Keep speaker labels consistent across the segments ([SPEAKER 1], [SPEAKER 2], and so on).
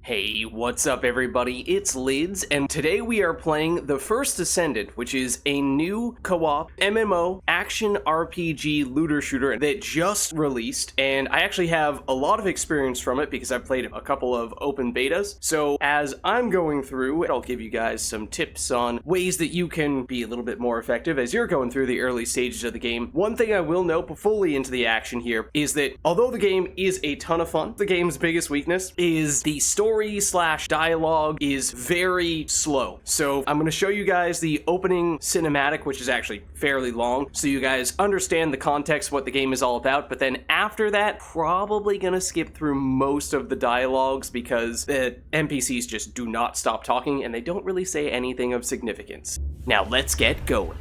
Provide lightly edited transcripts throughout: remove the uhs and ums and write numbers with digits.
[SPEAKER 1] Hey, what's up everybody? It's Lids, and today we are playing the First Descendant, which is a new co-op MMO action RPG looter shooter that just released, and I actually have a lot of experience from it because I've played a couple of open betas. So as I'm going through, I'll give you guys some tips on ways that you can be a little bit more effective as you're going through the early stages of the game. One thing I will note fully into the action here is that although the game is a ton of fun, the game's biggest weakness is the story / dialogue is very slow. So I'm going to show you guys the opening cinematic, which is actually fairly long, so you guys understand the context, what the game is all about. But then after that, probably going to skip through most of the dialogues because the NPCs just do not stop talking and they don't really say anything of significance. Now let's get going.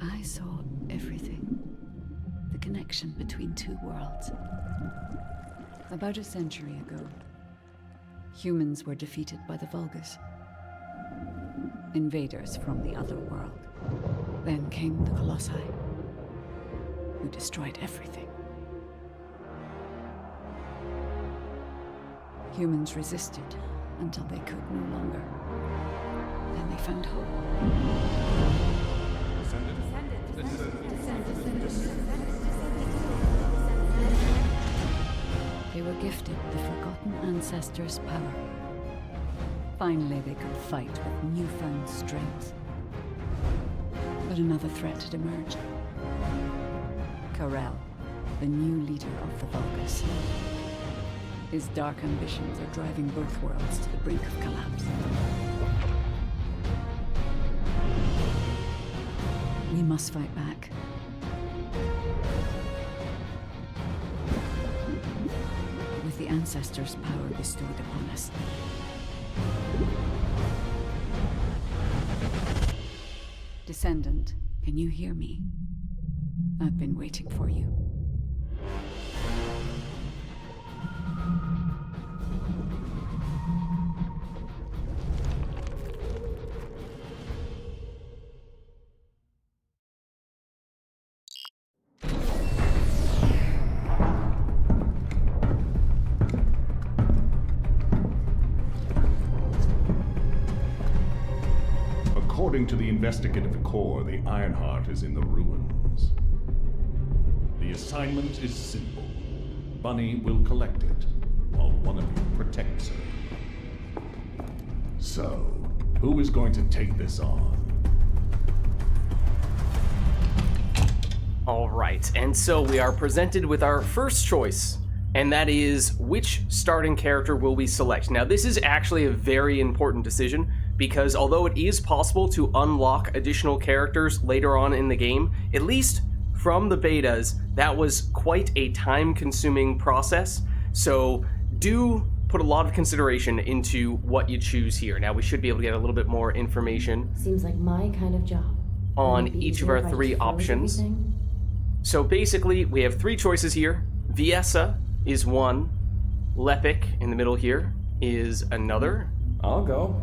[SPEAKER 2] I saw everything. The connection between two worlds. About a century ago, humans were defeated by the Vulgis, invaders from the other world. Then came the colossi, who destroyed everything. Humans resisted until they could no longer. Then they found hope. They were gifted the forgotten ancestors' power. Finally, they could fight with newfound strength. But another threat had emerged. Karel, the new leader of the Vulgis. His dark ambitions are driving both worlds to the brink of collapse. We must fight back. With the ancestors' power bestowed upon us. Descendant, can you hear me? I've been waiting for you.
[SPEAKER 3] According to the investigative core, the Ironheart is in the ruins. The assignment is simple. Bunny will collect it, while one of you protects her. So, who is going to take this on?
[SPEAKER 1] Alright, and so we are presented with our first choice, and that is which starting character will we select. Now this is actually a very important decision, because although it is possible to unlock additional characters later on in the game, at least from the betas, that was quite a time-consuming process. So do put a lot of consideration into what you choose here. Now we should be able to get a little bit more information.
[SPEAKER 4] Seems like my kind of job.
[SPEAKER 1] On each of our three options. So basically, we have three choices here. Viessa is one. Lepic in the middle here is another.
[SPEAKER 5] I'll go.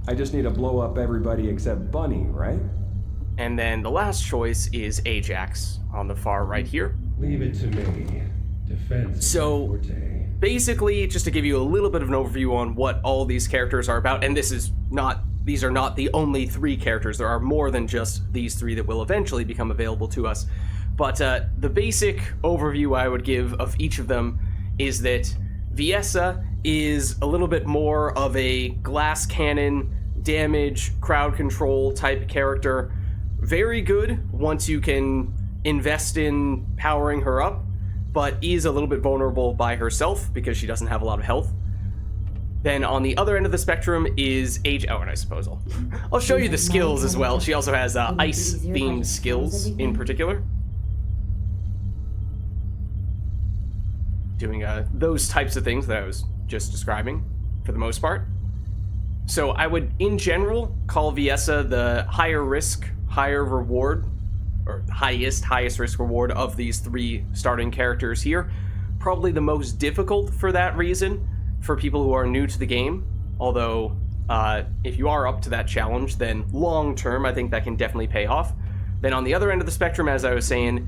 [SPEAKER 5] I just need to blow up everybody except Bunny, right?
[SPEAKER 1] And then the last choice is Ajax on the far right here.
[SPEAKER 6] Leave it to me. Defense.
[SPEAKER 1] So basically, just to give you a little bit of an overview on what all these characters are about, and these are not the only three characters. There are more than just these three that will eventually become available to us. But the basic overview I would give of each of them is that Viessa is a little bit more of a glass cannon, damage, crowd control type character. Very good once you can invest in powering her up, but is a little bit vulnerable by herself because she doesn't have a lot of health. Then on the other end of the spectrum is Oh, and I suppose I'll show you the skills as well. She also has ice-themed skills in particular. Doing those types of things that I was just describing for the most part. So I would, in general, call Viessa the higher risk, higher reward, or highest risk reward of these three starting characters here. Probably the most difficult for that reason for people who are new to the game. Although, if you are up to that challenge, then long term, I think that can definitely pay off. Then on the other end of the spectrum, as I was saying,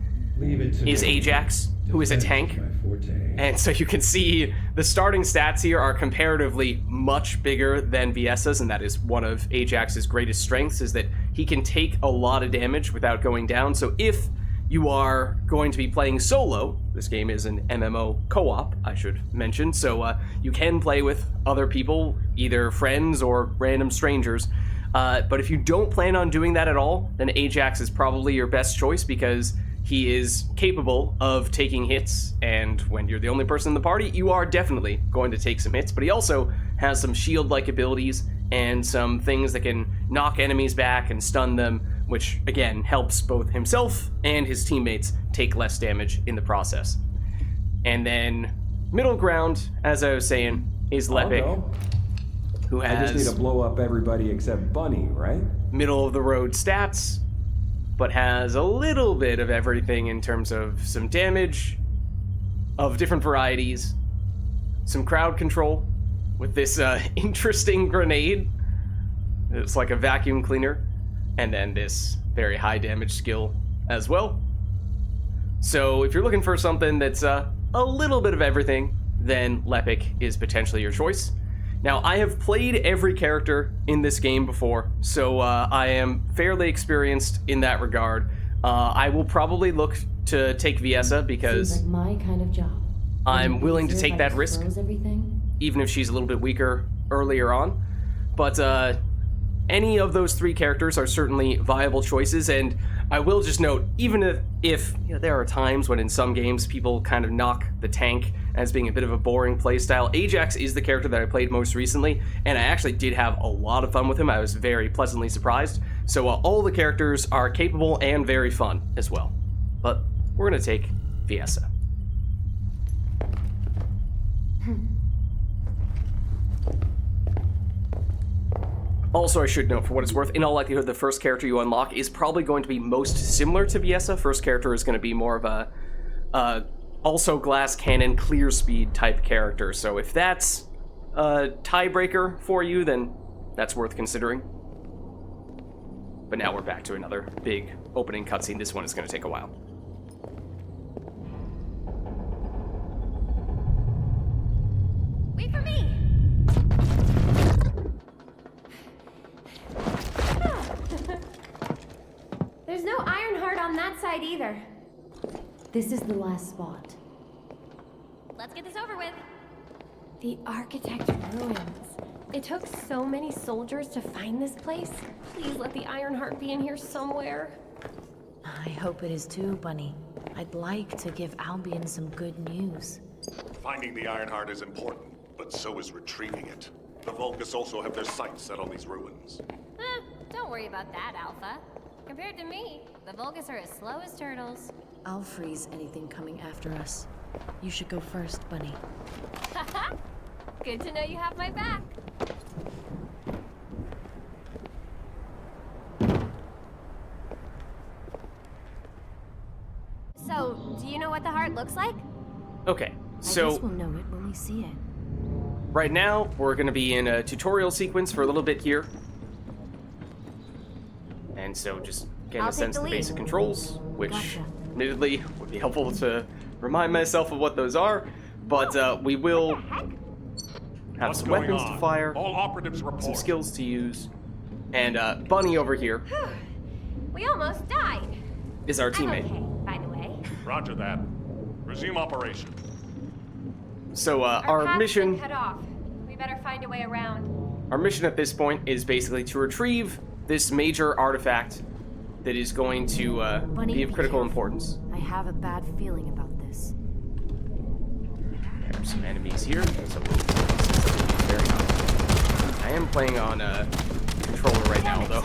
[SPEAKER 1] is Ajax, who is a tank.
[SPEAKER 6] forte.
[SPEAKER 1] And so you can see the starting stats here are comparatively much bigger than Viesa's, and that is one of Ajax's greatest strengths, is that he can take a lot of damage without going down. So if you are going to be playing solo, this game is an MMO co-op, I should mention, so you can play with other people, either friends or random strangers. But if you don't plan on doing that at all, then Ajax is probably your best choice, because he is capable of taking hits, and when you're the only person in the party, you are definitely going to take some hits, but he also has some shield-like abilities and some things that can knock enemies back and stun them, which, again, helps both himself and his teammates take less damage in the process. And then, middle ground, as I was saying, is Lepic, who has...
[SPEAKER 5] I just need to blow up everybody except Bunny, right?
[SPEAKER 1] middle-of-the-road stats, but has a little bit of everything in terms of some damage of different varieties, some crowd control with this interesting grenade. It's like a vacuum cleaner, and then this very high damage skill as well. So if you're looking for something that's a little bit of everything, then Lepic is potentially your choice. Now, I have played every character in this game before, so I am fairly experienced in that regard. I will probably look to take Viesa because
[SPEAKER 4] seems like my kind of job.
[SPEAKER 1] I'm willing to take that risk, even if she's a little bit weaker earlier on. But any of those three characters are certainly viable choices, and I will just note, even if you know, there are times when in some games people kind of knock the tank as being a bit of a boring playstyle, Ajax is the character that I played most recently, and I actually did have a lot of fun with him. I was very pleasantly surprised. So all the characters are capable and very fun as well. But we're going to take Viesa. Also, I should note, for what it's worth, in all likelihood, the first character you unlock is probably going to be most similar to Viesa. First character is going to be more of a also glass cannon, clear speed type character. So if that's a tiebreaker for you, then that's worth considering. But now we're back to another big opening cutscene. This one is going to take a while.
[SPEAKER 7] Wait for me! There's no ironheart on that side either.
[SPEAKER 4] This is the last spot.
[SPEAKER 7] Let's get this over with.
[SPEAKER 4] The architect ruins.
[SPEAKER 7] It took so many soldiers to find this place. Please let the ironheart be in here somewhere.
[SPEAKER 8] I hope it is too, Bunny. I'd like to give Albion some good news.
[SPEAKER 3] Finding the Ironheart is important, but so is retrieving it. The Vulgis also have their sights set on these ruins.
[SPEAKER 7] Don't worry about that, Alpha. Compared to me, the Vulgis are as slow as turtles.
[SPEAKER 8] I'll freeze anything coming after us. You should go first, Bunny.
[SPEAKER 7] Haha! Good to know you have my back. So, do you know what the heart looks like?
[SPEAKER 1] Okay,
[SPEAKER 8] I
[SPEAKER 1] so
[SPEAKER 8] guess we'll know it when we see it.
[SPEAKER 1] right now we're going to be in a tutorial sequence for a little bit here. And so just getting
[SPEAKER 7] I'll
[SPEAKER 1] a sense
[SPEAKER 7] take
[SPEAKER 1] of
[SPEAKER 7] the
[SPEAKER 1] the
[SPEAKER 7] lead.
[SPEAKER 1] basic controls, which
[SPEAKER 8] Gotcha.
[SPEAKER 1] admittedly would be helpful to remind myself of what those are, but we will have
[SPEAKER 3] What's
[SPEAKER 1] some
[SPEAKER 3] going
[SPEAKER 1] weapons
[SPEAKER 3] on?
[SPEAKER 1] to fire,
[SPEAKER 3] All operatives report.
[SPEAKER 1] some skills to use, and Bunny over here
[SPEAKER 7] We almost died.
[SPEAKER 1] is our
[SPEAKER 7] I'm
[SPEAKER 1] teammate.
[SPEAKER 7] okay, by the way.
[SPEAKER 3] Roger that. Resume operation.
[SPEAKER 1] So
[SPEAKER 7] Our
[SPEAKER 1] our
[SPEAKER 7] path's
[SPEAKER 1] mission
[SPEAKER 7] been cut off. We better find a way around.
[SPEAKER 1] Our mission at this point is basically to retrieve this major artifact that is going to
[SPEAKER 8] Bunny,
[SPEAKER 1] be of
[SPEAKER 8] be
[SPEAKER 1] critical
[SPEAKER 8] careful.
[SPEAKER 1] importance.
[SPEAKER 8] I have a bad feeling about this.
[SPEAKER 1] There are some enemies here, so we'll very high. I am playing on a controller right now, though.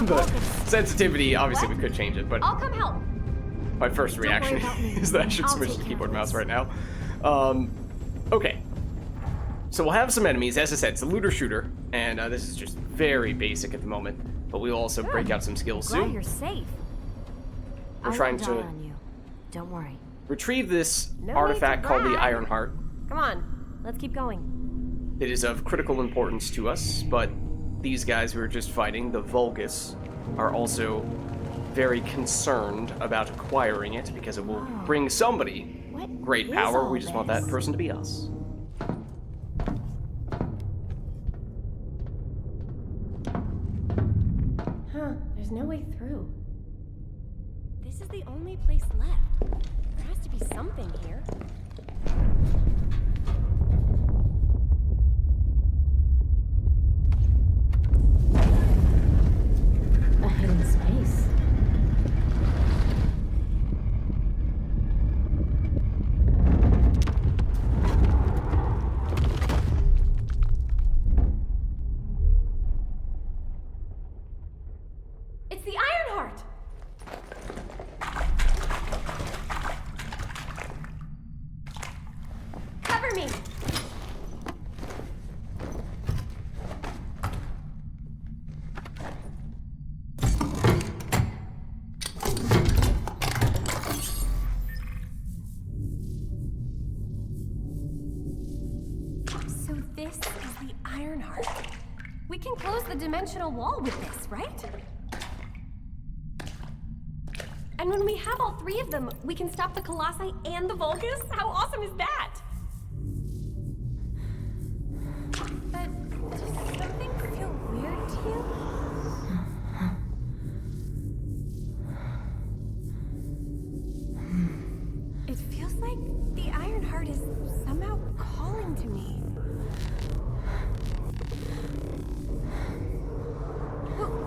[SPEAKER 1] The sensitivity, obviously we could change it, but
[SPEAKER 7] I'll come help.
[SPEAKER 1] my first reaction
[SPEAKER 8] about me.
[SPEAKER 1] is that I should
[SPEAKER 8] I'll
[SPEAKER 1] switch
[SPEAKER 8] take
[SPEAKER 1] to
[SPEAKER 8] care
[SPEAKER 1] keyboard
[SPEAKER 8] of
[SPEAKER 1] mouse
[SPEAKER 8] this.
[SPEAKER 1] right now. Okay. So we'll have some enemies. As I said, it's a looter shooter, and this is just very basic at the moment, but we'll also break out some skills
[SPEAKER 8] Glad
[SPEAKER 1] soon.
[SPEAKER 8] you're safe.
[SPEAKER 1] We're
[SPEAKER 8] I
[SPEAKER 1] trying
[SPEAKER 8] won't
[SPEAKER 1] to
[SPEAKER 8] die on you. Don't worry.
[SPEAKER 1] retrieve this
[SPEAKER 7] No
[SPEAKER 1] artifact
[SPEAKER 7] need to
[SPEAKER 1] called the
[SPEAKER 7] brag.
[SPEAKER 1] Ironheart.
[SPEAKER 7] Come on, let's keep going.
[SPEAKER 1] It is of critical importance to us, but these guys we were just fighting, the Vulgis, are also very concerned about acquiring it because it will bring somebody great
[SPEAKER 4] is
[SPEAKER 1] power.
[SPEAKER 4] all
[SPEAKER 1] We just want that
[SPEAKER 4] this?
[SPEAKER 1] person to be us.
[SPEAKER 7] Huh, there's no way through. This is the only place left. There has to be something here.
[SPEAKER 4] A hidden space.
[SPEAKER 7] It's the Ironheart! Cover me! So this is the Ironheart. We can close the dimensional wall with this, right? And when we have all three of them, we can stop the colossi and the Vulgis? How awesome is that? But does something feel weird to you? It feels like the Ironheart is somehow calling to me.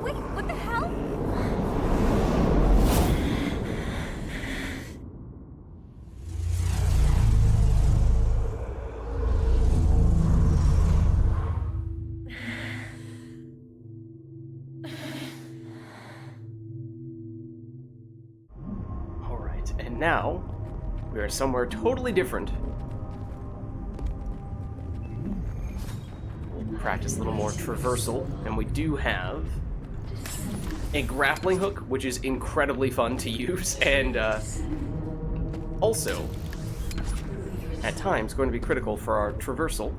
[SPEAKER 7] Wait, what the hell?
[SPEAKER 1] Alright, and now we are somewhere totally different. We'll practice a little more traversal, and we do have a grappling hook, which is incredibly fun to use, and also, at times, going to be critical for our traversal.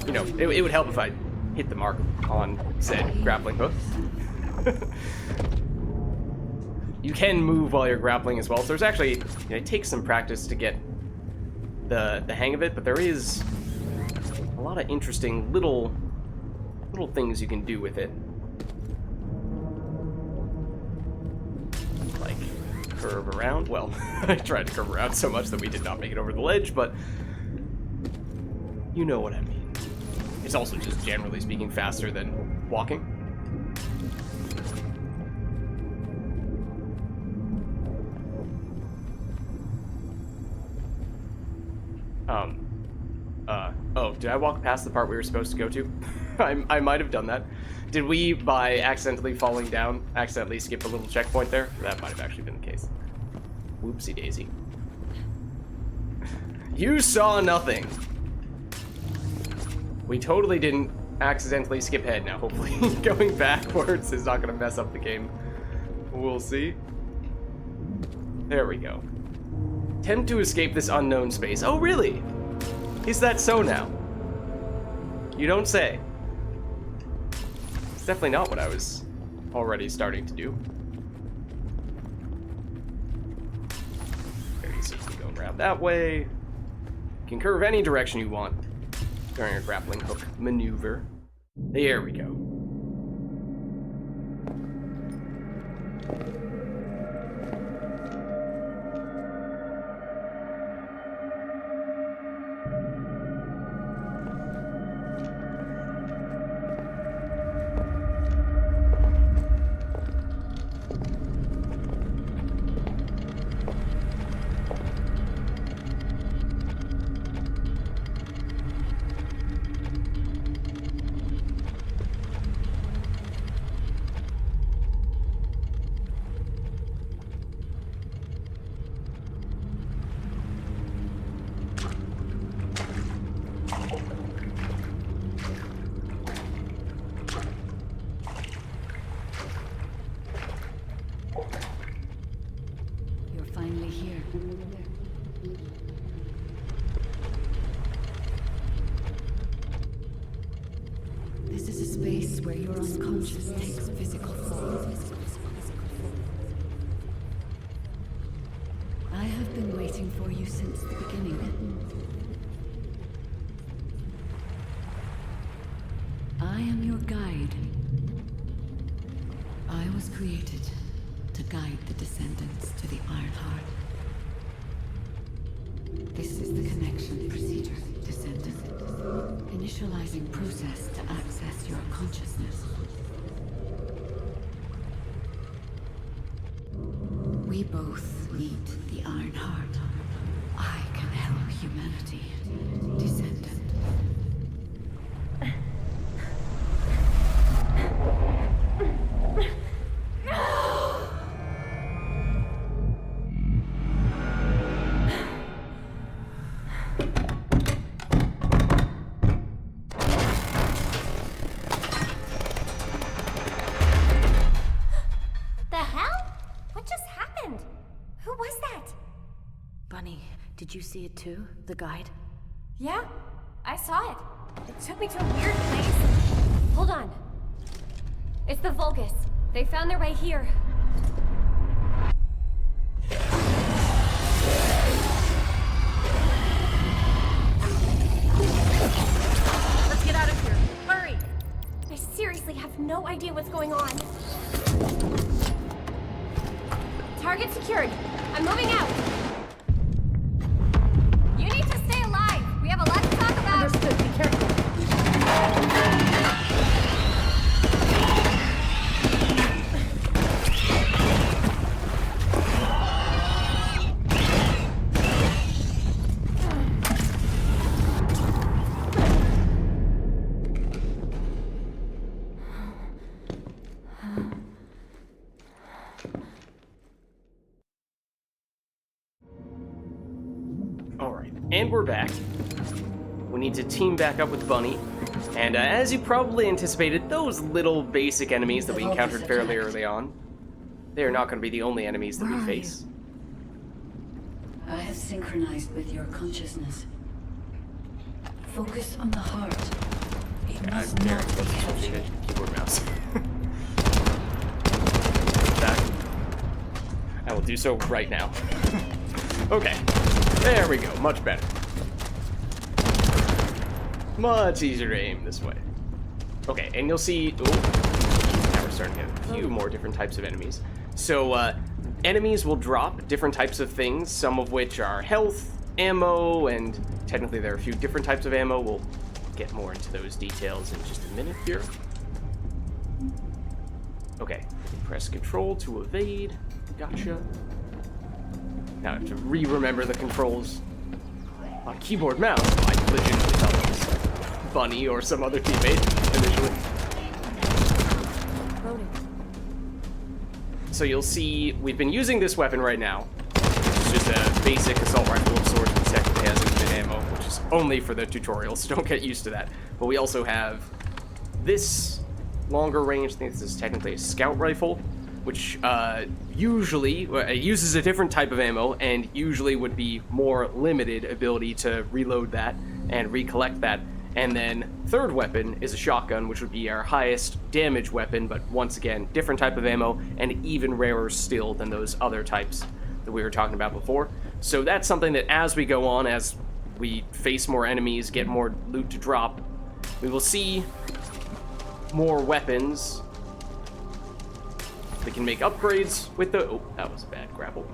[SPEAKER 1] You know, it would help if I hit the mark on said grappling hook. You can move while you're grappling as well, so there's actually, you know, it takes some practice to get the hang of it, but there is a lot of interesting little things you can do with it. Like curve around. Well, I tried to curve around so much that we did not make it over the ledge, but you know what I mean. It's also just generally speaking faster than walking. Oh, did I walk past the part we were supposed to go to? I might have done that. Did we, by accidentally falling down, accidentally skip a little checkpoint there? That might have actually been the case. Whoopsie daisy. You saw nothing! We totally didn't accidentally skip ahead now. Hopefully going backwards is not going to mess up the game. We'll see. There we go. Attempt to escape this unknown space. Oh, really? Is that so now? You don't say. It's definitely not what I was already starting to do. Okay, so you can go around that way. You can curve any direction you want during a grappling hook maneuver. There we go.
[SPEAKER 2] You're finally here. This is a space where your unconscious takes physical form. have been waiting for you since the beginning. I am your guide. I was created to guide the Descendants to the Ironheart. This is the connection procedure, Descendant. Initializing process to access your consciousness. We both need the Ironheart. I can help humanity, Descendant.
[SPEAKER 8] Did you see it too? The guide?
[SPEAKER 7] Yeah, I saw it. It took me to a weird place. Hold on. It's the Vulgis. They found their way here.
[SPEAKER 8] Let's get out of here. Hurry!
[SPEAKER 7] I seriously have no idea what's going on. Target secured. I'm moving out. You need to stay alive. We have a lot to talk about.
[SPEAKER 8] Understood. Be careful.
[SPEAKER 1] And we're back. We need to team back up with Bunny. And as you probably anticipated, those little basic enemies that we encountered fairly early on, they are not going to be the only enemies that we face.
[SPEAKER 2] I have synchronized with your consciousness. Focus on the heart. It must
[SPEAKER 1] I'm
[SPEAKER 2] not
[SPEAKER 1] very close
[SPEAKER 2] be
[SPEAKER 1] to switching
[SPEAKER 2] captured.
[SPEAKER 1] to keyboard mouse. That. I will do so right now. Okay. There we go, much better. Much easier to aim this way. Okay, and you'll see... Ooh, now we're starting to get a few more different types of enemies. So, enemies will drop different types of things, some of which are health, ammo, and technically there are a few different types of ammo. We'll get more into those details in just a minute here. Okay, press Control to evade. Gotcha. Now I have to re-remember the controls on keyboard mouse. I legitimately thought it was Bunny or some other teammate initially. So you'll see we've been using this weapon right now. It's just a basic assault rifle of sorts, which technically has infinite ammo, which is only for the tutorial, so don't get used to that. But we also have this longer range. I think this is technically a scout rifle, which usually it uses a different type of ammo and usually would be more limited ability to reload that and recollect that. And then third weapon is a shotgun, which would be our highest damage weapon, but once again, different type of ammo and even rarer still than those other types that we were talking about before. So that's something that as we go on, as we face more enemies, get more loot to drop, we will see more weapons. We can make upgrades with the... Oh, that was a bad grapple.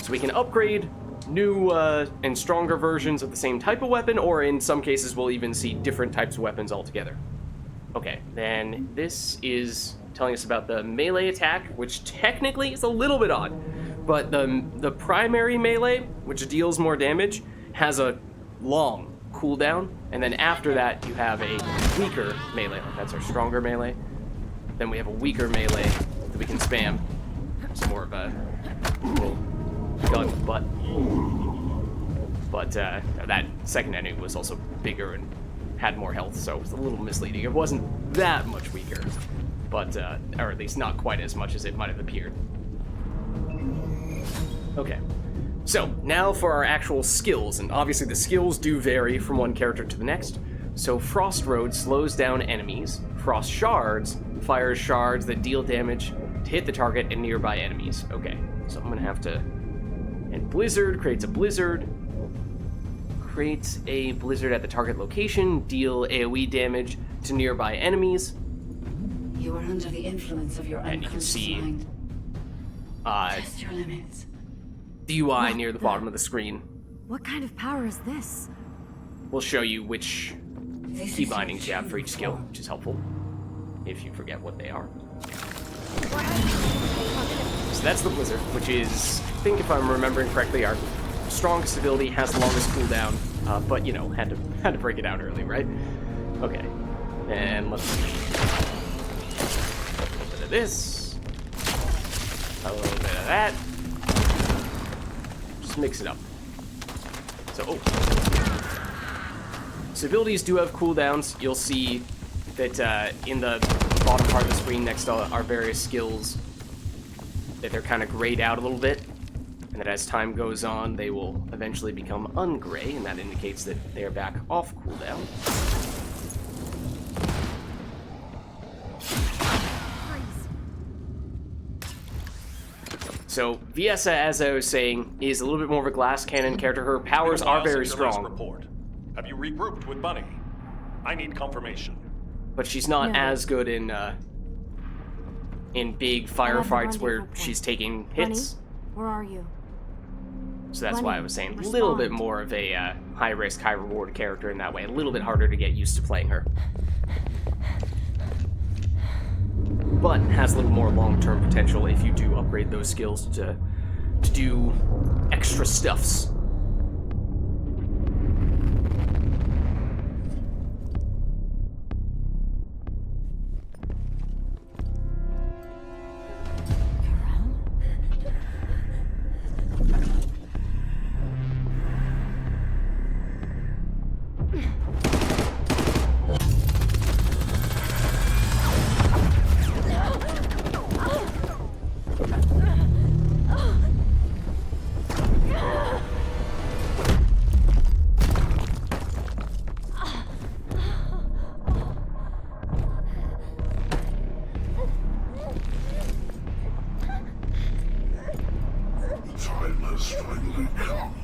[SPEAKER 1] So we can upgrade new and stronger versions of the same type of weapon, or in some cases we'll even see different types of weapons altogether. Okay, then this is telling us about the melee attack, which technically is a little bit odd, but the primary melee, which deals more damage, has a long cooldown, and then after that you have a weaker melee. That's our stronger melee. Then we have a weaker melee that we can spam. It's more of a gun butt. But that second enemy was also bigger and had more health, so it was a little misleading. It wasn't that much weaker, but or at least not quite as much as it might have appeared. Okay, so now for our actual skills, and obviously the skills do vary from one character to the next. So Frost Road slows down enemies. Frost Shards fires shards that deal damage to hit the target and nearby enemies. Okay, So I'm gonna have to... And blizzard creates a blizzard. Creates a blizzard at the target location. Deal AoE damage to nearby enemies.
[SPEAKER 2] You are under the influence of your
[SPEAKER 1] And you can
[SPEAKER 2] unconscious
[SPEAKER 1] see
[SPEAKER 2] mind. Test your limits.
[SPEAKER 1] the UI near the bottom of the screen.
[SPEAKER 7] What kind of power is this?
[SPEAKER 1] We'll show you which
[SPEAKER 2] This
[SPEAKER 1] key
[SPEAKER 2] is your
[SPEAKER 1] bindings you have for each skill,
[SPEAKER 2] form.
[SPEAKER 1] which is helpful if you forget what they are. So that's the blizzard, which is, I think if I'm remembering correctly, our strongest ability, has the longest cooldown, but you know, had to break it out early, right? Okay, and let's see. A little bit of this, a little bit of that. Just mix it up. So, So abilities do have cooldowns. You'll see that in the bottom part of the screen next to our various skills, that they're kind of grayed out a little bit, and that as time goes on, they will eventually become ungray, and that indicates that they are back off cooldown. So Viessa, as I was saying, is a little bit more of a glass cannon character. Her powers are very strong,
[SPEAKER 3] Report. Have you regrouped with Bunny? I need confirmation.
[SPEAKER 1] but she's not
[SPEAKER 7] No.
[SPEAKER 1] as good in big firefights where she's taking hits.
[SPEAKER 7] Where are you?
[SPEAKER 1] So that's why I
[SPEAKER 7] Bunny,
[SPEAKER 1] was saying a little bit
[SPEAKER 7] respond.
[SPEAKER 1] more of a high risk, high reward character in that way. A little bit harder to get used to playing her. But has a little more long-term potential if you do upgrade those skills to do extra stuffs.
[SPEAKER 9] Time has finally come.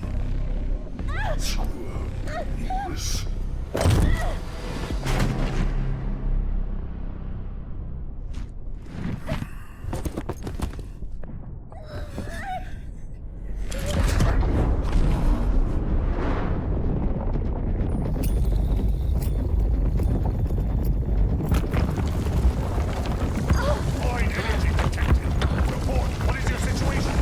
[SPEAKER 9] Screw this.
[SPEAKER 3] Void energy detected. Report. What is your situation?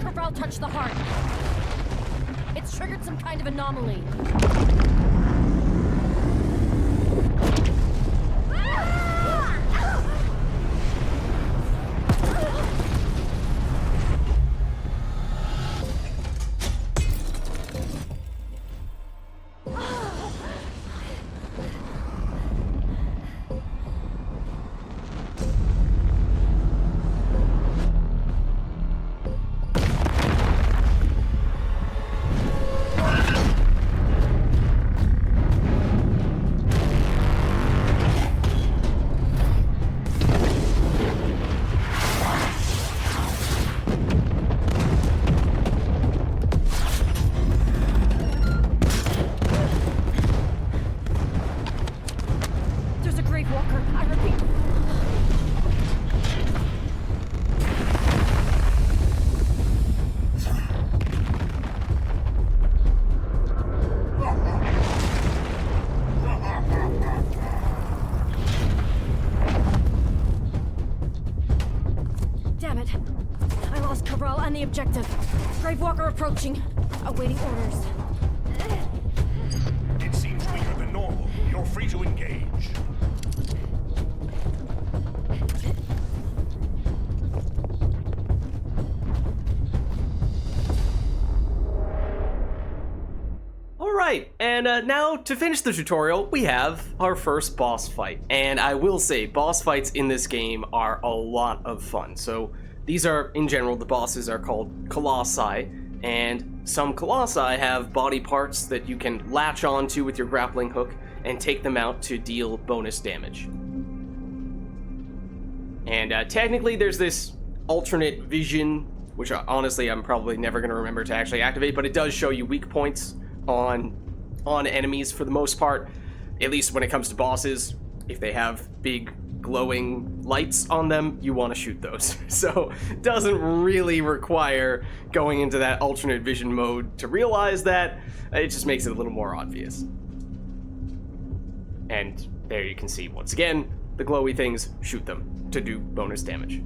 [SPEAKER 7] Corral touched the heart. It's triggered some kind of anomaly. There's a grave walker. I repeat. Damn it. I lost Corral and the objective. Grave walker approaching. Awaiting orders.
[SPEAKER 3] It seems weaker than normal. You're free to engage.
[SPEAKER 1] Alright, Alright, and now to finish the tutorial, we have our first boss fight. And I will say, boss fights in this game are a lot of fun. So these are, in general, the bosses are called colossi, and some colossi have body parts that you can latch onto with your grappling hook and take them out to deal bonus damage. And technically there's this alternate vision, which honestly I'm probably never going to remember to actually activate, but it does show you weak points on enemies for the most part, at least when it comes to bosses. If they have big glowing lights on them, you want to shoot those. So it doesn't really require going into that alternate vision mode to realize that. It just makes it a little more obvious. And there you can see, once again, the glowy things, shoot them to do bonus damage.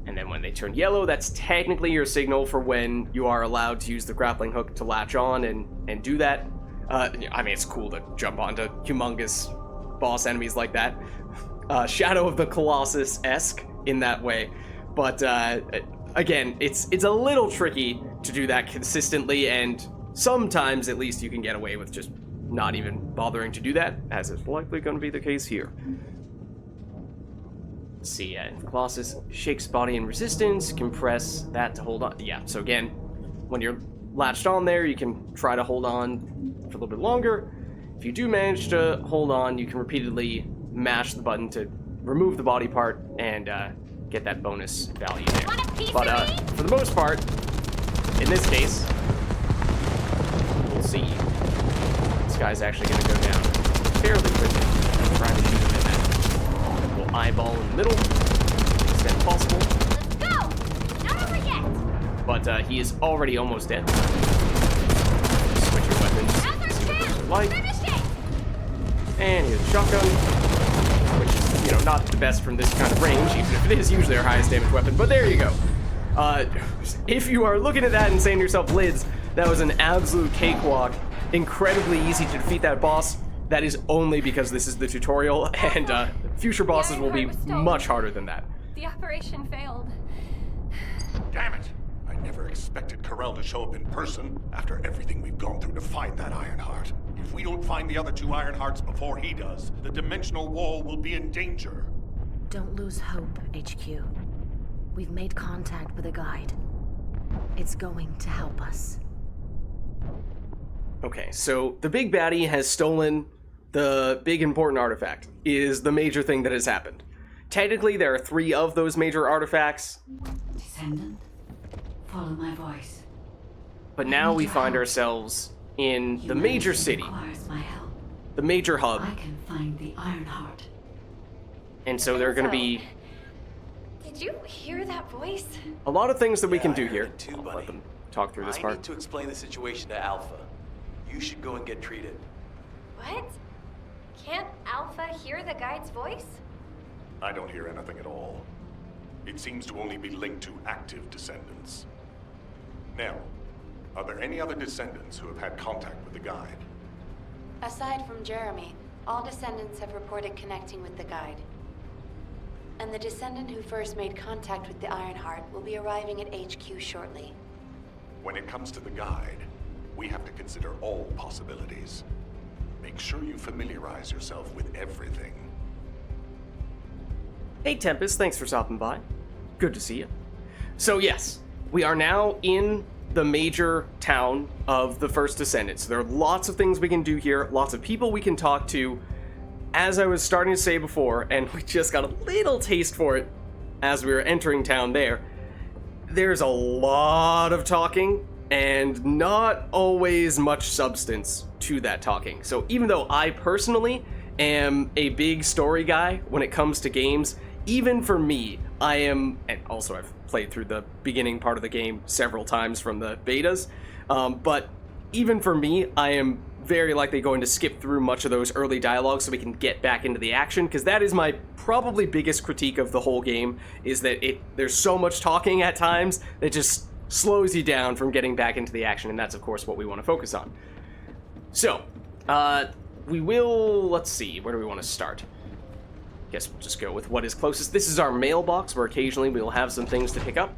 [SPEAKER 1] And then when they turn yellow, that's technically your signal for when you are allowed to use the grappling hook to latch on and do that. I mean, it's cool to jump onto humongous boss enemies like that. Shadow of the Colossus-esque in that way. But again, it's a little tricky to do that consistently, and sometimes at least you can get away with just not even bothering to do that, as is likely going to be the case here. Let's see, Colossus shakes body in resistance, compress that to hold on. Yeah, so again, when you're latched on there, you can try to hold on for a little bit longer. If you do manage to hold on, you can repeatedly mash the button to remove the body part and get that bonus value there. But for the most part, in this case, we'll see. This guy's actually going to go down fairly quickly. I'm trying to shoot him in that little eyeball in the middle, to the extent possible.
[SPEAKER 7] Let's go! Not over yet!
[SPEAKER 1] But he is already almost dead. Switch your weapons. See what those are like. And here's the shotgun, which is, you know, not the best from this kind of range, even if it is usually our highest damage weapon, but there you go. If you are looking at that and saying to yourself, Lids, that was an absolute cakewalk, incredibly easy to defeat that boss, that is only because this is the tutorial, and future bosses will be much harder than that.
[SPEAKER 7] The operation failed.
[SPEAKER 9] Damn it! I never expected Corell to show up in person after everything we've gone through to find that Ironheart. If we don't find the other two Ironhearts before he does, the dimensional wall will be in danger.
[SPEAKER 8] Don't lose hope, HQ. We've made contact with a guide. It's going to help us.
[SPEAKER 1] Okay, so the big baddie has stolen the big important artifact, is the major thing that has happened. Technically, there are 3 of those major artifacts.
[SPEAKER 2] Descendant, follow my voice.
[SPEAKER 1] But now we find ourselves in the major city,
[SPEAKER 2] My help.
[SPEAKER 1] the major hub.
[SPEAKER 2] I can find the Ironheart.
[SPEAKER 1] And so there are going to be
[SPEAKER 7] Did you hear that voice?
[SPEAKER 1] a lot of things that we can do here.
[SPEAKER 10] Too,
[SPEAKER 1] I'll
[SPEAKER 10] buddy.
[SPEAKER 1] let them talk through this
[SPEAKER 10] I
[SPEAKER 1] part.
[SPEAKER 10] need to explain the situation to Alpha. You should go and get treated.
[SPEAKER 7] What? Can't Alpha hear the guide's voice?
[SPEAKER 9] I don't hear anything at all. It seems to only be linked to active descendants. Now, are there any other descendants who have had contact with the guide?
[SPEAKER 11] Aside from Jeremy, all descendants have reported connecting with the guide. And the descendant who first made contact with the Ironheart will be arriving at HQ shortly.
[SPEAKER 9] When it comes to the guide, we have to consider all possibilities. Make sure you familiarize yourself with everything.
[SPEAKER 1] Hey Tempest, thanks for stopping by. Good to see you. So yes, we are now in the major town of the First Descendant. So there are lots of things we can do here, lots of people we can talk to. As I was starting to say before, and we just got a little taste for it as we were entering town there's a lot of talking and not always much substance to that talking. So even though I personally am a big story guy when it comes to games, even for me, I am, and also I've played through the beginning part of the game several times from the betas, but even for me, I am very likely going to skip through much of those early dialogues so we can get back into the action, because that is my probably biggest critique of the whole game, is that there's so much talking at times that just slows you down from getting back into the action, and that's of course what we want to focus on. So, we will, let's see, where do we want to start? Guess we'll just go with what is closest. This is our mailbox, where occasionally we'll have some things to pick up.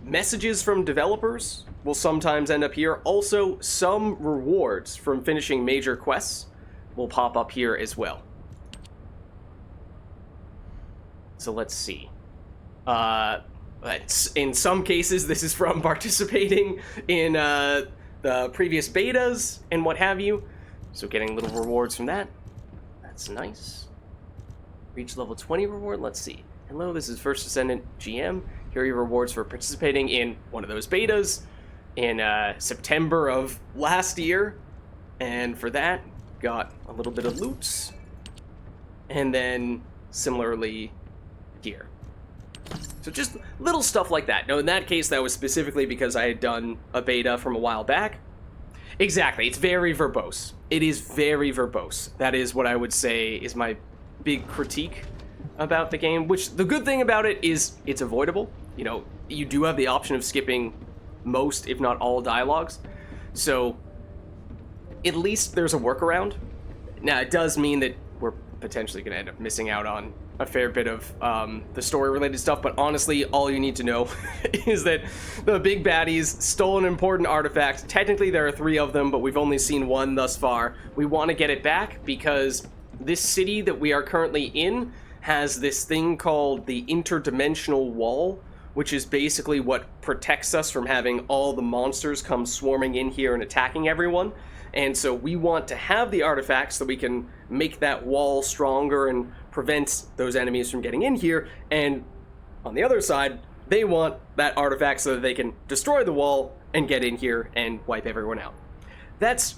[SPEAKER 1] Messages from developers will sometimes end up here. Also, some rewards from finishing major quests will pop up here as well. So let's see. In some cases, this is from participating in the previous betas and what have you. So getting little rewards from that. That's nice. Reach level 20 reward. Let's see. Hello, this is First Descendant GM. Here are your rewards for participating in one of those betas in September of last year. And for that, got a little bit of loots. And then similarly here. So just little stuff like that. Now, in that case, that was specifically because I had done a beta from a while back. Exactly. It's very verbose. It is very verbose. That is what I would say is my big critique about the game, which the good thing about it is it's avoidable. You know, you do have the option of skipping most, if not all, dialogues. So at least there's a workaround. Now, it does mean that we're potentially going to end up missing out on a fair bit of the story-related stuff, but honestly, all you need to know is that the big baddies stole an important artifact. Technically, there are 3 of them, but we've only seen 1 thus far. We want to get it back because this city that we are currently in has this thing called the interdimensional wall, which is basically what protects us from having all the monsters come swarming in here and attacking everyone. And so we want to have the artifacts so we can make that wall stronger and prevent those enemies from getting in here. And on the other side, they want that artifact so that they can destroy the wall and get in here and wipe everyone out. That's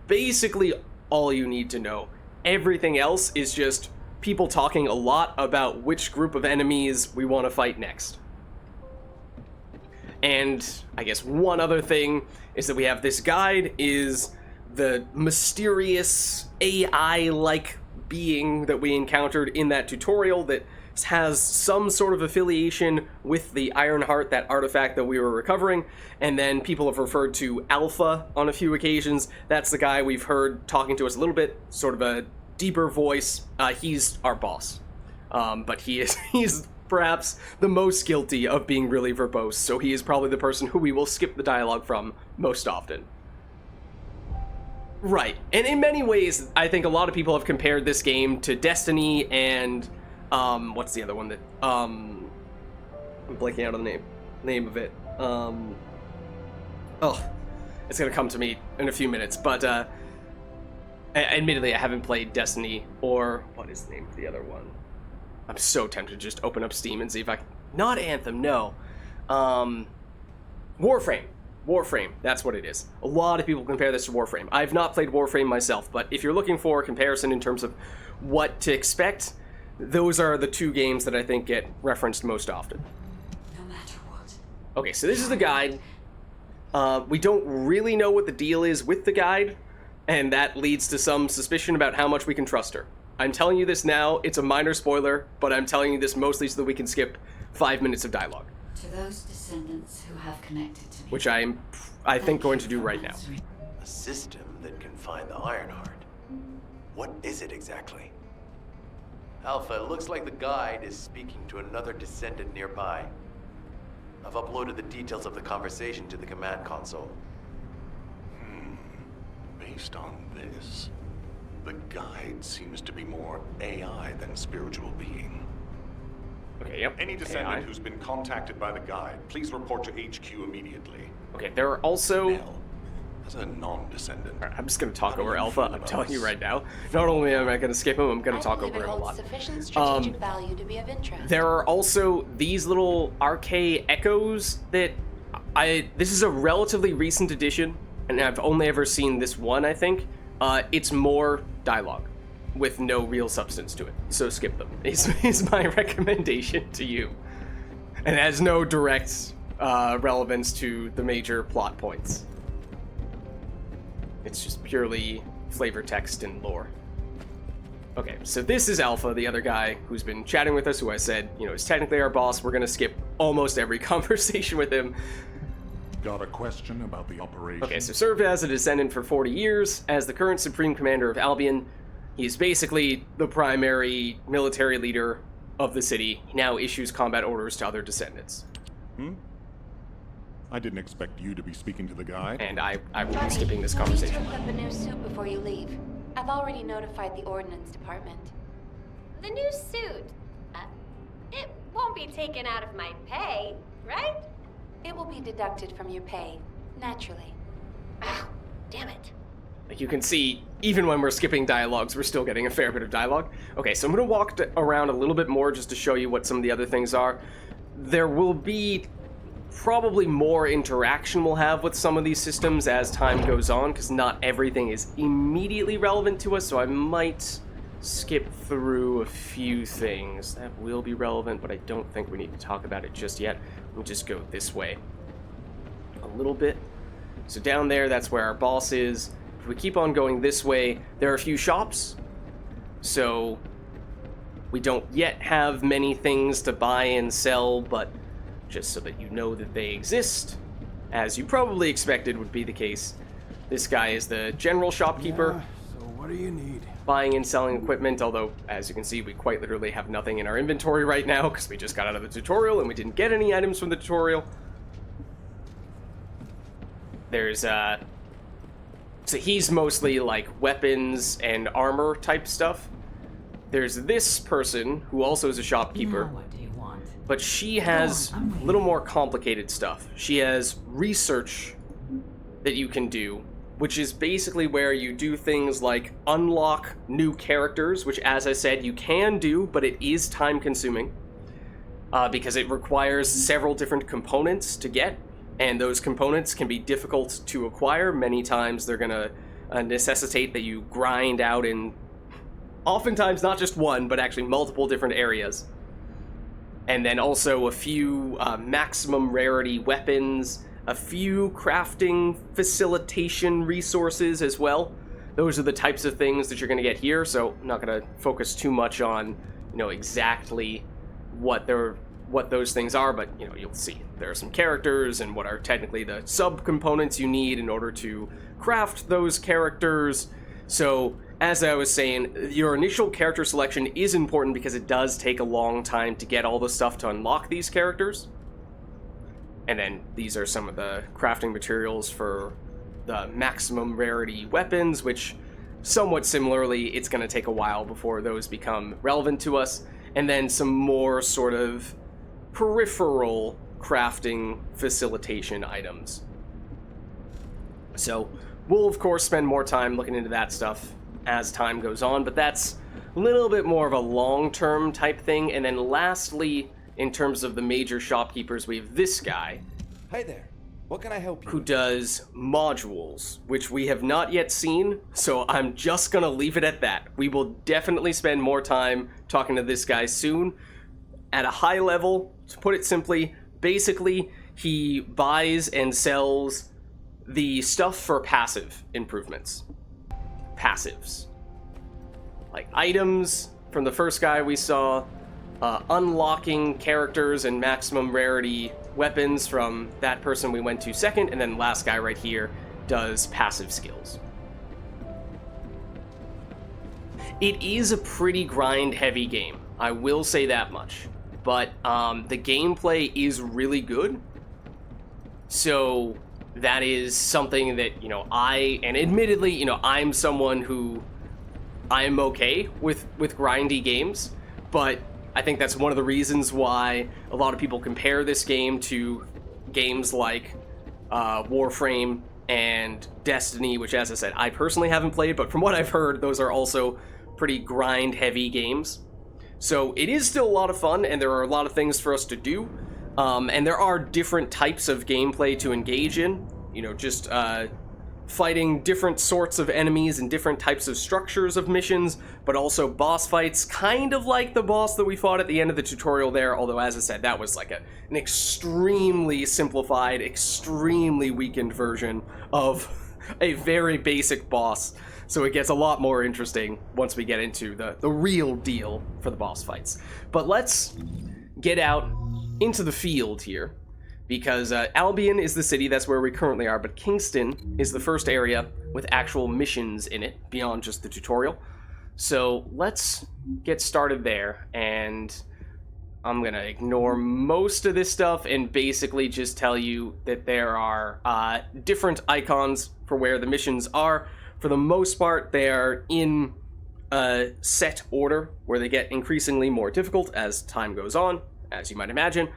[SPEAKER 1] basically all you need to know. Everything else is just people talking a lot about which group of enemies we want to fight next. And I guess one other thing is that we have this guide is the mysterious AI-like being that we encountered in that tutorial that has some sort of affiliation with the Ironheart, that artifact that we were recovering, and then people have referred to Alpha on a few occasions. That's the guy we've heard talking to us a little bit, sort of a deeper voice. He's our boss, but he's perhaps the most guilty of being really verbose, so he is probably the person who we will skip the dialogue from most often. Right, and in many ways, I think a lot of people have compared this game to Destiny and, what's the other one that, I'm blanking out on the name of it. It's gonna come to me in a few minutes, but, admittedly, I haven't played Destiny, or, what is the name of the other one? I'm so tempted to just open up Steam and see if I can, not Anthem, no. Warframe, that's what it is. A lot of people compare this to Warframe. I've not played Warframe myself, but if you're looking for a comparison in terms of what to expect, those are the 2 games that I think get referenced most often.
[SPEAKER 2] No matter what.
[SPEAKER 1] Okay, so this is the guide. We don't really know what the deal is with the guide, and that leads to some suspicion about how much we can trust her. I'm telling you this now, it's a minor spoiler, but I'm telling you this mostly so that we can skip 5 minutes of dialogue.
[SPEAKER 2] To those descendants who have connected to me.
[SPEAKER 1] Which I think, going to do right now.
[SPEAKER 10] A system that can find the Ironheart. What is it exactly? Alpha, it looks like the guide is speaking to another descendant nearby. I've uploaded the details of the conversation to the command console.
[SPEAKER 9] Based on this, the guide seems to be more AI than spiritual being.
[SPEAKER 1] Okay, yep.
[SPEAKER 9] Any descendant who's been contacted by the guide, please report to HQ immediately.
[SPEAKER 1] Okay, there are also...
[SPEAKER 9] Nell, as a non-descendant...
[SPEAKER 1] Right, I'm just going to talk over Alpha, I'm telling you right now. Not only am I going to skip him, I'm going to talk over him a lot.
[SPEAKER 11] Sufficient strategic value to be of interest.
[SPEAKER 1] There are also these little arcane echoes that... This is a relatively recent addition, and I've only ever seen this one, I think. It's more dialogue with no real substance to it, so skip them, is my recommendation to you. And it has no direct relevance to the major plot points. It's just purely flavor text and lore. Okay, so this is Alpha, the other guy who's been chatting with us, who I said, is technically our boss. We're gonna skip almost every conversation with him.
[SPEAKER 3] Got a question about the operation?
[SPEAKER 1] Okay, so served as a descendant for 40 years, as the current Supreme Commander of Albion. He's basically the primary military leader of the city. He now issues combat orders to other descendants.
[SPEAKER 9] I didn't expect you to be speaking to the guide.
[SPEAKER 1] And I will be
[SPEAKER 11] Buddy,
[SPEAKER 1] skipping this
[SPEAKER 11] you'll need to
[SPEAKER 1] conversation.
[SPEAKER 11] equip a new suit before you leave. I've already notified the Ordnance Department.
[SPEAKER 7] The new suit. It won't be taken out of my pay, right?
[SPEAKER 11] It will be deducted from your pay, naturally.
[SPEAKER 7] Ah, damn it.
[SPEAKER 1] Like you can see, even when we're skipping dialogues, we're still getting a fair bit of dialogue. Okay, so I'm going to walk around a little bit more just to show you what some of the other things are. There will be probably more interaction we'll have with some of these systems as time goes on, because not everything is immediately relevant to us, so I might skip through a few things that will be relevant, but I don't think we need to talk about it just yet. We'll just go this way a little bit. So down there, that's where our boss is. If we keep on going this way, there are a few shops, so we don't yet have many things to buy and sell, but just so that you know that they exist, as you probably expected would be the case. This guy is the general shopkeeper.
[SPEAKER 5] So what do you need?
[SPEAKER 1] Buying and selling equipment, although, as you can see, we quite literally have nothing in our inventory right now, because we just got out of the tutorial and we didn't get any items from the tutorial. There's, so he's mostly, like, weapons and armor type stuff. There's this person, who also is a shopkeeper.
[SPEAKER 2] Now what do you want?
[SPEAKER 1] But she has a little more complicated stuff. She has research that you can do, which is basically where you do things like unlock new characters, which, as I said, you can do, but it is time-consuming, because it requires several different components to get, and those components can be difficult to acquire. Many times they're going to necessitate that you grind out in, oftentimes not just one, but actually multiple different areas. And then also a few maximum rarity weapons, a few crafting facilitation resources as well. Those are the types of things that you're going to get here, so I'm not going to focus too much on, exactly what those things are, but, you'll see. There are some characters and what are technically the sub-components you need in order to craft those characters. So, as I was saying, your initial character selection is important because it does take a long time to get all the stuff to unlock these characters. And then these are some of the crafting materials for the maximum rarity weapons, which somewhat similarly, it's going to take a while before those become relevant to us. And then some more sort of peripheral crafting facilitation items. So we'll, of course, spend more time looking into that stuff as time goes on, but that's a little bit more of a long-term type thing. And then lastly, in terms of the major shopkeepers, we have this guy.
[SPEAKER 12] Hi there. What can I help you
[SPEAKER 1] Who
[SPEAKER 12] with?
[SPEAKER 1] does modules, which we have not yet seen, so I'm just gonna leave it at that. We will definitely spend more time talking to this guy soon. At a high level, to put it simply, basically, he buys and sells the stuff for passive improvements. Passives. Like items from the first guy we saw, unlocking characters and maximum rarity weapons from that person we went to second, and then last guy right here does passive skills. It is a pretty grind-heavy game, I will say that much, but the gameplay is really good, so that is something that, and admittedly, I'm someone who, I'm okay with grindy games, but I think that's one of the reasons why a lot of people compare this game to games like Warframe and Destiny, which, as I said, I personally haven't played, but from what I've heard, those are also pretty grind-heavy games. So it is still a lot of fun, and there are a lot of things for us to do, and there are different types of gameplay to engage in, just fighting different sorts of enemies and different types of structures of missions, but also boss fights, kind of like the boss that we fought at the end of the tutorial there, although, as I said, that was like an extremely simplified, extremely weakened version of a very basic boss, so it gets a lot more interesting once we get into the real deal for the boss fights. But let's get out into the field here, because Albion is the city, that's where we currently are, but Kingston is the first area with actual missions in it, beyond just the tutorial. So let's get started there, and I'm gonna ignore most of this stuff and basically just tell you that there are different icons for where the missions are. For the most part, they are in a set order where they get increasingly more difficult as time goes on, as you might imagine.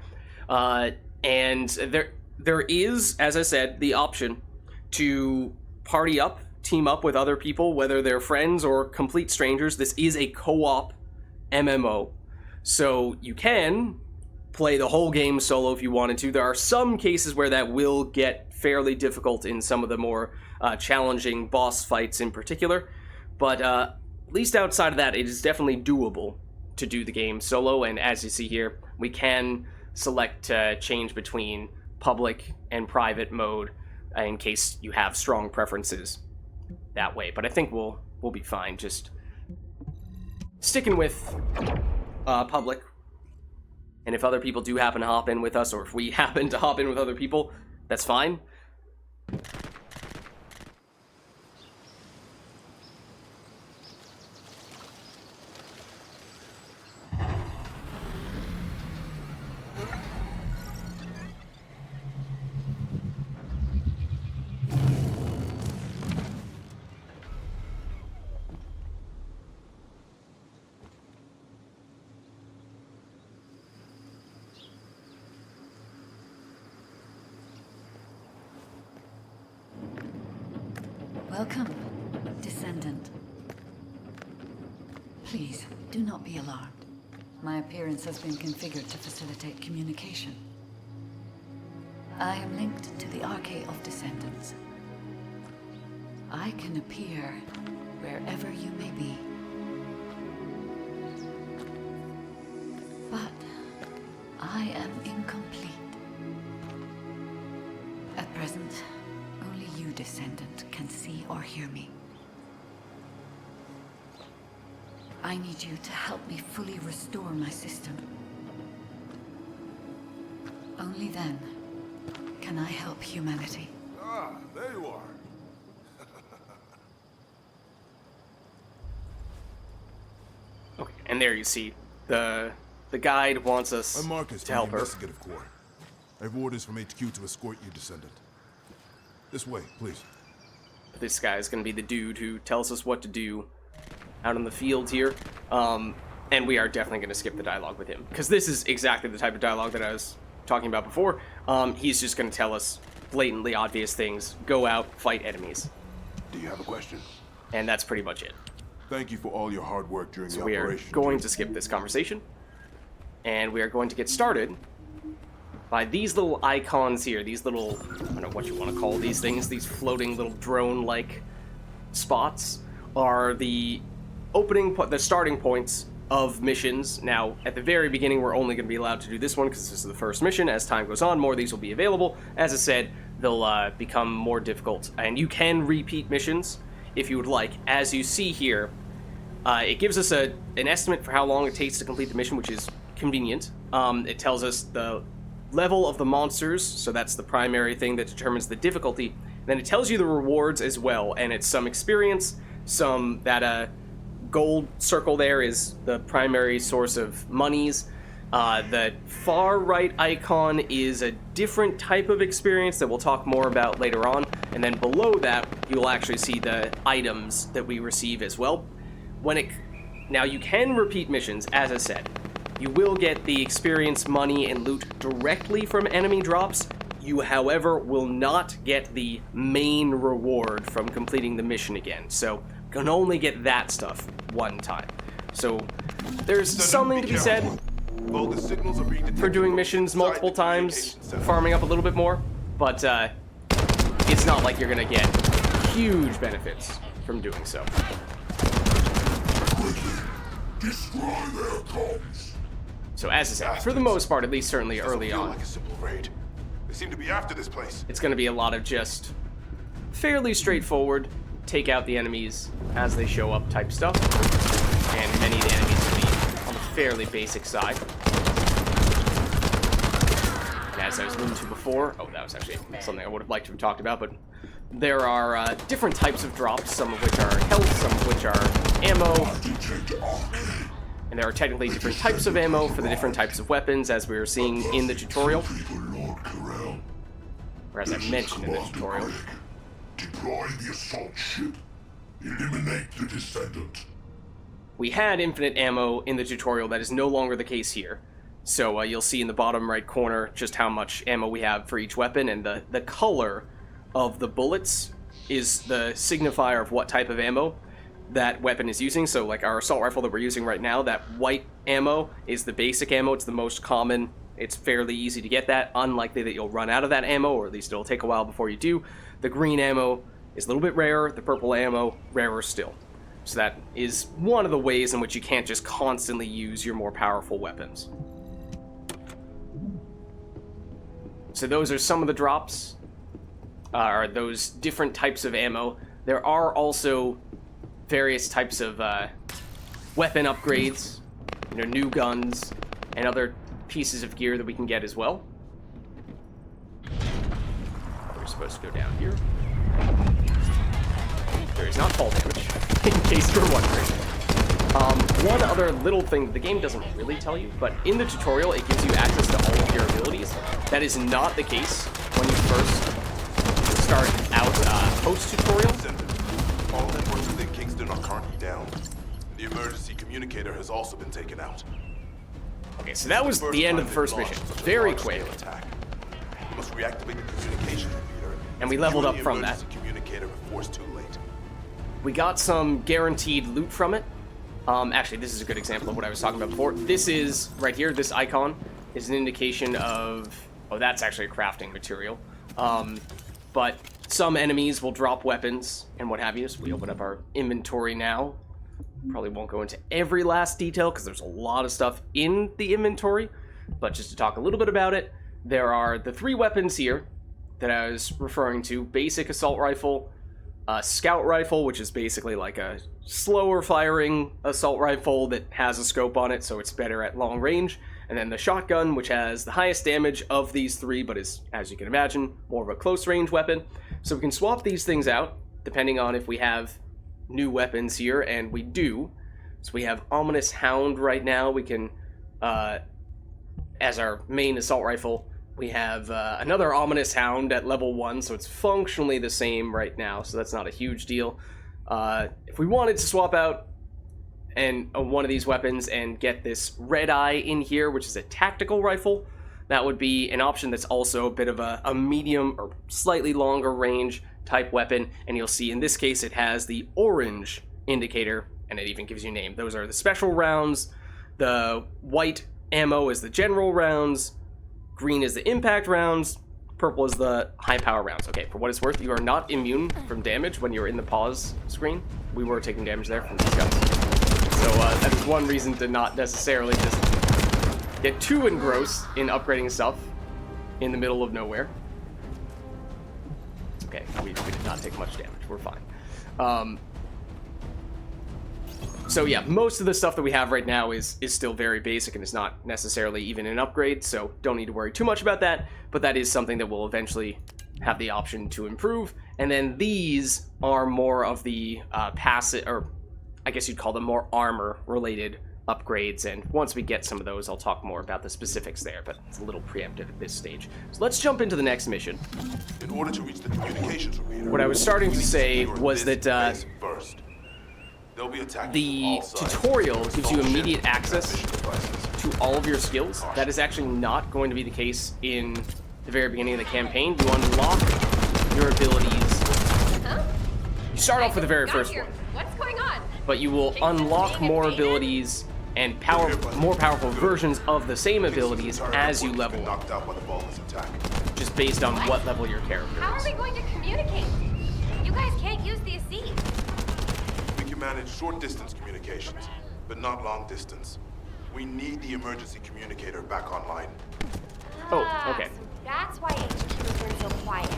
[SPEAKER 1] And there is, as I said, the option to party up, team up with other people, whether they're friends or complete strangers. This is a co-op MMO. So you can play the whole game solo if you wanted to. There are some cases where that will get fairly difficult in some of the more challenging boss fights in particular. But at least outside of that, it is definitely doable to do the game solo. And as you see here, we can select to change between public and private mode in case you have strong preferences that way. But I think we'll be fine just sticking with public. And if other people do happen to hop in with us, or if we happen to hop in with other people, that's fine.
[SPEAKER 2] Welcome, Descendant. Please, do not be alarmed. My appearance has been configured to facilitate communication. I am linked to the Arcade of Descendants. I can appear wherever you may be. But I am incomplete. At present, only you, Descendant, can see or hear me. I need you to help me fully restore my system. Only then can I help humanity.
[SPEAKER 13] Ah, there you are.
[SPEAKER 1] Okay, and there you see the guide wants us
[SPEAKER 13] I'm Marcus
[SPEAKER 1] to help
[SPEAKER 13] from the
[SPEAKER 1] her.
[SPEAKER 13] Investigative Corps. I have orders from HQ to escort you, Descendant. This way, please.
[SPEAKER 1] This guy is going to be the dude who tells us what to do out in the field here. And we are definitely going to skip the dialogue with him, because this is exactly the type of dialogue that I was talking about before. He's just going to tell us blatantly obvious things. Go out, fight enemies.
[SPEAKER 13] Do you have a question?
[SPEAKER 1] And that's pretty much it.
[SPEAKER 13] Thank you for all your hard work during the
[SPEAKER 1] We are
[SPEAKER 13] operation.
[SPEAKER 1] going to skip this conversation. And we are going to get started by these little icons here. These little, I don't know what you want to call these things, these floating little drone-like spots are the the starting points of missions. Now, at the very beginning, we're only going to be allowed to do this one because this is the first mission. As time goes on, more of these will be available. As I said, they'll become more difficult, and you can repeat missions if you would like. As you see here, it gives us an estimate for how long it takes to complete the mission, which is convenient. It tells us the level of the monsters, so that's the primary thing that determines the difficulty. Then it tells you the rewards as well, and it's some experience, some that gold circle there is the primary source of monies. The far right icon is a different type of experience that we'll talk more about later on, and then below that you'll actually see the items that we receive as well. Now you can repeat missions, as I said. You will get the experience, money, and loot directly from enemy drops. You, however, will not get the main reward from completing the mission again. So, you can only get that stuff one time. So, there's something to be said for doing missions multiple times, farming up a little bit more, but it's not like you're going to get huge benefits from doing so.
[SPEAKER 13] Destroy their cults.
[SPEAKER 1] So as I said, for the most part, at least certainly early on,
[SPEAKER 13] Like a simple raid. They seem to be after this place.
[SPEAKER 1] it's going to be a lot of just fairly straightforward, take out the enemies as they show up type stuff, and many of the enemies will be on the fairly basic side. And as I was alluding to before, that was actually something I would have liked to have talked about, but there are different types of drops, some of which are health, some of which are ammo. And there are technically different types of ammo for the different types of weapons, as we were seeing in the tutorial. Or as I mentioned in the tutorial.
[SPEAKER 13] Deploy the assault ship. Eliminate the Descendant.
[SPEAKER 1] We had infinite ammo in the tutorial. That is no longer the case here. So you'll see in the bottom right corner just how much ammo we have for each weapon, and the color of the bullets is the signifier of what type of ammo that weapon is using. So like our assault rifle that we're using right now, that white ammo is the basic ammo. It's the most common. It's fairly easy to get that. Unlikely that you'll run out of that ammo, or at least it'll take a while before you do. The green ammo is a little bit rarer. The purple ammo, rarer still. So that is one of the ways in which you can't just constantly use your more powerful weapons. So those are some of the drops, are those different types of ammo. There are also various types of weapon upgrades, new guns, and other pieces of gear that we can get as well. We're supposed to go down here. There is not fall damage, in case you're wondering. One other little thing the game doesn't really tell you, but in the tutorial it gives you access to all of your abilities. That is not the case when you first start out post-tutorial.
[SPEAKER 9] All networks within Kingston are currently down. The emergency communicator has also been taken out.
[SPEAKER 1] Okay, so that was the end of the first mission. Very quick.
[SPEAKER 9] We must reactivate the communication repeater.
[SPEAKER 1] And we leveled up from that.
[SPEAKER 9] Communicator before it's too late.
[SPEAKER 1] We got some guaranteed loot from it. Actually, this is a good example of what I was talking about before. This is, right here, this icon is an indication of... Oh, that's actually a crafting material. But some enemies will drop weapons and what have you, so we open up our inventory now. Probably won't go into every last detail because there's a lot of stuff in the inventory, but just to talk a little bit about it, there are the 3 weapons here that I was referring to. Basic assault rifle, scout rifle, which is basically like a slower firing assault rifle that has a scope on it, so it's better at long range, and then the shotgun, which has the highest damage of these 3, but is, as you can imagine, more of a close range weapon. So we can swap these things out depending on if we have new weapons here, and we do. So we have Ominous Hound right now. We can, as our main assault rifle, we have another Ominous Hound at level 1, so it's functionally the same right now, so that's not a huge deal. If we wanted to swap out one of these weapons and get this Red Eye in here, which is a tactical rifle, that would be an option that's also a bit of a medium or slightly longer range type weapon, and you'll see in this case it has the orange indicator, and it even gives you a name. Those are the special rounds, the white ammo is the general rounds, green is the impact rounds, purple is the high power rounds. Okay, for what it's worth, you are not immune from damage when you're in the pause screen. We were taking damage there from these guns. So that is one reason to not necessarily just get too engrossed in upgrading stuff in the middle of nowhere. Okay, we did not take much damage. We're fine. So yeah, most of the stuff that we have right now is still very basic and is not necessarily even an upgrade, so don't need to worry too much about that, but that is something that will eventually have the option to improve. And then these are more of the passive, or I guess you'd call them more armor-related upgrades, and once we get some of those, I'll talk more about the specifics there, but it's a little preemptive at this stage. So let's jump into the next mission.
[SPEAKER 9] In order to reach the communications repeater,
[SPEAKER 1] what I was starting to say was that the tutorial gives you immediate access to all of your skills. That is actually not going to be the case in the very beginning of the campaign. You unlock your abilities. You start off with the very first one.
[SPEAKER 7] What's going on?
[SPEAKER 1] But you will unlock more abilities and more powerful versions of the same abilities as you level up, just based on what level your character is.
[SPEAKER 7] How are we going to communicate? You guys can't use the AC.
[SPEAKER 9] We can manage short-distance communications, but not long-distance. We need the emergency communicator back online.
[SPEAKER 1] Oh, okay.
[SPEAKER 7] So that's why HQ has been so quiet.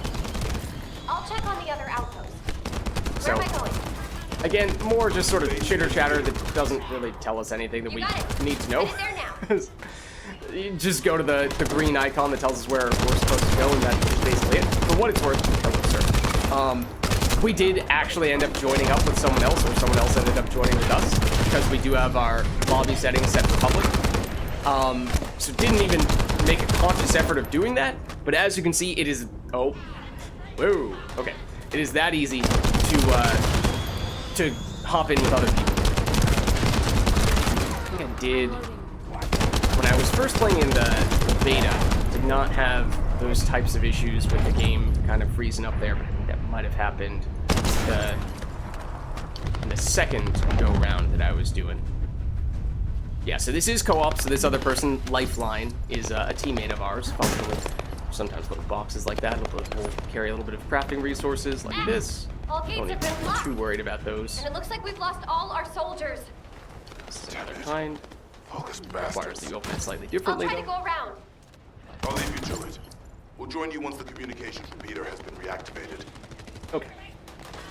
[SPEAKER 7] I'll check on the other outposts. Where am I going?
[SPEAKER 1] Again, more just sort of chitter-chatter that doesn't really tell us anything that we need to know. You just go to the green icon that tells us where we're supposed to go, and that is basically it. For what it's worth, we did actually end up joining up with someone else, or someone else ended up joining with us. because we do have our lobby settings set for public. So didn't even make a conscious effort of doing that, but as you can see, it is, oh, whoa, okay. It is that easy to hop in with other people. I think I did, when I was first playing in the beta, did not have those types of issues with the game kind of freezing up there, but I think that might have happened in the second go-round that I was doing. Yeah, so this is co-op, so this other person, Lifeline, is a teammate of ours, functionally. Sometimes little boxes like that will carry a little bit of crafting resources like this.
[SPEAKER 7] All gates
[SPEAKER 1] Don't
[SPEAKER 7] have
[SPEAKER 1] need
[SPEAKER 7] been
[SPEAKER 1] to be
[SPEAKER 7] locked.
[SPEAKER 1] too worried about those.
[SPEAKER 7] And it looks like we've lost all our soldiers.
[SPEAKER 1] This is another kind.
[SPEAKER 13] Focus
[SPEAKER 1] Requires
[SPEAKER 13] bastards.
[SPEAKER 1] that you open it slightly
[SPEAKER 7] I'll
[SPEAKER 1] differently,
[SPEAKER 7] try to
[SPEAKER 1] though.
[SPEAKER 7] go around.
[SPEAKER 13] I'll leave you to it. We'll join you once the communications repeater has been reactivated.
[SPEAKER 1] Okay.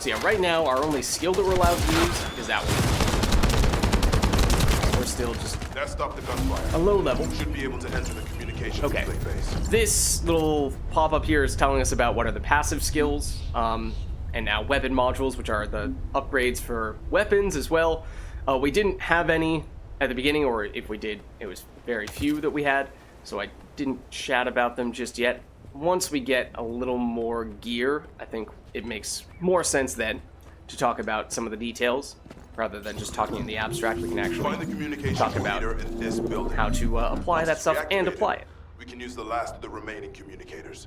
[SPEAKER 1] So yeah, right now, our only skill that we're allowed to use is that one. We're still just
[SPEAKER 13] That stopped the gunfire.
[SPEAKER 1] a low level.
[SPEAKER 13] You should be able to enter the communications
[SPEAKER 1] Okay.
[SPEAKER 13] relay base.
[SPEAKER 1] This little pop-up here is telling us about what are the passive skills, and now weapon modules, which are the upgrades for weapons as well. We didn't have any at the beginning, or if we did, it was very few that we had, so I didn't chat about them just yet. Once we get a little more gear, I think it makes more sense then to talk about some of the details, rather than just talking in the abstract. We can
[SPEAKER 13] Find the
[SPEAKER 1] actually
[SPEAKER 13] communications
[SPEAKER 1] talk about
[SPEAKER 13] repeater in this building.
[SPEAKER 1] how to apply that stuff and apply it.
[SPEAKER 13] We can use the last of the remaining communicators.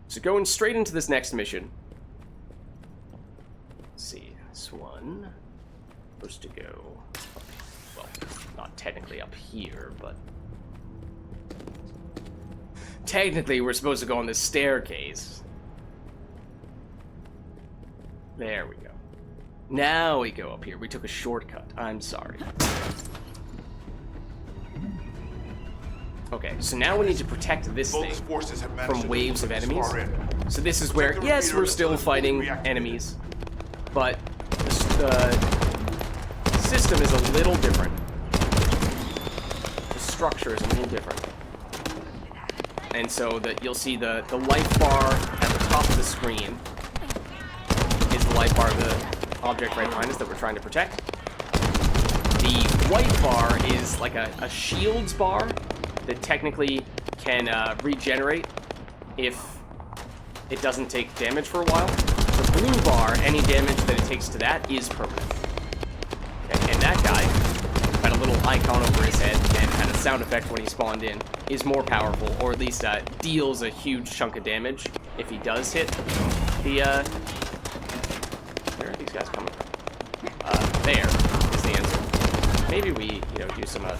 [SPEAKER 1] So going straight into this next mission. Let's see, this one supposed to go, well, not technically up here, but technically we're supposed to go on this staircase. There we go. Now we go up here. We took a shortcut. I'm sorry. Okay, so now we need to protect this thing
[SPEAKER 13] Vulgis forces have managed
[SPEAKER 1] from
[SPEAKER 13] to
[SPEAKER 1] waves of
[SPEAKER 13] move
[SPEAKER 1] enemies.
[SPEAKER 13] far in.
[SPEAKER 1] So this is where,
[SPEAKER 13] Protect the
[SPEAKER 1] yes,
[SPEAKER 13] repeater
[SPEAKER 1] we're
[SPEAKER 13] until
[SPEAKER 1] still
[SPEAKER 13] it's fully
[SPEAKER 1] fighting
[SPEAKER 13] reactivated.
[SPEAKER 1] enemies, but the system is a little different. The structure is a little different. And so that you'll see the life bar at the top of the screen is the life bar of the object right behind us that we're trying to protect. The white bar is like a shields bar that technically can regenerate if it doesn't take damage for a while. The blue bar, any damage that it takes to that is permanent. Okay, and that guy had a little icon over his head and had a sound effect when he spawned in, is more powerful, or at least deals a huge chunk of damage if he does hit the, where are these guys coming from? There is the answer. Maybe we, do some, that.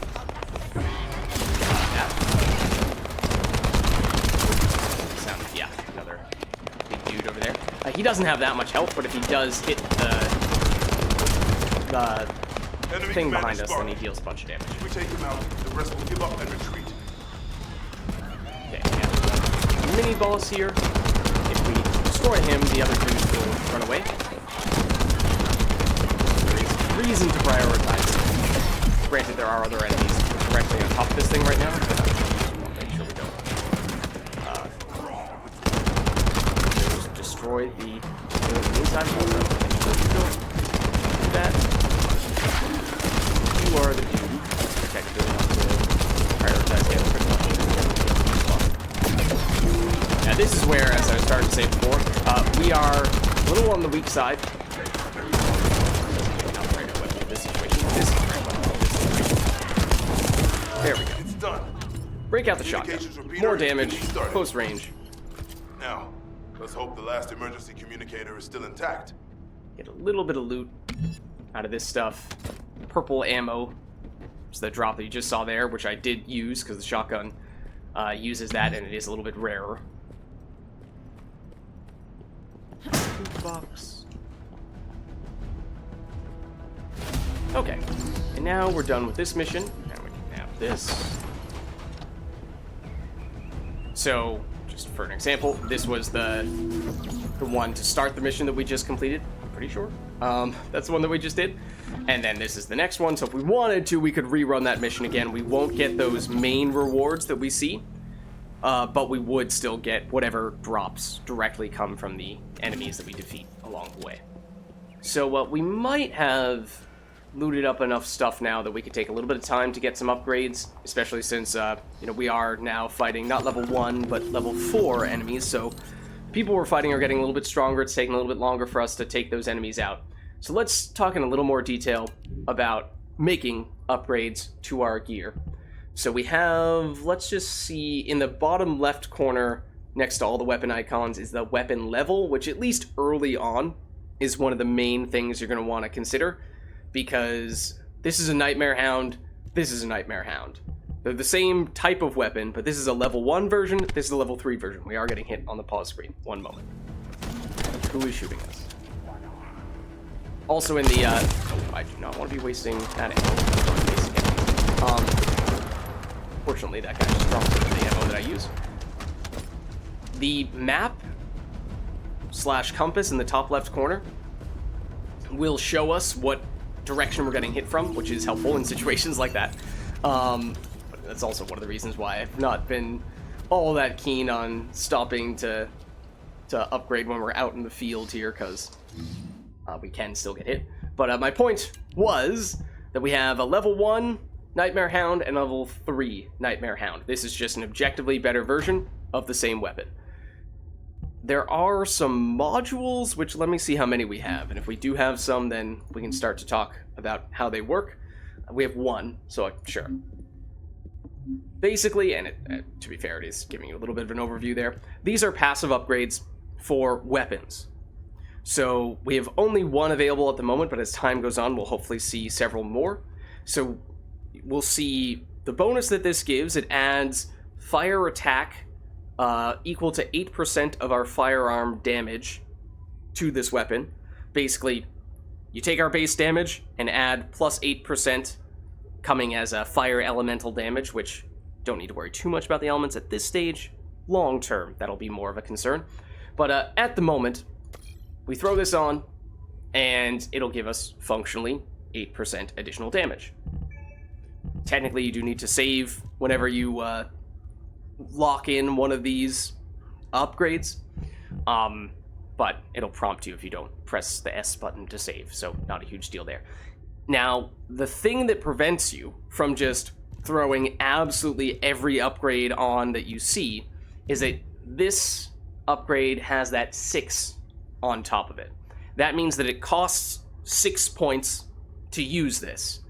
[SPEAKER 1] Sound, yeah, another big dude over there. He doesn't have that much health, but if he does hit the
[SPEAKER 13] Enemy
[SPEAKER 1] thing
[SPEAKER 13] command
[SPEAKER 1] behind
[SPEAKER 13] is
[SPEAKER 1] us, then
[SPEAKER 13] spotted.
[SPEAKER 1] he deals a bunch of damage.
[SPEAKER 13] If we take him out, the rest will give up and retreat.
[SPEAKER 1] Okay, yeah. Mini boss here. If we destroy him, the other dudes will run away. There is reason to prioritize. Granted, there are other enemies directly on top of this thing right now, but we'll make sure we don't just destroy the inside of the do that. You are the dude. Technically, we have to prioritize him pretty much. Now, this is where, as I was starting to say before, we are a little on the weak side. There we go.
[SPEAKER 13] It's done.
[SPEAKER 1] Break out the shotgun. More damage, close range.
[SPEAKER 13] Now, let's hope the last emergency communicator is still intact.
[SPEAKER 1] Get a little bit of loot out of this stuff. Purple ammo. It's the drop that you just saw there, which I did use because the shotgun uses that, and it is a little bit rarer. Loot box. Okay, and now we're done with this mission. Now we can have this. So, just for an example, this was the one to start the mission that we just completed. I'm pretty sure. That's the one that we just did. And then this is the next one, so if we wanted to, we could rerun that mission again. We won't get those main rewards that we see, but we would still get whatever drops directly come from the enemies that we defeat along the way. So we might have looted up enough stuff now that we could take a little bit of time to get some upgrades, especially since, we are now fighting not level 1, but level 4 enemies, so people we're fighting are getting a little bit stronger. It's taking a little bit longer for us to take those enemies out. So let's talk in a little more detail about making upgrades to our gear. So we have, let's just see, in the bottom left corner, next to all the weapon icons, is the weapon level, which at least early on is one of the main things you're going to want to consider, because this is a Nightmare Hound, this is a Nightmare Hound. They're the same type of weapon, but this is a level 1 version, this is a level 3 version. We are getting hit on the pause screen. One moment. Who is shooting us? Also in the, I do not want to be wasting that ammo on basic enemies. Fortunately, that guy just dropped some of the ammo that I use. The map / compass in the top left corner will show us what direction we're getting hit from, which is helpful in situations like that. But that's also one of the reasons why I've not been all that keen on stopping to upgrade when we're out in the field here, because we can still get hit. But my point was that we have a level 1 Nightmare Hound and a level 3 Nightmare Hound. This is just an objectively better version of the same weapon. There are some modules, which let me see how many we have. And if we do have some, then we can start to talk about how they work. We have 1, so sure. Basically, and to be fair, it is giving you a little bit of an overview there. These are passive upgrades for weapons. So we have only 1 available at the moment, but as time goes on, we'll hopefully see several more. So we'll see the bonus that this gives. It adds fire attack equal to 8% of our firearm damage to this weapon. Basically, you take our base damage and add plus 8% coming as a fire elemental damage, which don't need to worry too much about the elements at this stage. Long term, that'll be more of a concern. But at the moment, we throw this on, and it'll give us, functionally, 8% additional damage. Technically, you do need to save whenever you lock in one of these upgrades, but it'll prompt you if you don't press the S button to save, so not a huge deal there. Now, the thing that prevents you from just throwing absolutely every upgrade on that you see is that this upgrade has that 6 on top of it. That means that it costs 6 points to use this,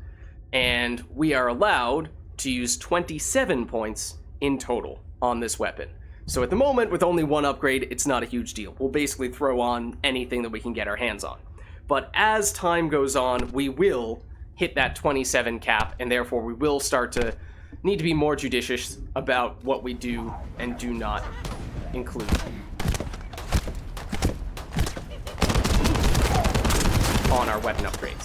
[SPEAKER 1] and we are allowed to use 27 points in total on this weapon. So at the moment, with only 1 upgrade, it's not a huge deal. We'll basically throw on anything that we can get our hands on. But as time goes on, we will hit that 27 cap, and therefore we will start to need to be more judicious about what we do and do not include on our weapon upgrades.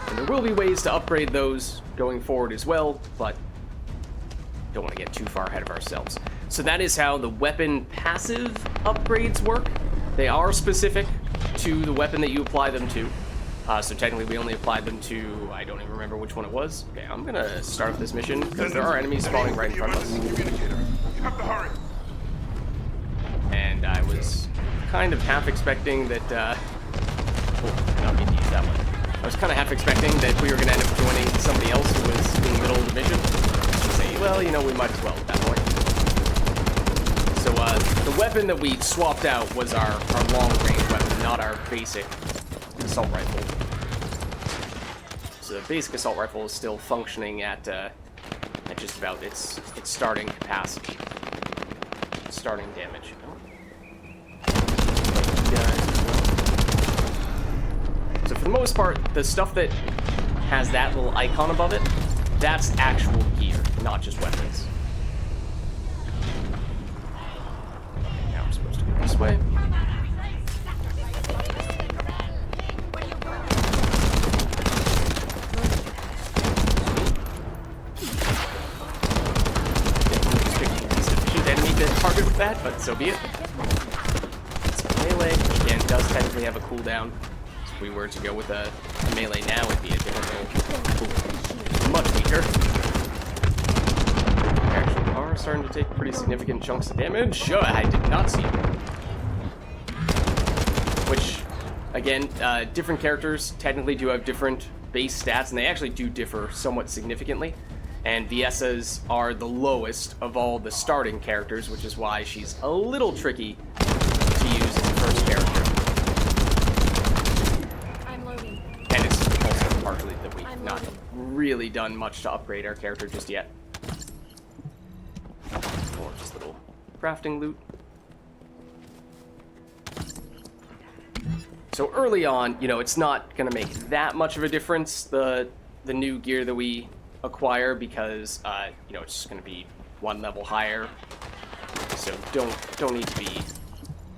[SPEAKER 1] And there will be ways to upgrade those going forward as well, but don't want to get too far ahead of ourselves. So that is how the weapon passive upgrades work. They are specific to the weapon that you apply them to. So technically we only applied them to, I don't even remember which one it was. Okay, I'm gonna start up this mission because there are enemies spawning right in front of us.
[SPEAKER 9] You have to hurry.
[SPEAKER 1] And I was kind of half expecting that, not mean to use that one. I was kind of half expecting that we were gonna end up joining somebody else who was in the middle of the mission. And say, well, we might as well at that point. So the weapon that we swapped out was our long-range weapon, not our basic assault rifle. So the basic assault rifle is still functioning at just about its starting capacity, starting damage. So for the most part, the stuff that has that little icon above it, that's actual gear, not just weapons. Now we're supposed to go this way. Target with that, but so be it. It's melee, which again does technically have a cooldown. So if we were to go with a melee now, it'd be a different roll. Much weaker. We actually are starting to take pretty significant chunks of damage. Sure, I did not see it. Which Again, different characters technically do have different base stats, and they actually do differ somewhat significantly. And Viessa's are the lowest of all the starting characters, which is why she's a little tricky to use as the first character.
[SPEAKER 7] I'm loading.
[SPEAKER 1] And it's also partially that we've not really done much to upgrade our character just yet. More just little crafting loot. So early on, you know, it's not going to make that much of a difference, the new gear that we acquire, because, you know, it's just going to be one level higher. So don't need to be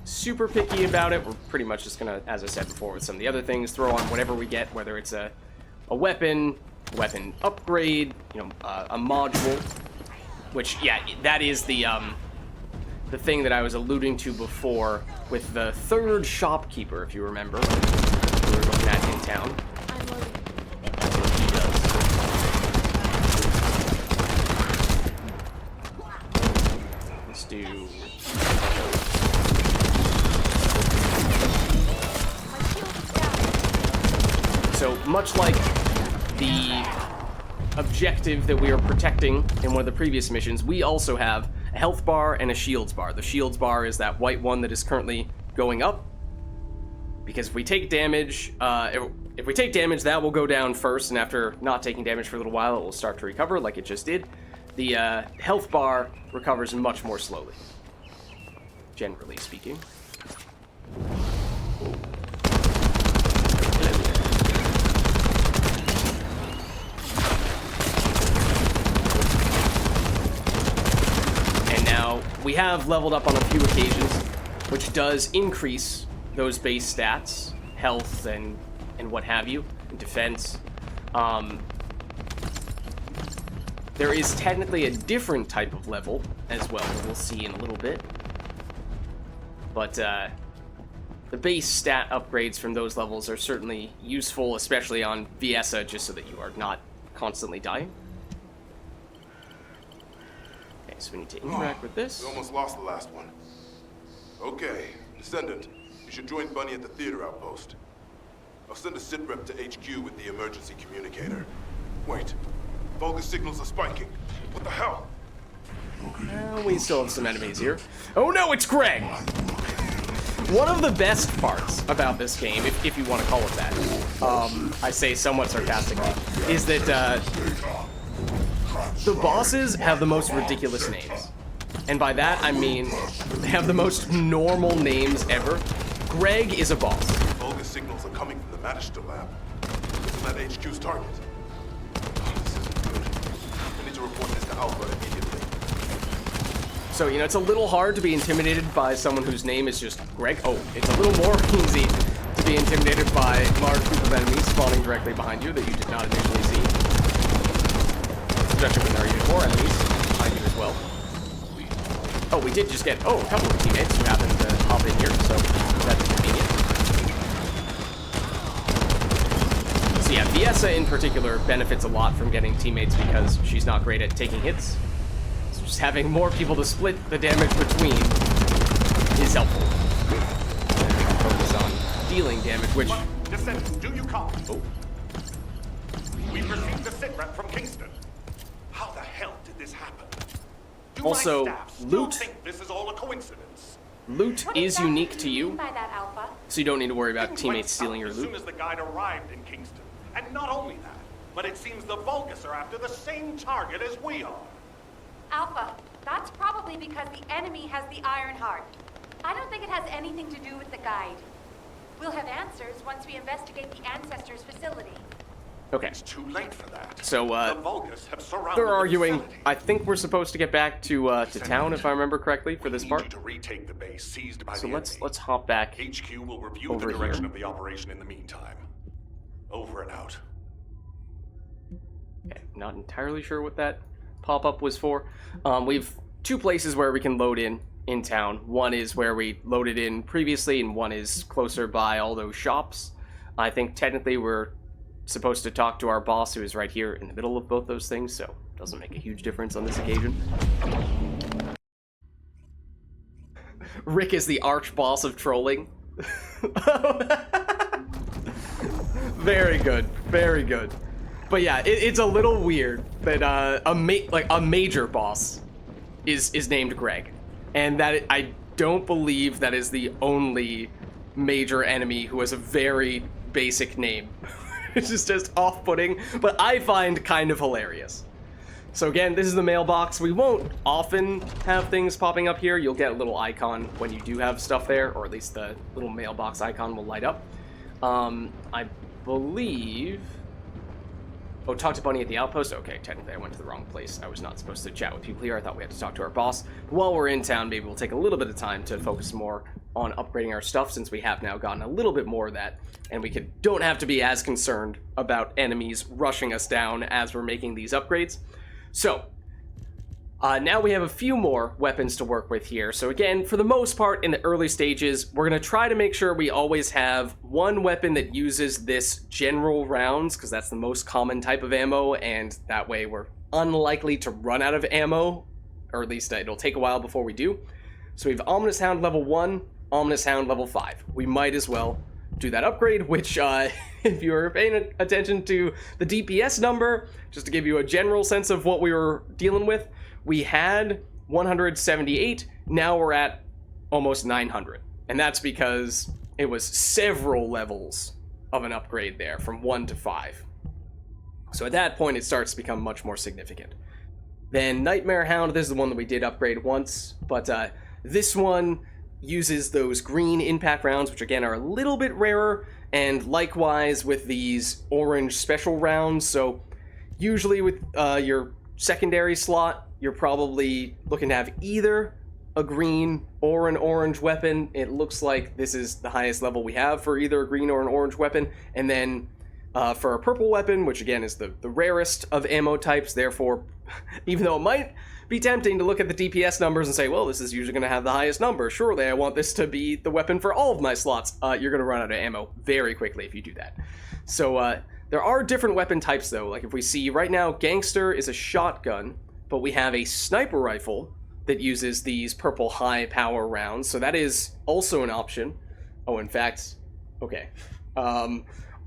[SPEAKER 1] super picky about it. We're pretty much just going to, as I said before with some of the other things, throw on whatever we get, whether it's a weapon upgrade, you know, a module, which, yeah, that is the thing that I was alluding to before with the third shopkeeper, if you remember, we were looking at in town.
[SPEAKER 7] I'm loading.
[SPEAKER 1] That's what he does. Let's do... So, much like the objective that we are protecting in one of the previous missions, we also have a health bar and a shields bar. The shields bar is that white one that is currently going up, because if we take damage, if we take damage, that will go down first, and after not taking damage for a little while, it will start to recover like it just did. The health bar recovers much more slowly, generally speaking. We have leveled up on a few occasions, which does increase those base stats, health and what have you, and defense. There is technically a different type of level as well that we'll see in a little bit. But the base stat upgrades from those levels are certainly useful, especially on Viessa, just so that you are not constantly dying. So we need to interact with this.
[SPEAKER 13] We almost lost the last one. Okay, Descendant, you should join Bunny at the theater outpost. I'll send a sit rep to HQ with the emergency communicator. Wait, Vulgis signals are spiking. What the hell?
[SPEAKER 1] We still have some enemies here. Oh no, it's Greg! One of the best parts about this game, if you want to call it that, I say somewhat sarcastically, is that the bosses have the most ridiculous names. And by that, I mean they have the most normal names ever. Greg is a boss.
[SPEAKER 13] Vulgis signals are coming from the Magister lab. Isn't that HQ's target? Oh, this isn't good. I need to report this to Alpha immediately.
[SPEAKER 1] So, you know, it's a little hard to be intimidated by someone whose name is just Greg. Oh, it's a little more easy to be intimidated by a large group of enemies spawning directly behind you that you did not initially see. Especially when there are even more enemies behind you as well. Oh, we did just get, a couple of teammates who happened to hop in here, so that's convenient. So yeah, Viessa in particular benefits a lot from getting teammates because she's not great at taking hits. So just having more people to split the damage between is helpful. Focus on dealing damage, which...
[SPEAKER 9] Descendant, do you copy? Oh. We've received a sit rep from Kingston. How the hell did this happen? Do
[SPEAKER 1] also,
[SPEAKER 9] my staff still
[SPEAKER 1] loot.
[SPEAKER 9] think this is all a coincidence?
[SPEAKER 1] Loot is unique to you,
[SPEAKER 7] By that, Alpha?
[SPEAKER 1] so you don't need to worry about
[SPEAKER 9] Things
[SPEAKER 1] teammates
[SPEAKER 9] went
[SPEAKER 1] stealing your
[SPEAKER 9] south
[SPEAKER 1] loot.
[SPEAKER 9] As soon as the guide arrived in Kingston. And not only that, but it seems the Vulgis are after the same target as we are.
[SPEAKER 11] Alpha, that's probably because the enemy has the ironheart. I don't think it has anything to do with the guide. We'll have answers once we investigate the Ancestors' facility.
[SPEAKER 1] Okay.
[SPEAKER 9] It's too late for that.
[SPEAKER 1] So,
[SPEAKER 9] the Vulgis have surrounded
[SPEAKER 1] they're arguing.
[SPEAKER 9] the facility.
[SPEAKER 1] I think we're supposed to get back to town, if I remember correctly, for this
[SPEAKER 9] We
[SPEAKER 1] part.
[SPEAKER 9] need you to retake the base seized by
[SPEAKER 1] So
[SPEAKER 9] the
[SPEAKER 1] let's
[SPEAKER 9] enemy.
[SPEAKER 1] hop back.
[SPEAKER 9] HQ will review
[SPEAKER 1] over
[SPEAKER 9] the direction
[SPEAKER 1] here.
[SPEAKER 9] of the operation in the meantime. Over and out.
[SPEAKER 1] Okay, not entirely sure what that pop-up was for. We've two places where we can load in town. One is where we loaded in previously, and one is closer by all those shops. I think technically we're supposed to talk to our boss, who is right here in the middle of both those things, so it doesn't make a huge difference on this occasion. Rick is the arch boss of trolling. Very good. Very good. But yeah, it's a little weird that a major boss is named Greg. And that I don't believe that is the only major enemy who has a very basic name. It's just off-putting, but I find kind of hilarious. So again, this is the mailbox. We won't often have things popping up here. You'll get a little icon when you do have stuff there, or at least the little mailbox icon will light up. I believe... Oh, talk to Bunny at the outpost? Okay, technically I went to the wrong place. I was not supposed to chat with people here. I thought we had to talk to our boss. But while we're in town, maybe we'll take a little bit of time to focus more on upgrading our stuff, since we have now gotten a little bit more of that, and we don't have to be as concerned about enemies rushing us down as we're making these upgrades. So, now we have a few more weapons to work with here. So again, for the most part, in the early stages, we're going to try to make sure we always have one weapon that uses this general rounds, because that's the most common type of ammo, and that way we're unlikely to run out of ammo, or at least it'll take a while before we do. So we have Ominous Hound level 1, Ominous Hound level 5. We might as well do that upgrade, which, if you were paying attention to the DPS number, just to give you a general sense of what we were dealing with, we had 178, now we're at almost 900. And that's because it was several levels of an upgrade there, from 1 to 5. So at that point, it starts to become much more significant. Then Nightmare Hound, this is the one that we did upgrade once, but this one uses those green impact rounds, which again are a little bit rarer, and likewise with these orange special rounds. So usually with your secondary slot, you're probably looking to have either a green or an orange weapon. It looks like this is the highest level we have for either a green or an orange weapon. And then for a purple weapon, which again is the rarest of ammo types, therefore, even though it might be tempting to look at the DPS numbers and say, well, this is usually going to have the highest number. Surely I want this to be the weapon for all of my slots. You're going to run out of ammo very quickly if you do that. So there are different weapon types, though. Like if we see right now, Gangster is a shotgun, but we have a sniper rifle that uses these purple high power rounds. So that is also an option. Oh, in fact, okay.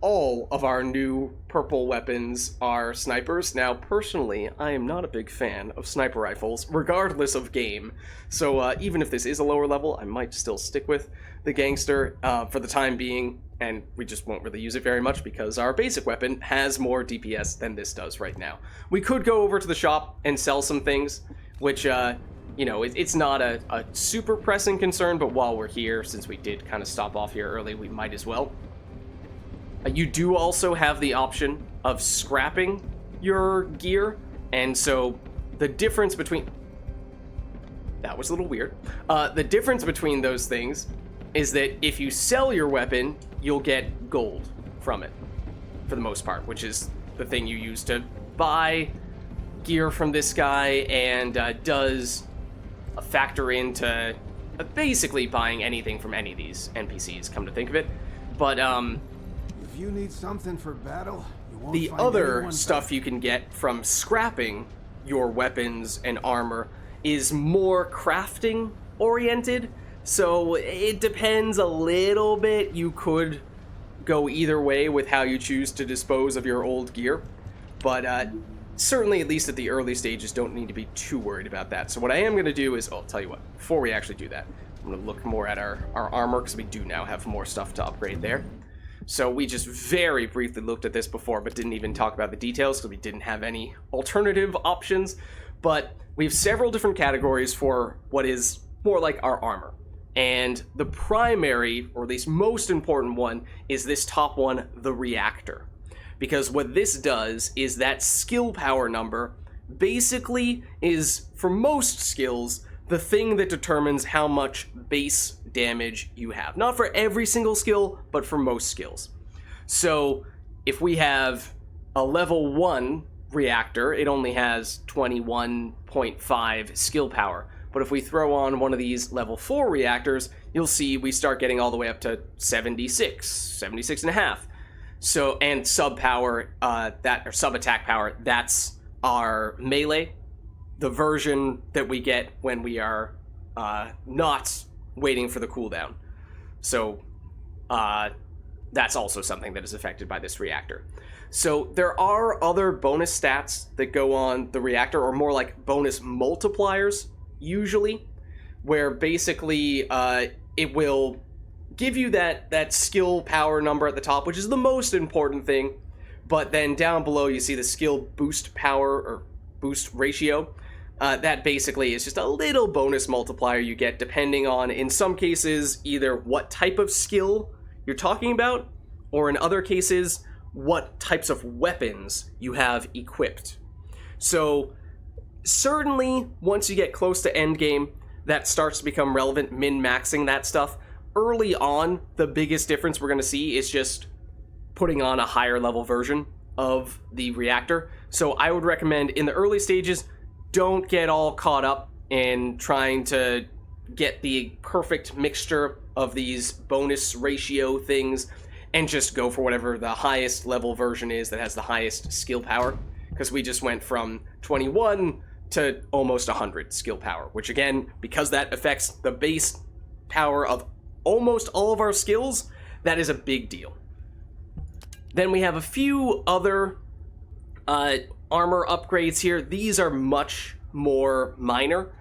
[SPEAKER 1] All of our new purple weapons are snipers. Now, personally, I am not a big fan of sniper rifles, regardless of game. So even if this is a lower level, I might still stick with the Gangster for the time being, and we just won't really use it very much because our basic weapon has more DPS than this does right now. We could go over to the shop and sell some things, which, you know, it's not a super pressing concern, but while we're here, since we did kind of stop off here early, we might as well. You do also have the option of scrapping your gear, and so the difference between... That was a little weird. The difference between those things is that if you sell your weapon, you'll get gold from it, for the most part, which is the thing you use to buy gear from this guy, and does factor into basically buying anything from any of these NPCs, come to think of it. But,
[SPEAKER 14] if you need something for battle, you won't
[SPEAKER 1] the
[SPEAKER 14] find
[SPEAKER 1] other
[SPEAKER 14] anyone
[SPEAKER 1] stuff
[SPEAKER 14] better.
[SPEAKER 1] you can get from scrapping your weapons and armor is more crafting oriented. So it depends a little bit. You could go either way with how you choose to dispose of your old gear. But certainly, at least at the early stages, don't need to be too worried about that. So what I am going to do is, I'll tell you what, before we actually do that, I'm going to look more at our armor, because we do now have more stuff to upgrade there. So we just very briefly looked at this before, but didn't even talk about the details because we didn't have any alternative options. But we have several different categories for what is more like our armor. And the primary, or at least most important one, is this top one, the reactor. Because what this does is that skill power number basically is, for most skills, the thing that determines how much base damage you have. Not for every single skill, but for most skills. So if we have a level 1 reactor, it only has 21.5 skill power. But if we throw on one of these level 4 reactors, you'll see we start getting all the way up to 76 and a half. So, and sub power, or sub attack power, that's our melee, the version that we get when we are not waiting for the cooldown. So, that's also something that is affected by this reactor. So there are other bonus stats that go on the reactor, or more like bonus multipliers, usually, where basically it will give you that skill power number at the top, which is the most important thing, but then down below you see the skill boost power, or boost ratio. That basically is just a little bonus multiplier you get depending on, in some cases, either what type of skill you're talking about, or in other cases, what types of weapons you have equipped. So certainly once you get close to endgame, that starts to become relevant, min-maxing that stuff. Early on, the biggest difference we're going to see is just putting on a higher level version of the reactor. So I would recommend in the early stages, don't get all caught up in trying to get the perfect mixture of these bonus ratio things, and just go for whatever the highest level version is that has the highest skill power, because we just went from 21 to almost 100 skill power, which again, because that affects the base power of almost all of our skills, that is a big deal. Then we have a few other armor upgrades here. These are much more minor.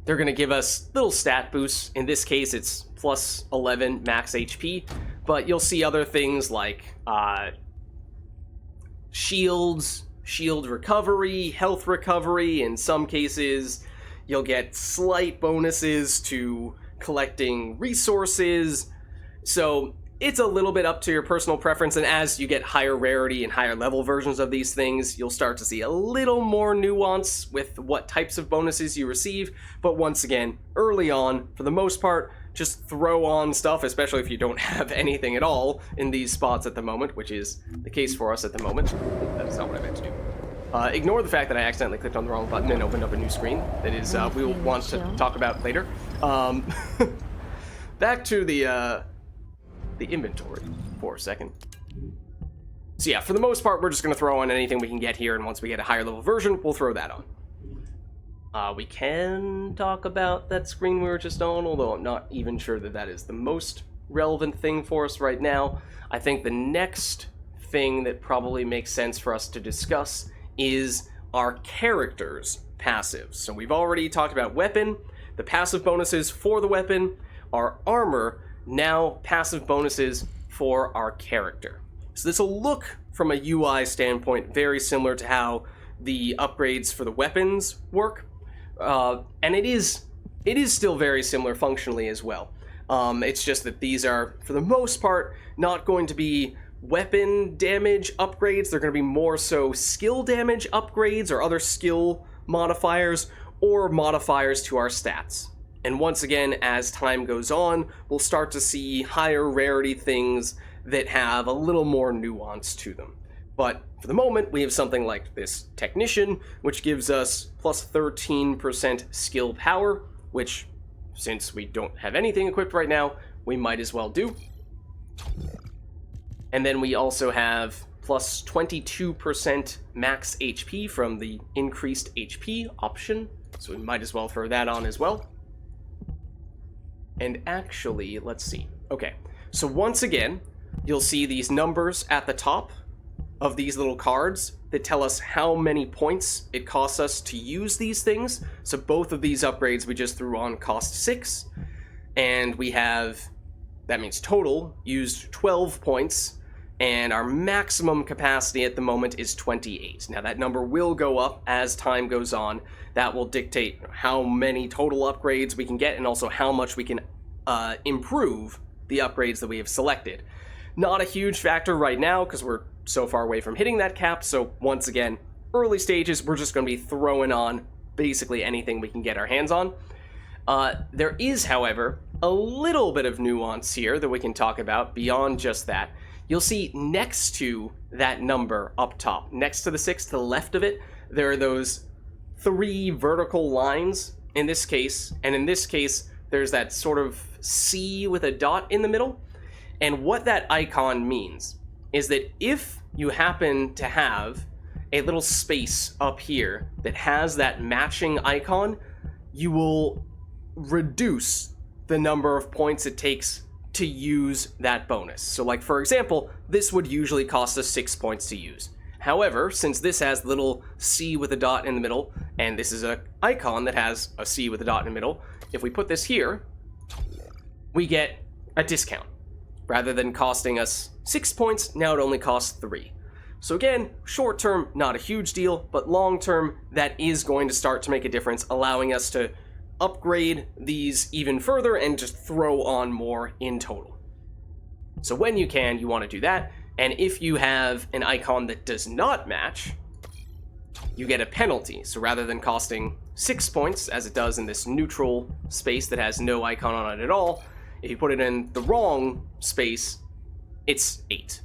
[SPEAKER 1] They're going to give us little stat boosts. In this case, it's plus 11 max HP, but you'll see other things like shields, shield recovery, health recovery. In some cases, you'll get slight bonuses to collecting resources. So it's a little bit up to your personal preference, and as you get higher rarity and higher level versions of these things, you'll start to see a little more nuance with what types of bonuses you receive. But once again, early on, for the most part, just throw on stuff, especially if you don't have anything at all in these spots at the moment, which is the case for us at the moment. That's not what I meant to do. Ignore the fact that I accidentally clicked on the wrong button and opened up a new screen. That is, we will want to talk about later. Back to the inventory for a second. So yeah, for the most part, we're just going to throw on anything we can get here, and once we get a higher level version, we'll throw that on. We can talk about that screen we were just on, although I'm not even sure that that is the most relevant thing for us right now. I think the next thing that probably makes sense for us to discuss is our character's passives. So we've already talked about weapon, the passive bonuses for the weapon, our armor, now passive bonuses for our character. So this will look, from a UI standpoint, very similar to how the upgrades for the weapons work. And it is still very similar functionally as well. It's just that these are, for the most part, not going to be weapon damage upgrades. They're going to be more so skill damage upgrades or other skill modifiers, or modifiers to our stats. And once again, as time goes on, we'll start to see higher rarity things that have a little more nuance to them. But for the moment, we have something like this Technician, which gives us plus 13% skill power, which, since we don't have anything equipped right now, we might as well do. And then we also have plus 22% max HP from the increased HP option, so we might as well throw that on as well. And actually, let's see. Okay, so once again, you'll see these numbers at the top of these little cards that tell us how many points it costs us to use these things. So both of these upgrades we just threw on cost 6, and we have, that means total, used 12 points, and our maximum capacity at the moment is 28. Now that number will go up as time goes on. That will dictate how many total upgrades we can get, and also how much we can improve the upgrades that we have selected. Not a huge factor right now, because we're so far away from hitting that cap, so once again, early stages, we're just going to be throwing on basically anything we can get our hands on. There is, however, a little bit of nuance here that we can talk about beyond just that. You'll see next to that number up top, next to the 6 to the left of it, there are those 3 vertical lines in this case, and in this case, there's that sort of C with a dot in the middle. And what that icon means is that if you happen to have a little space up here that has that matching icon, you will reduce the number of points it takes to use that bonus. So like, for example, this would usually cost us 6 points to use. However, since this has the little C with a dot in the middle, and this is an icon that has a C with a dot in the middle, if we put this here, we get a discount. Rather than costing us 6 points, now it only costs 3. So again, short term, not a huge deal, but long term, that is going to start to make a difference, allowing us to upgrade these even further and just throw on more in total. So when you can, you want to do that, and if you have an icon that does not match, you get a penalty. So rather than costing 6 points, as it does in this neutral space that has no icon on it at all, if you put it in the wrong space, it's 8.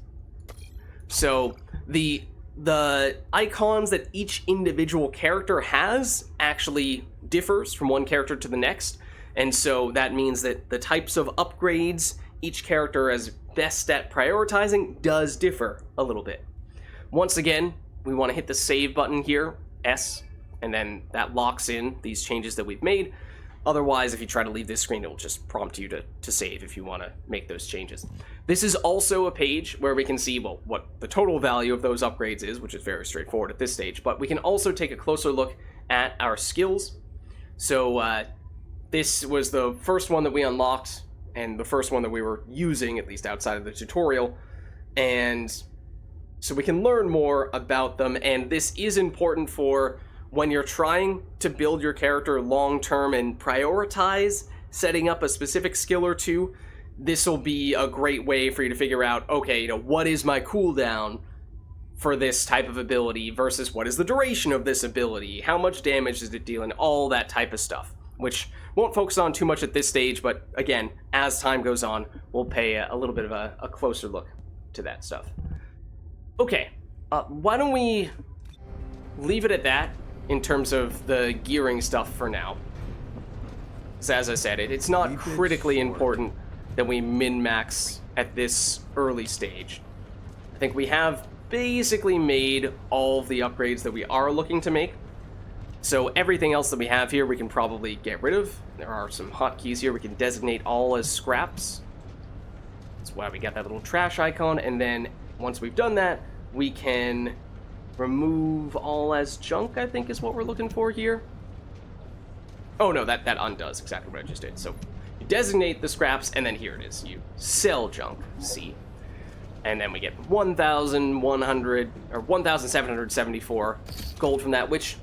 [SPEAKER 1] So the icons that each individual character has actually differs from one character to the next, and so that means that the types of upgrades each character is best at prioritizing does differ a little bit. Once again, we want to hit the save button here, S, and then that locks in these changes that we've made. Otherwise, if you try to leave this screen, it will just prompt you to save if you want to make those changes. This is also a page where we can see, well, what the total value of those upgrades is, which is very straightforward at this stage, but we can also take a closer look at our skills. So this was the first one that we unlocked, and the first one that we were using, at least outside of the tutorial, and so we can learn more about them, and this is important for when you're trying to build your character long-term and prioritize setting up a specific skill or two. This will be a great way for you to figure out, okay, what is my cooldown for this type of ability versus what is the duration of this ability, how much damage is it dealing, all that type of stuff, which won't focus on too much at this stage, but again, as time goes on, we'll pay a little bit of a closer look to that stuff. Okay, why don't we leave it at that in terms of the gearing stuff for now. So as I said, it's not critically important that we min-max at this early stage. I think we have basically made all of the upgrades that we are looking to make. So everything else that we have here we can probably get rid of. There are some hotkeys here. We can designate all as scraps. That's why we got that little trash icon. And then once we've done that, we can remove all as junk, I think is what we're looking for here. Oh no, that undoes exactly what I just did. So you designate the scraps, and then here it is. You sell junk, C. And then we get 1,100 or 1,774 gold from that, which,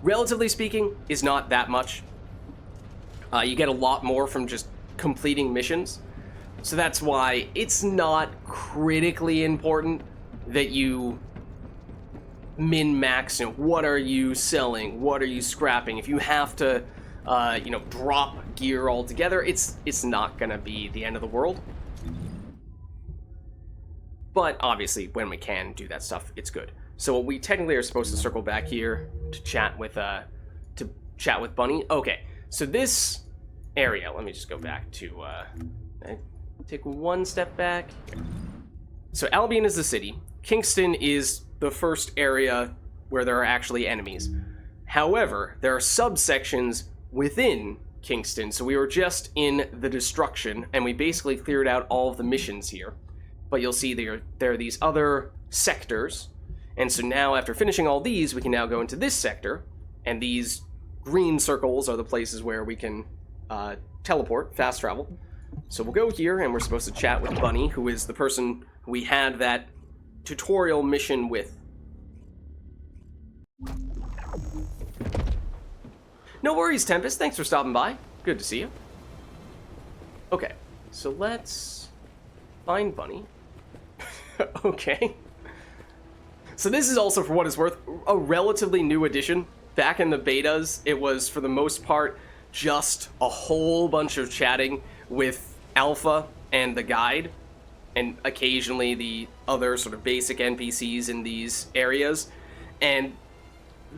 [SPEAKER 1] relatively speaking, is not that much. You get a lot more from just completing missions. So that's why it's not critically important that you min-max, what are you selling, what are you scrapping. If you have to, drop gear altogether, it's not gonna be the end of the world. But obviously, when we can do that stuff, it's good. So we technically are supposed to circle back here to chat with Bunny. Okay, so this area, let me just go back to take one step back. So Albion is the city. Kingston is the first area where there are actually enemies. However, there are subsections within Kingston, so we were just in the destruction, and we basically cleared out all of the missions here. But you'll see there are these other sectors, and so now after finishing all these, we can now go into this sector, and these green circles are the places where we can teleport, fast travel. So we'll go here, and we're supposed to chat with Bunny, who is the person we had that tutorial mission with. No worries, Tempest. Thanks for stopping by. Good to see you. Okay, so let's find Bunny. Okay. So this is also, for what it's worth, a relatively new addition. Back in the betas, it was, for the most part, just a whole bunch of chatting with Alpha and the guide, and occasionally the other sort of basic NPCs in these areas, and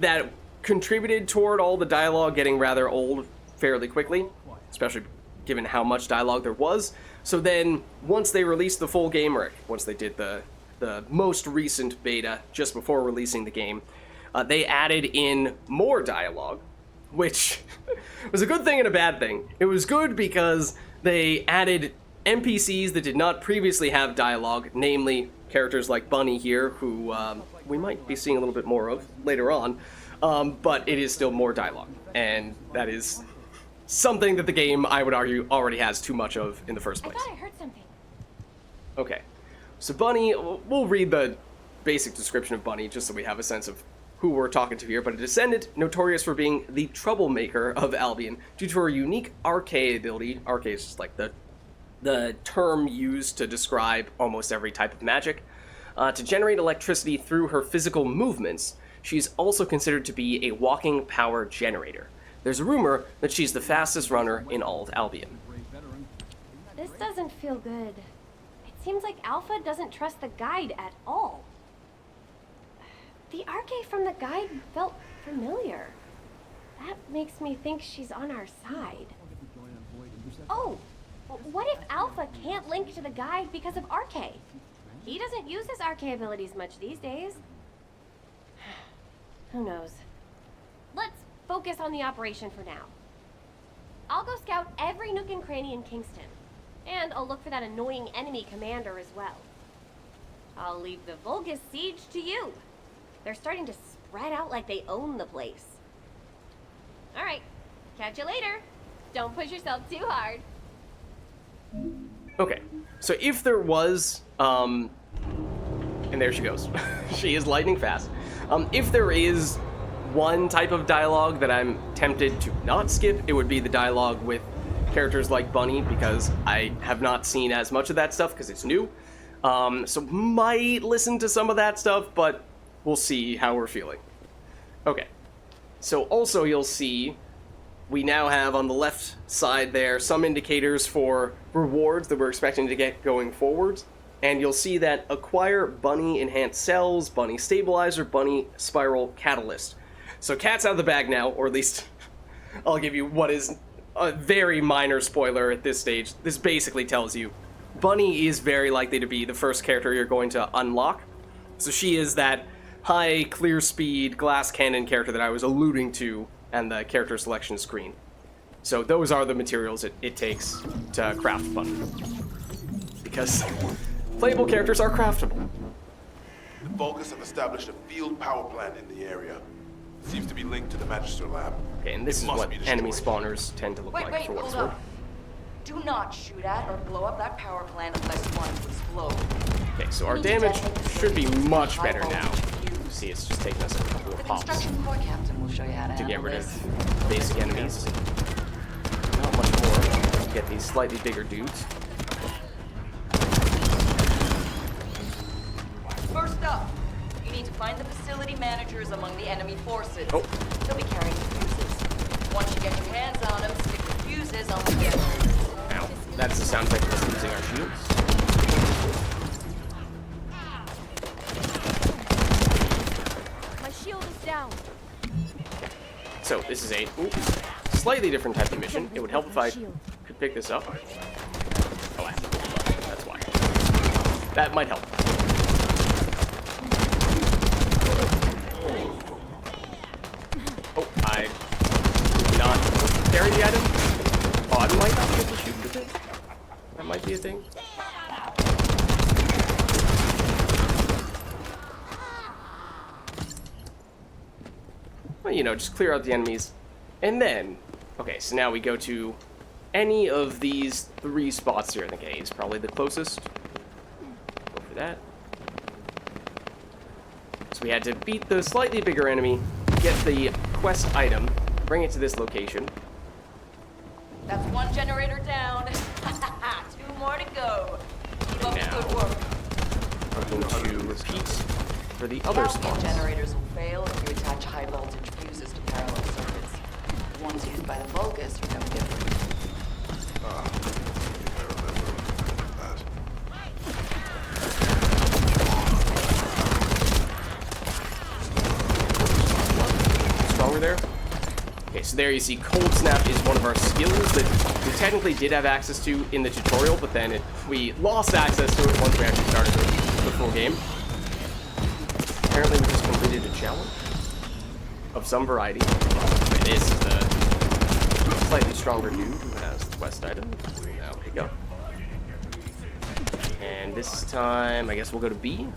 [SPEAKER 1] that contributed toward all the dialogue getting rather old fairly quickly, especially given how much dialogue there was. So then, once they released the full game, or once they did the most recent beta, just before releasing the game, they added in more dialogue, which was a good thing and a bad thing. It was good because they added NPCs that did not previously have dialogue, namely characters like Bunny here, who we might be seeing a little bit more of later on, but it is still more dialogue, and that is something that the game, I would argue, already has too much of in the first place.
[SPEAKER 7] I thought I heard something.
[SPEAKER 1] Okay, so Bunny, we'll read the basic description of Bunny just so we have a sense of who we're talking to here, but a descendant notorious for being the troublemaker of Albion due to her unique arcane ability. Arcane is just like the term used to describe almost every type of magic. To generate electricity through her physical movements, she's also considered to be a walking power generator. There's a rumor that she's the fastest runner in all of Albion.
[SPEAKER 7] This doesn't feel good. It seems like Alpha doesn't trust the guide at all. The arcade from the guide felt familiar. That makes me think she's on our side. Oh, what if Alpha can't link to the guide because of Arcade? He doesn't use his Arcade abilities much these days. Who knows? Let's focus on the operation for now. I'll go scout every nook and cranny in Kingston. And I'll look for that annoying enemy commander as well. I'll leave the Vulgis siege to you. They're starting to spread out like they own the place. Alright, catch you later. Don't push yourself too hard.
[SPEAKER 1] Okay, so if there was, and there she goes. She is lightning fast. If there is one type of dialogue that I'm tempted to not skip, it would be the dialogue with characters like Bunny, because I have not seen as much of that stuff because it's new. So might listen to some of that stuff, but we'll see how we're feeling. Okay, so also you'll see we now have on the left side there some indicators for rewards that we're expecting to get going forwards. And you'll see that acquire Bunny Enhanced Cells, Bunny Stabilizer, Bunny Spiral Catalyst. So cat's out of the bag now, or at least I'll give you what is a very minor spoiler at this stage. This basically tells you Bunny is very likely to be the first character you're going to unlock. So she is that high clear speed glass cannon character that I was alluding to and the character selection screen. So those are the materials it takes to craft Bunny. Because playable characters are craftable.
[SPEAKER 13] The Vulgis have established a field power plant in the area. Seems to be linked to the Magister lab.
[SPEAKER 1] Okay, and this is what enemy spawners tend to look like for what it's worth.
[SPEAKER 15] Do not shoot at or blow up that power plant unless you want it to explode.
[SPEAKER 1] Okay, so our damage should be much better now. See, it's just taking us a couple of pops to get rid of basic enemies. Not much more to get these slightly bigger dudes.
[SPEAKER 15] First up, you need to find the facility managers among the enemy forces.
[SPEAKER 1] Oh.
[SPEAKER 15] They'll be carrying fuses. Once you get your hands on them, stick the fuses on the end.
[SPEAKER 1] Ow. That's the sound effect of us using our shields.
[SPEAKER 7] Shield is down.
[SPEAKER 1] So this is a slightly different type of mission. It would help if I could pick this up. Oh, I have to pull it up. That's why. That might help. Oh, I did not carry the item. Oh, I might not be able to shoot with it. That might be a thing. Well, you know, just clear out the enemies. And then, okay, so now we go to any of these three spots here. I think A is probably the closest. Go for that. So we had to beat the slightly bigger enemy, get the quest item, bring it to this location.
[SPEAKER 15] That's one generator down. 2 more to go. Keep up the good work.
[SPEAKER 1] I'm going to repeat for the other spots.
[SPEAKER 15] Generators will fail if you attach high voltage fuses to parallel circuits. The ones used by the Vulgis are no different.
[SPEAKER 1] Stronger there. Okay, so there you see Cold Snap is one of our skills that we technically did have access to in the tutorial, but then we lost access to it once we actually started the full game. Apparently we just completed a challenge of some variety. And this is the slightly stronger dude who has the quest item. Now pick up. And this time, I guess we'll go to B.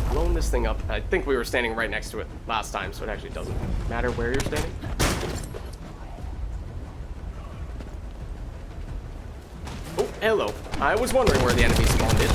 [SPEAKER 1] Blown this thing up. I think we were standing right next to it last time, so it actually doesn't matter where you're standing. Oh, hello. I was wondering where the enemy spawned in.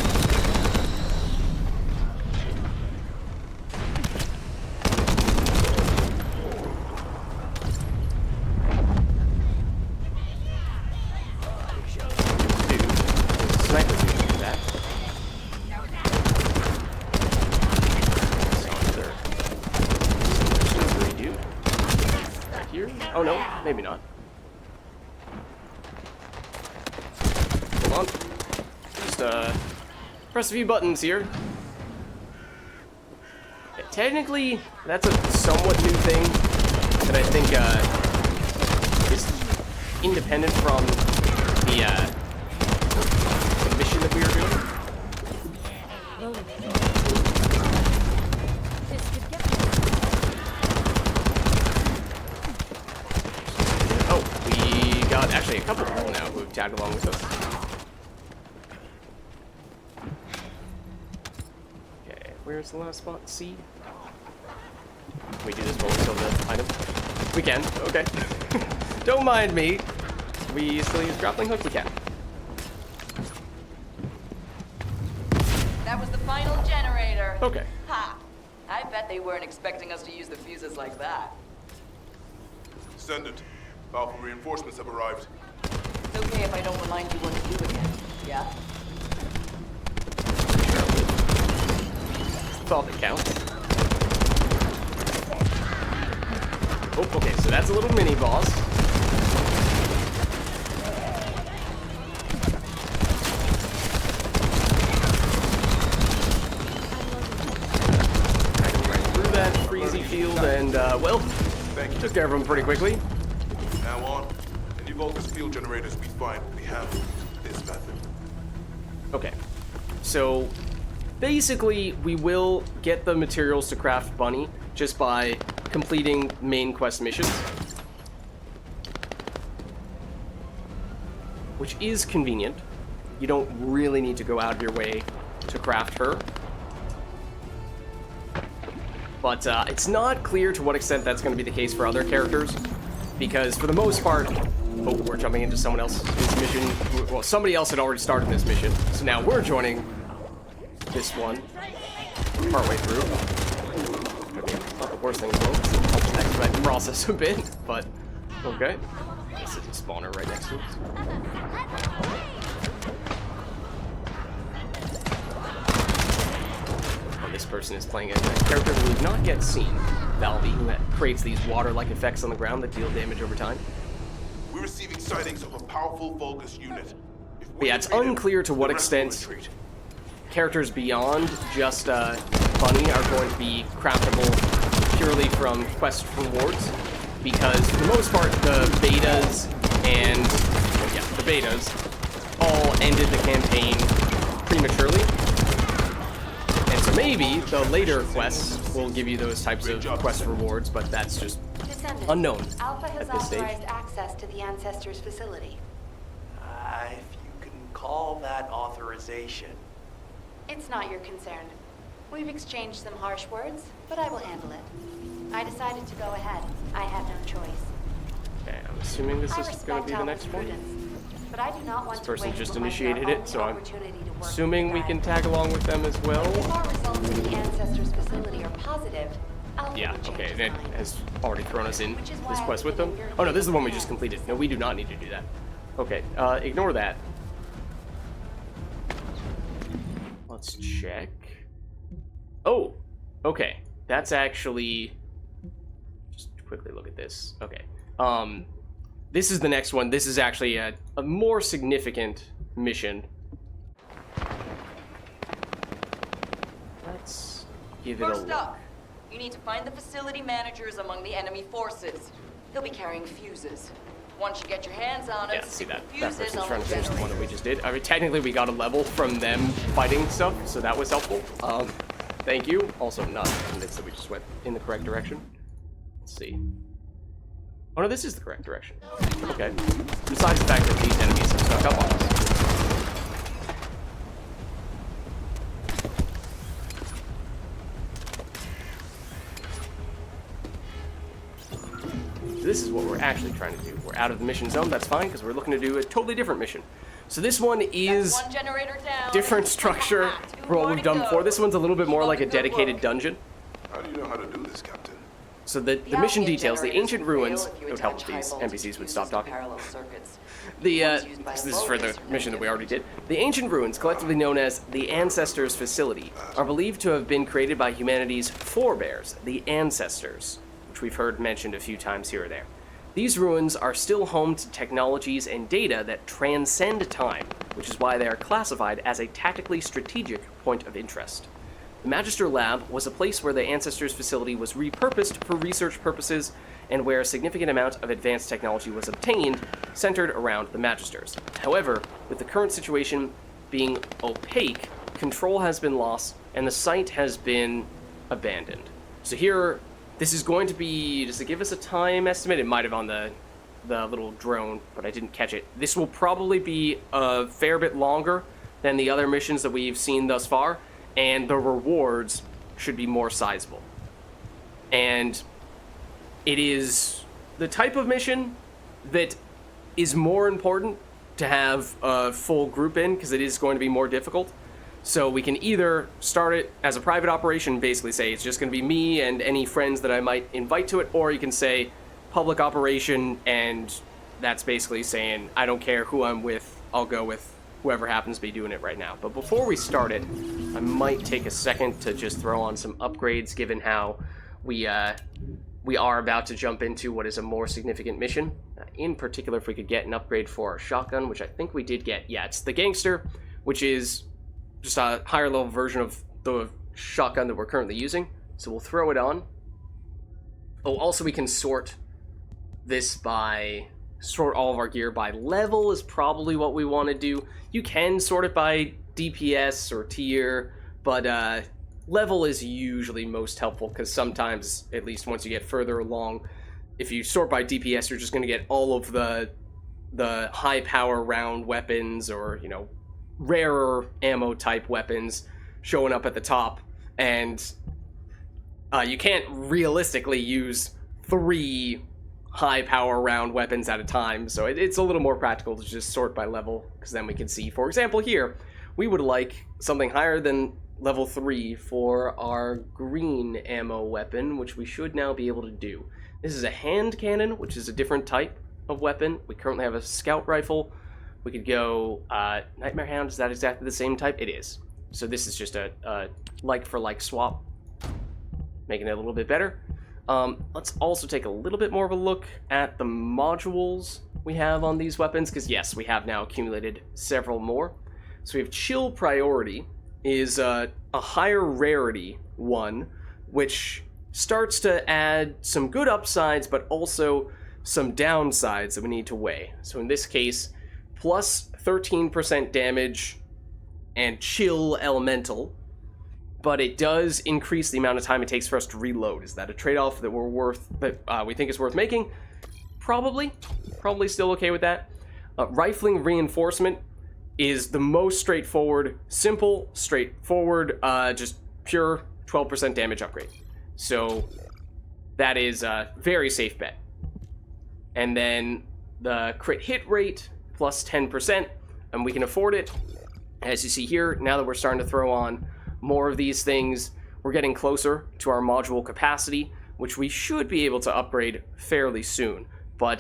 [SPEAKER 1] Oh no, maybe not. Hold on. Just press a few buttons here. Yeah, technically, that's a somewhat new thing that I think is independent from the mission that we are doing. Actually, a couple people now who have tagged along with us. Okay, where's the last spot? C? Can we do this while we still have the item? We can, okay. Don't mind me. We still use grappling hook? We can.
[SPEAKER 15] That was the final generator.
[SPEAKER 1] Okay.
[SPEAKER 15] Ha! I bet they weren't expecting us to use the fuses like that.
[SPEAKER 13] Descendant, powerful reinforcements have arrived.
[SPEAKER 15] It's okay if I don't remind you what to do again, yeah?
[SPEAKER 1] That's all that counts. Oh, okay, so that's a little mini boss. I can right through that freezy field and, well, took care of him pretty quickly.
[SPEAKER 13] Now on, any Vulgis field generators we find will be handled this method.
[SPEAKER 1] Okay, so basically we will get the materials to craft Bunny just by completing main quest missions, which is convenient. You don't really need to go out of your way to craft her. But it's not clear to what extent that's going to be the case for other characters, because for the most part, oh, we're jumping into someone else's mission. Well, somebody else had already started this mission, so now we're joining this one partway through. Not the worst thing in the world. It helps expedite the process a bit, but okay. This is a spawner right next to us. This person is playing a character who we've not yet seen, Valvi, who creates these water-like effects on the ground that deal damage over time.
[SPEAKER 13] We're receiving sightings of a powerful Vulgis unit.
[SPEAKER 1] But yeah, it's unclear to what extent characters beyond just Bunny are going to be craftable purely from quest rewards, because for the most part, the betas and, yeah, the betas all ended the campaign prematurely. And so maybe the later quests will give you those types of quest rewards, but that's just unknown
[SPEAKER 11] Alpha has
[SPEAKER 1] at this stage.
[SPEAKER 11] authorized access to the Ancestors facility.
[SPEAKER 10] If you can call that authorization.
[SPEAKER 11] It's not your concern. We've exchanged some harsh words, but I will handle it. I decided to go ahead. I had no choice.
[SPEAKER 1] Okay, I'm assuming this is going to be the next one.
[SPEAKER 11] But I do not want
[SPEAKER 1] This person
[SPEAKER 11] to
[SPEAKER 1] just
[SPEAKER 11] wait for
[SPEAKER 1] initiated
[SPEAKER 11] my
[SPEAKER 1] it, so I'm
[SPEAKER 11] opportunity to work
[SPEAKER 1] assuming we can tag along with them as well.
[SPEAKER 11] If our results in the Ancestors facility are positive, Alpha
[SPEAKER 1] Yeah,
[SPEAKER 11] will change
[SPEAKER 1] okay,
[SPEAKER 11] his
[SPEAKER 1] that
[SPEAKER 11] mind.
[SPEAKER 1] has already thrown us in
[SPEAKER 11] Which is
[SPEAKER 1] this
[SPEAKER 11] why
[SPEAKER 1] quest
[SPEAKER 11] I'm
[SPEAKER 1] with them.
[SPEAKER 11] giving your
[SPEAKER 1] Oh no, this is the one we
[SPEAKER 11] case
[SPEAKER 1] just
[SPEAKER 11] a
[SPEAKER 1] completed. No, we do not need to do that. Okay, ignore that. Let's check. Oh, okay. That's actually... Just quickly look at this. Okay. This is the next one. This is actually a more significant mission. Let's give it a
[SPEAKER 15] First
[SPEAKER 1] look.
[SPEAKER 15] up, you need to find the facility managers among the enemy forces. They'll be carrying fuses. Once you get your hands on it,
[SPEAKER 1] Yeah, see that. That
[SPEAKER 15] fuses
[SPEAKER 1] person's
[SPEAKER 15] on
[SPEAKER 1] trying to finish the one that we
[SPEAKER 15] generators.
[SPEAKER 1] just did. I mean, technically we got a level from them fighting stuff, so that was helpful. Thank you. Also not convinced that we just went in the correct direction. Let's see. Oh no, this is the correct direction. Okay. Besides the fact that these enemies have snuck up on us. This is what we're actually trying to do. We're out of the mission zone, that's fine, because we're looking to do a totally different mission. So this one is different structure for what we've done before. This one's a little bit more like a dedicated dungeon.
[SPEAKER 13] How do you know how to do this, Captain?
[SPEAKER 1] So the mission details, the ancient ruins, it would help if these NPCs would stop talking. This is for the mission that we already did. The ancient ruins, collectively known as the Ancestors Facility, are believed to have been created by humanity's forebears, the Ancestors, which we've heard mentioned a few times here or there. These ruins are still home to technologies and data that transcend time, which is why they are classified as a tactically strategic point of interest. The Magister Lab was a place where the Ancestors Facility was repurposed for research purposes and where a significant amount of advanced technology was obtained, centered around the Magisters. However, with the current situation being opaque, control has been lost and the site has been abandoned. So here, this is going to be, does it give us a time estimate? It might have on the little drone, but I didn't catch it. This will probably be a fair bit longer than the other missions that we've seen thus far, and the rewards should be more sizable. And it is the type of mission that is more important to have a full group in, because it is going to be more difficult. So we can either start it as a private operation, basically say it's just going to be me and any friends that I might invite to it, or you can say public operation, and that's basically saying I don't care who I'm with, I'll go with whoever happens to be doing it right now. But before we start it, I might take a second to just throw on some upgrades, given how we are about to jump into what is a more significant mission. In particular, if we could get an upgrade for our shotgun, which I think we did get. Yeah, it's the Gangster, which is just a higher level version of the shotgun that we're currently using. So we'll throw it on. Oh, also we can sort all of our gear by level is probably what we want to do. You can sort it by DPS or tier, but level is usually most helpful, because sometimes, at least once you get further along, if you sort by DPS, you're just going to get all of the high power round weapons, or, you know, rarer ammo type weapons showing up at the top, and you can't realistically use 3 high power round weapons at a time, so it's a little more practical to just sort by level, because then we can see, for example, here we would like something higher than level 3 for our green ammo weapon, which we should now be able to do. This is a hand cannon, which is a different type of weapon. We currently have a scout rifle. We could go Nightmare Hound. Is that exactly the same type? It is. So this is just a like for like swap, making it a little bit better. Let's also take a little bit more of a look at the modules we have on these weapons, because yes, we have now accumulated several more. So we have Chill Priority is a higher rarity one, which starts to add some good upsides, but also some downsides that we need to weigh. So in this case, plus 13% damage and chill elemental, but it does increase the amount of time it takes for us to reload. Is that a trade-off that we think is worth making? Probably still okay with that. Rifling Reinforcement is the most straightforward, simple, straightforward, just pure 12% damage upgrade. So that is a very safe bet. And then the crit hit rate, plus 10%, and we can afford it. As you see here, now that we're starting to throw on more of these things, we're getting closer to our module capacity, which we should be able to upgrade fairly soon, but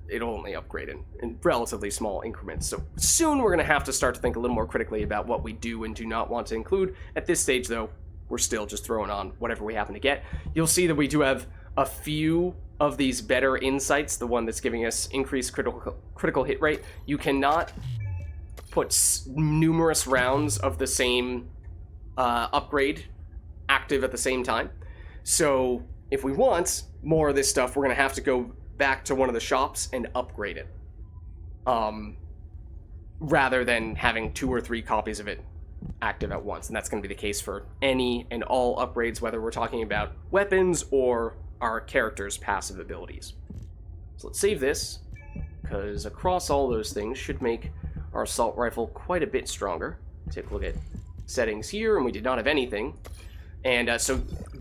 [SPEAKER 1] it'll only upgrade in relatively small increments. So soon we're going to have to start to think a little more critically about what we do and do not want to include. At this stage, though, we're still just throwing on whatever we happen to get. You'll see that we do have a few of these better insights, the one that's giving us increased critical hit rate. You cannot put numerous rounds of the same upgrade active at the same time. So if we want more of this stuff, we're going to have to go back to one of the shops and upgrade it, rather than having 2 or 3 copies of it active at once. And that's going to be the case for any and all upgrades, whether we're talking about weapons or our character's passive abilities. So let's save this, because across all those things should make our assault rifle quite a bit stronger. Take a look at settings here, and we did not have anything. And so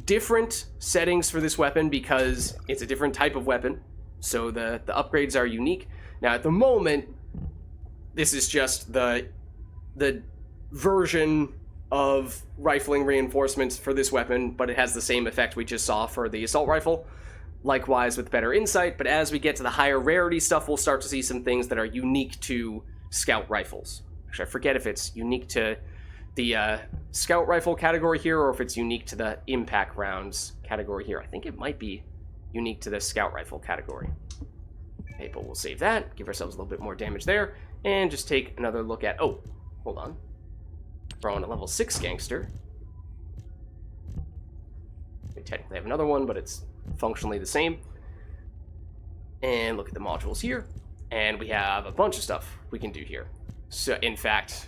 [SPEAKER 1] different settings for this weapon because it's a different type of weapon. So the upgrades are unique. Now at the moment, this is just the version of rifling reinforcements for this weapon, but it has the same effect we just saw for the assault rifle. Likewise with better insight, but as we get to the higher rarity stuff, we'll start to see some things that are unique to scout rifles. Actually, I forget if it's unique to the scout rifle category here, or if it's unique to the impact rounds category here. I think it might be unique to the scout rifle category. Okay, but we'll save that, give ourselves a little bit more damage there, and just take another look at, oh, hold on. Throw in a level 6 gangster. We technically have another one, but it's functionally the same. And look at the modules here, and we have a bunch of stuff we can do here. So, in fact,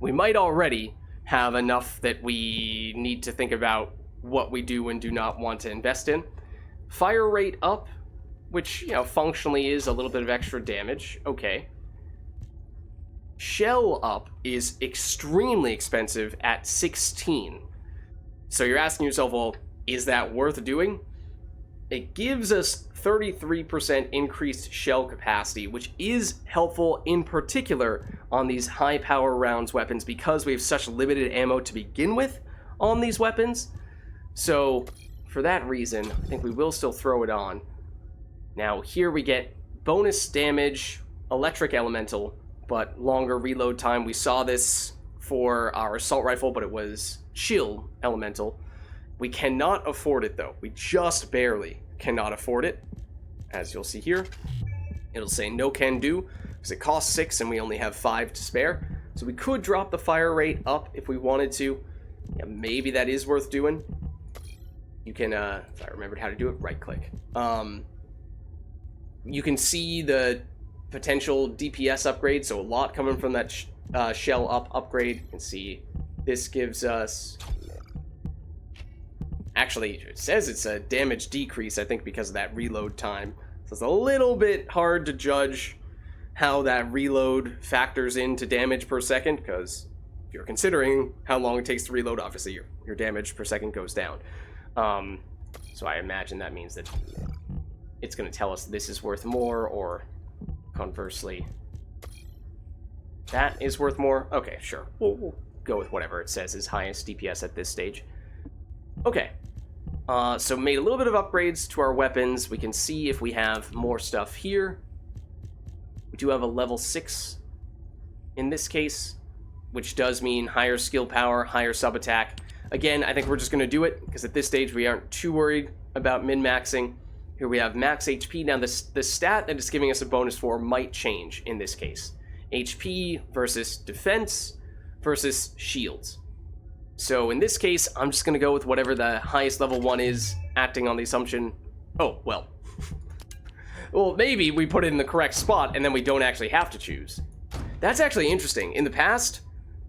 [SPEAKER 1] we might already have enough that we need to think about what we do and do not want to invest in. Fire rate up, which, you know, functionally is a little bit of extra damage. Okay. Shell up is extremely expensive at 16. So you're asking yourself, well, is that worth doing? It gives us 33% increased shell capacity, which is helpful in particular on these high power rounds weapons because we have such limited ammo to begin with on these weapons. So for that reason, I think we will still throw it on. Now here we get bonus damage, electric elemental, but longer reload time. We saw this for our assault rifle, but it was chill elemental. We cannot afford it though. We just barely cannot afford it. As you'll see here, it'll say no can do because it costs 6 and we only have 5 to spare. So we could drop the fire rate up if we wanted to. Yeah, maybe that is worth doing. You can, if I remembered how to do it, right click. You can see the potential DPS upgrade, so a lot coming from that shell up upgrade. You can see this gives us, actually it says it's a damage decrease, I think because of that reload time. So it's a little bit hard to judge how that reload factors into damage per second, because if you're considering how long it takes to reload, obviously your damage per second goes down. So I imagine that means that it's going to tell us this is worth more, or conversely, that is worth more. Okay, sure. We'll go with whatever it says is highest DPS at this stage. Okay. So made a little bit of upgrades to our weapons. We can see if we have more stuff here. We do have a level 6 in this case, which does mean higher skill power, higher sub attack. Again, I think we're just going to do it, because at this stage we aren't too worried about min-maxing. Here we have max HP. Now the stat that it's giving us a bonus for might change in this case. HP versus defense versus shields. So in this case, I'm just going to go with whatever the highest level one is, acting on the assumption, oh, well. Well, maybe we put it in the correct spot and then we don't actually have to choose. That's actually interesting. In the past,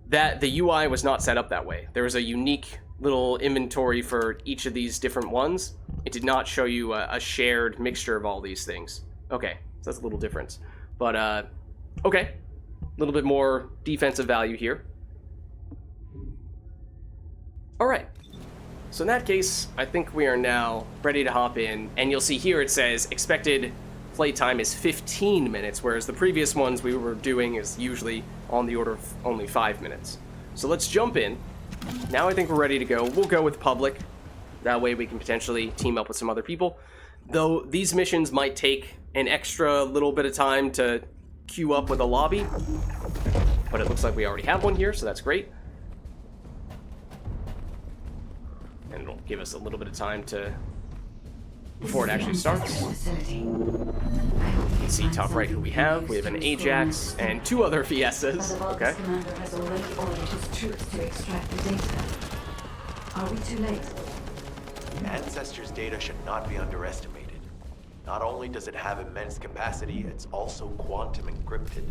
[SPEAKER 1] that the UI was not set up that way. There was a unique little inventory for each of these different ones. It did not show you a shared mixture of all these things. Okay, so that's a little difference. But, okay. A little bit more defensive value here. Alright, so in that case, I think we are now ready to hop in, and you'll see here it says expected playtime is 15 minutes, whereas the previous ones we were doing is usually on the order of only 5 minutes. So let's jump in. Now I think we're ready to go. We'll go with public. That way we can potentially team up with some other people. Though these missions might take an extra little bit of time to queue up with a lobby, but it looks like we already have one here, so that's great. And it'll give us a little bit of time to before it actually starts. You can see top right who we have. We have an Ajax and 2 other Fiestas. Okay.
[SPEAKER 2] The commander has already ordered his troops to extract the data. Are we too late?
[SPEAKER 10] Ancestors' data should not be underestimated. Not only does it have immense capacity, it's also quantum encrypted.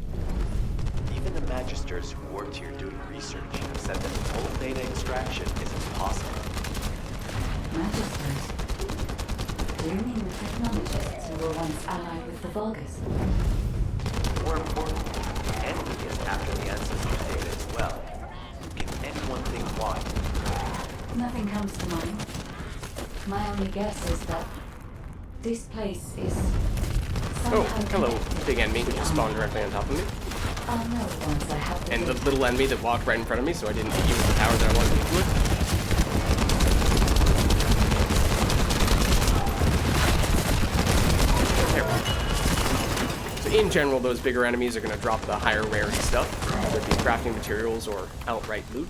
[SPEAKER 10] Even the Magisters who worked here doing research have said that full data extraction is impossible.
[SPEAKER 2] Magisters? Do You mean the technologists who were once allied with the Vulgis?
[SPEAKER 10] More important, enemy is after the ancestors' data as well. Can anyone think why?
[SPEAKER 2] Nothing comes to mind. My only guess is that this place is
[SPEAKER 1] Oh, hello, big enemy who just spawned directly on top of me.
[SPEAKER 2] I'll know once I have
[SPEAKER 1] And the little enemy that walked right in front of me, so I didn't use the power that I wanted to use with. There we go. So in general, those bigger enemies are going to drop the higher rarity stuff, whether it be crafting materials or outright loot.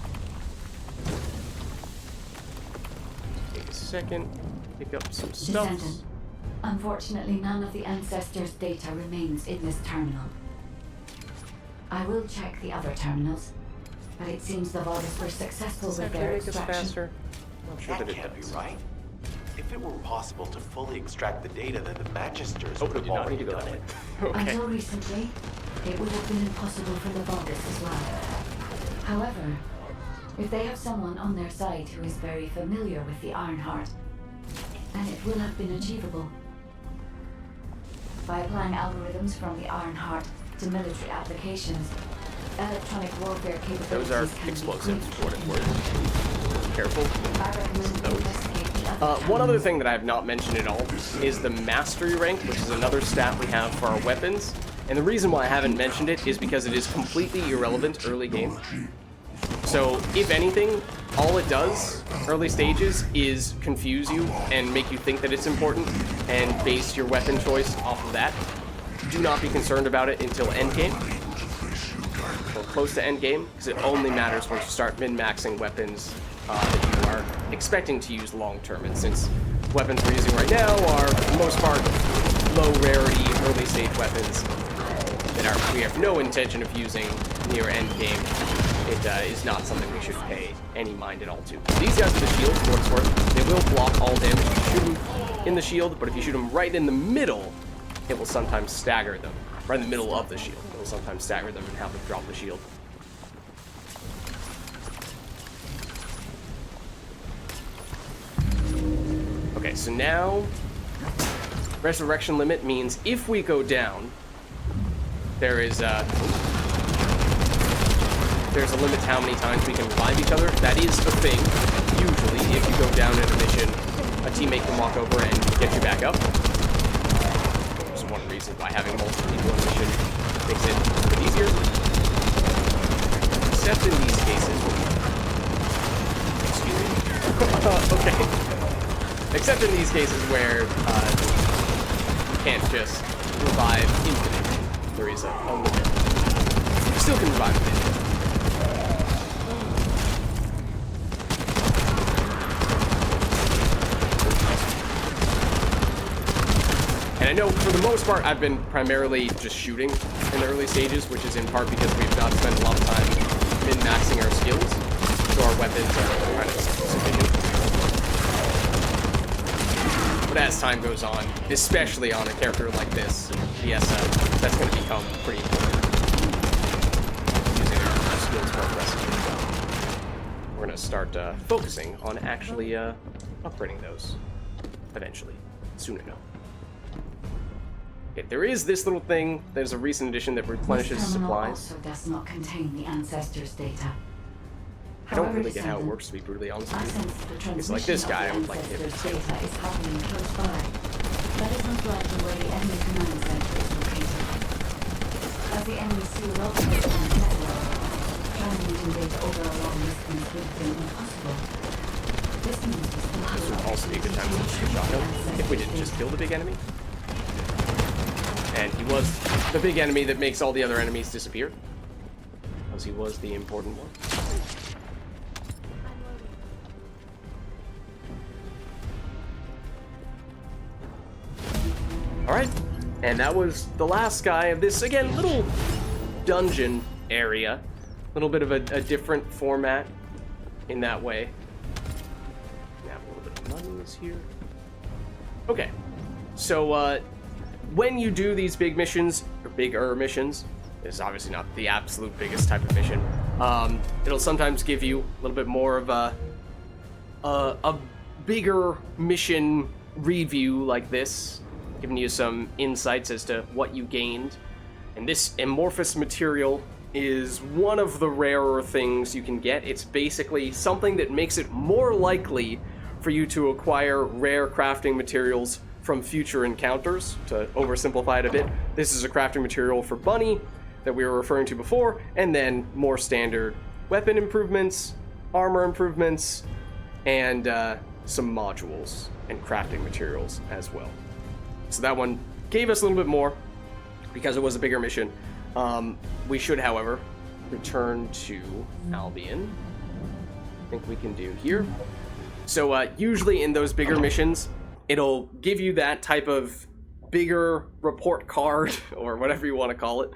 [SPEAKER 1] Take a second, pick up some stuff.
[SPEAKER 2] Descendant. Unfortunately, none of the ancestors' data remains in this terminal. I will check the other terminals, but it seems the Vulgis were successful with their extraction.
[SPEAKER 10] That can't be right. If it were possible to fully extract the data, then the Magisters would have already done it.
[SPEAKER 2] Until recently, it would have been impossible for the Vulgis as well. However, if they have someone on their side who is very familiar with the Ironheart, then it will have been achievable. By applying algorithms from the Ironheart to military applications, electronic warfare capabilities
[SPEAKER 1] Those are
[SPEAKER 2] can
[SPEAKER 1] explosives,
[SPEAKER 2] be
[SPEAKER 1] for what it's worth. Careful.
[SPEAKER 2] I recommend you investigate the other
[SPEAKER 1] One other thing that I have not mentioned at all is the mastery rank, which is another stat we have for our weapons. And the reason why I haven't mentioned it is because it is completely irrelevant early game. So, if anything, all it does, early stages, is confuse you and make you think that it's important and base your weapon choice off of that. Do not be concerned about it until endgame, or close to endgame, because it only matters once you start min-maxing weapons that you are expecting to use long-term. And since weapons we're using right now are, for the most part, low-rarity, early-stage weapons that we have no intention of using near endgame, it is not something we should pay any mind at all to. These guys with the shield, for what it's worth, they will block all damage if you shoot them in the shield, but if you shoot them right in the middle, it will sometimes stagger them. Right in the middle of the shield. It will sometimes stagger them and have them drop the shield. Okay, so now resurrection limit means if we go down, there's a limit to how many times we can revive each other. That is a thing. Usually, if you go down in a mission, a teammate can walk over and get you back up. There's one reason why having multiple people in a mission makes it a bit easier. Except in these cases. Excuse me. Okay. Except in these cases where you can't just revive infinitely. There is a limit. You still can revive infinitely. And I know, for the most part, I've been primarily just shooting in the early stages, which is in part because we've not spent a lot of time min-maxing our skills, so our weapons are kind of sufficient. But as time goes on, especially on a character like this, DSM, that's going to become pretty important. Using our skills more aggressively. We're going to start focusing on actually upgrading those eventually, soon enough. Okay, there is this little thing. There's a recent edition that replenishes supplies.
[SPEAKER 2] Also does not contain the ancestors' data.
[SPEAKER 1] I don't really get how it works, to be brutally honest with you. It's like this guy, I would like to hit his
[SPEAKER 2] data is happening close by. That is most likely where the enemy command center is located. As the enemy seal off the network, transmitting data over a long distance would have been impossible. This means
[SPEAKER 1] this would also be a good time to shoot shotgun if we didn't just kill the big enemy. And he was the big enemy that makes all the other enemies disappear. Because he was the important one. Alright, and that was the last guy of this, again, little dungeon area. A little bit of a different format in that way. We have a little bit of monies here. Okay, so, when you do these big missions, or bigger missions, this is obviously not the absolute biggest type of mission, it'll sometimes give you a little bit more of a bigger mission review like this, giving you some insights as to what you gained. And this amorphous material is one of the rarer things you can get. It's basically something that makes it more likely for you to acquire rare crafting materials from future encounters. To oversimplify it a bit, this is a crafting material for Bunny that we were referring to before, and then more standard weapon improvements, armor improvements, and some modules and crafting materials as well. So that one gave us a little bit more because it was a bigger mission. We should, however, return to Albion. I think we can do here. So usually in those bigger missions, it'll give you that type of bigger report card, or whatever you want to call it.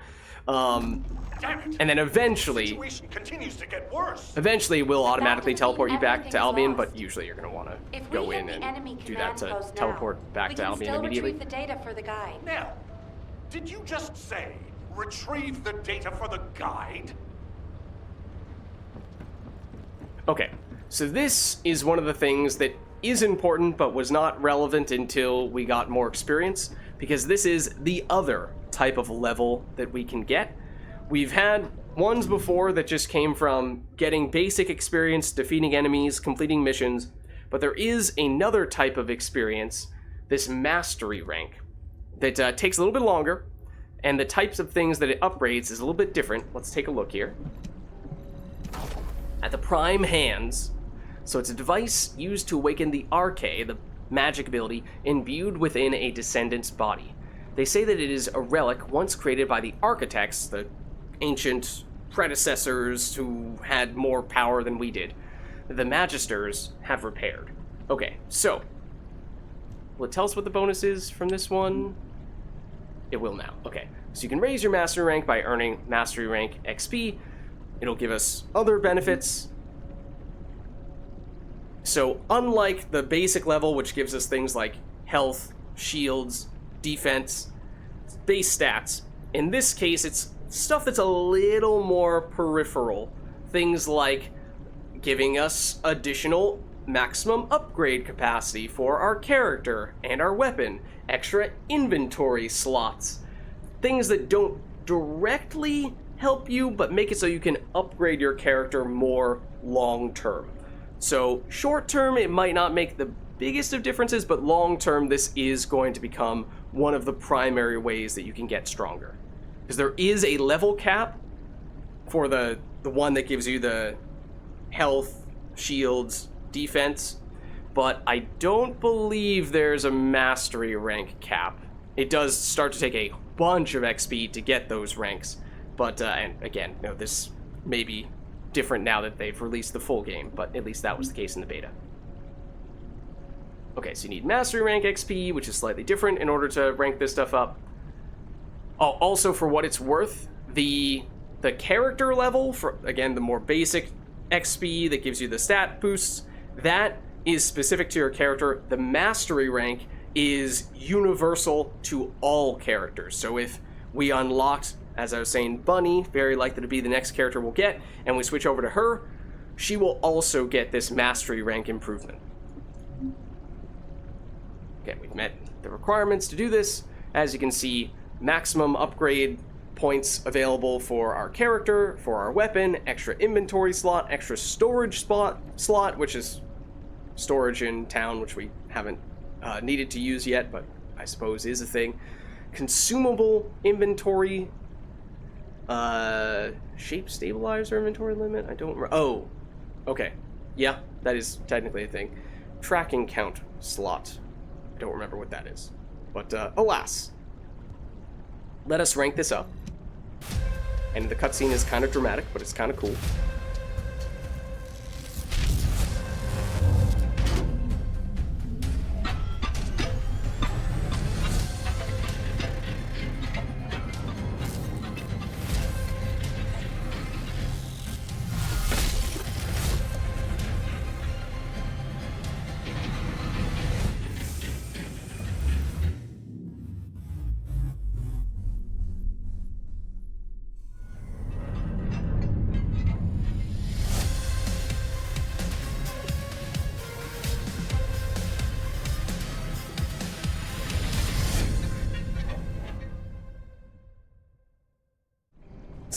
[SPEAKER 1] And then eventually,
[SPEAKER 9] the situation continues to get worse.
[SPEAKER 1] Eventually, we'll automatically teleport you back to Albion, but usually you're going to want to go in and do that to teleport back to Albion immediately.
[SPEAKER 11] Retrieve the data for the guide.
[SPEAKER 9] Now, did you just say retrieve the data for the guide?
[SPEAKER 1] Okay, so this is one of the things that is important but was not relevant until we got more experience, because this is the other type of level that we can get. We've had ones before that just came from getting basic experience, defeating enemies, completing missions, but there is another type of experience, this mastery rank, that takes a little bit longer, and the types of things that it upgrades is a little bit different. Let's take a look here. At the Prime Hands, so it's a device used to awaken the Arche, the magic ability, imbued within a Descendant's body. They say that it is a relic once created by the Architects, the ancient predecessors who had more power than we did, that the Magisters have repaired. Okay, so, will it tell us what the bonus is from this one? It will now. Okay, so you can raise your mastery rank by earning mastery rank XP. It'll give us other benefits. So unlike the basic level, which gives us things like health, shields, defense, base stats, in this case it's stuff that's a little more peripheral. Things like giving us additional maximum upgrade capacity for our character and our weapon, extra inventory slots, things that don't directly help you but make it so you can upgrade your character more long term. So short term it might not make the biggest of differences, but long term this is going to become one of the primary ways that you can get stronger. Because there is a level cap for the one that gives you the health, shields, defense, but I don't believe there's a mastery rank cap. It does start to take a bunch of XP to get those ranks, but and again, you know, this may be different now that they've released the full game, but at least that was the case in the beta. Okay, so you need mastery rank XP, which is slightly different in order to rank this stuff up. Oh, also for what it's worth, the character level, for again the more basic XP that gives you the stat boosts, that is specific to your character. The mastery rank is universal to all characters. So if we unlocked, as I was saying, Bunny, very likely to be the next character we'll get, and we switch over to her, she will also get this mastery rank improvement. Okay, we've met the requirements to do this. As you can see, maximum upgrade points available for our character, for our weapon, extra inventory slot, extra storage slot, which is storage in town, which we haven't needed to use yet, but I suppose is a thing. Consumable inventory, shape stabilizer inventory limit, I don't remember. Oh, okay. Yeah, that is technically a thing. Tracking count slot. I don't remember what that is. But alas. Let us rank this up. And the cutscene is kind of dramatic, but it's kind of cool.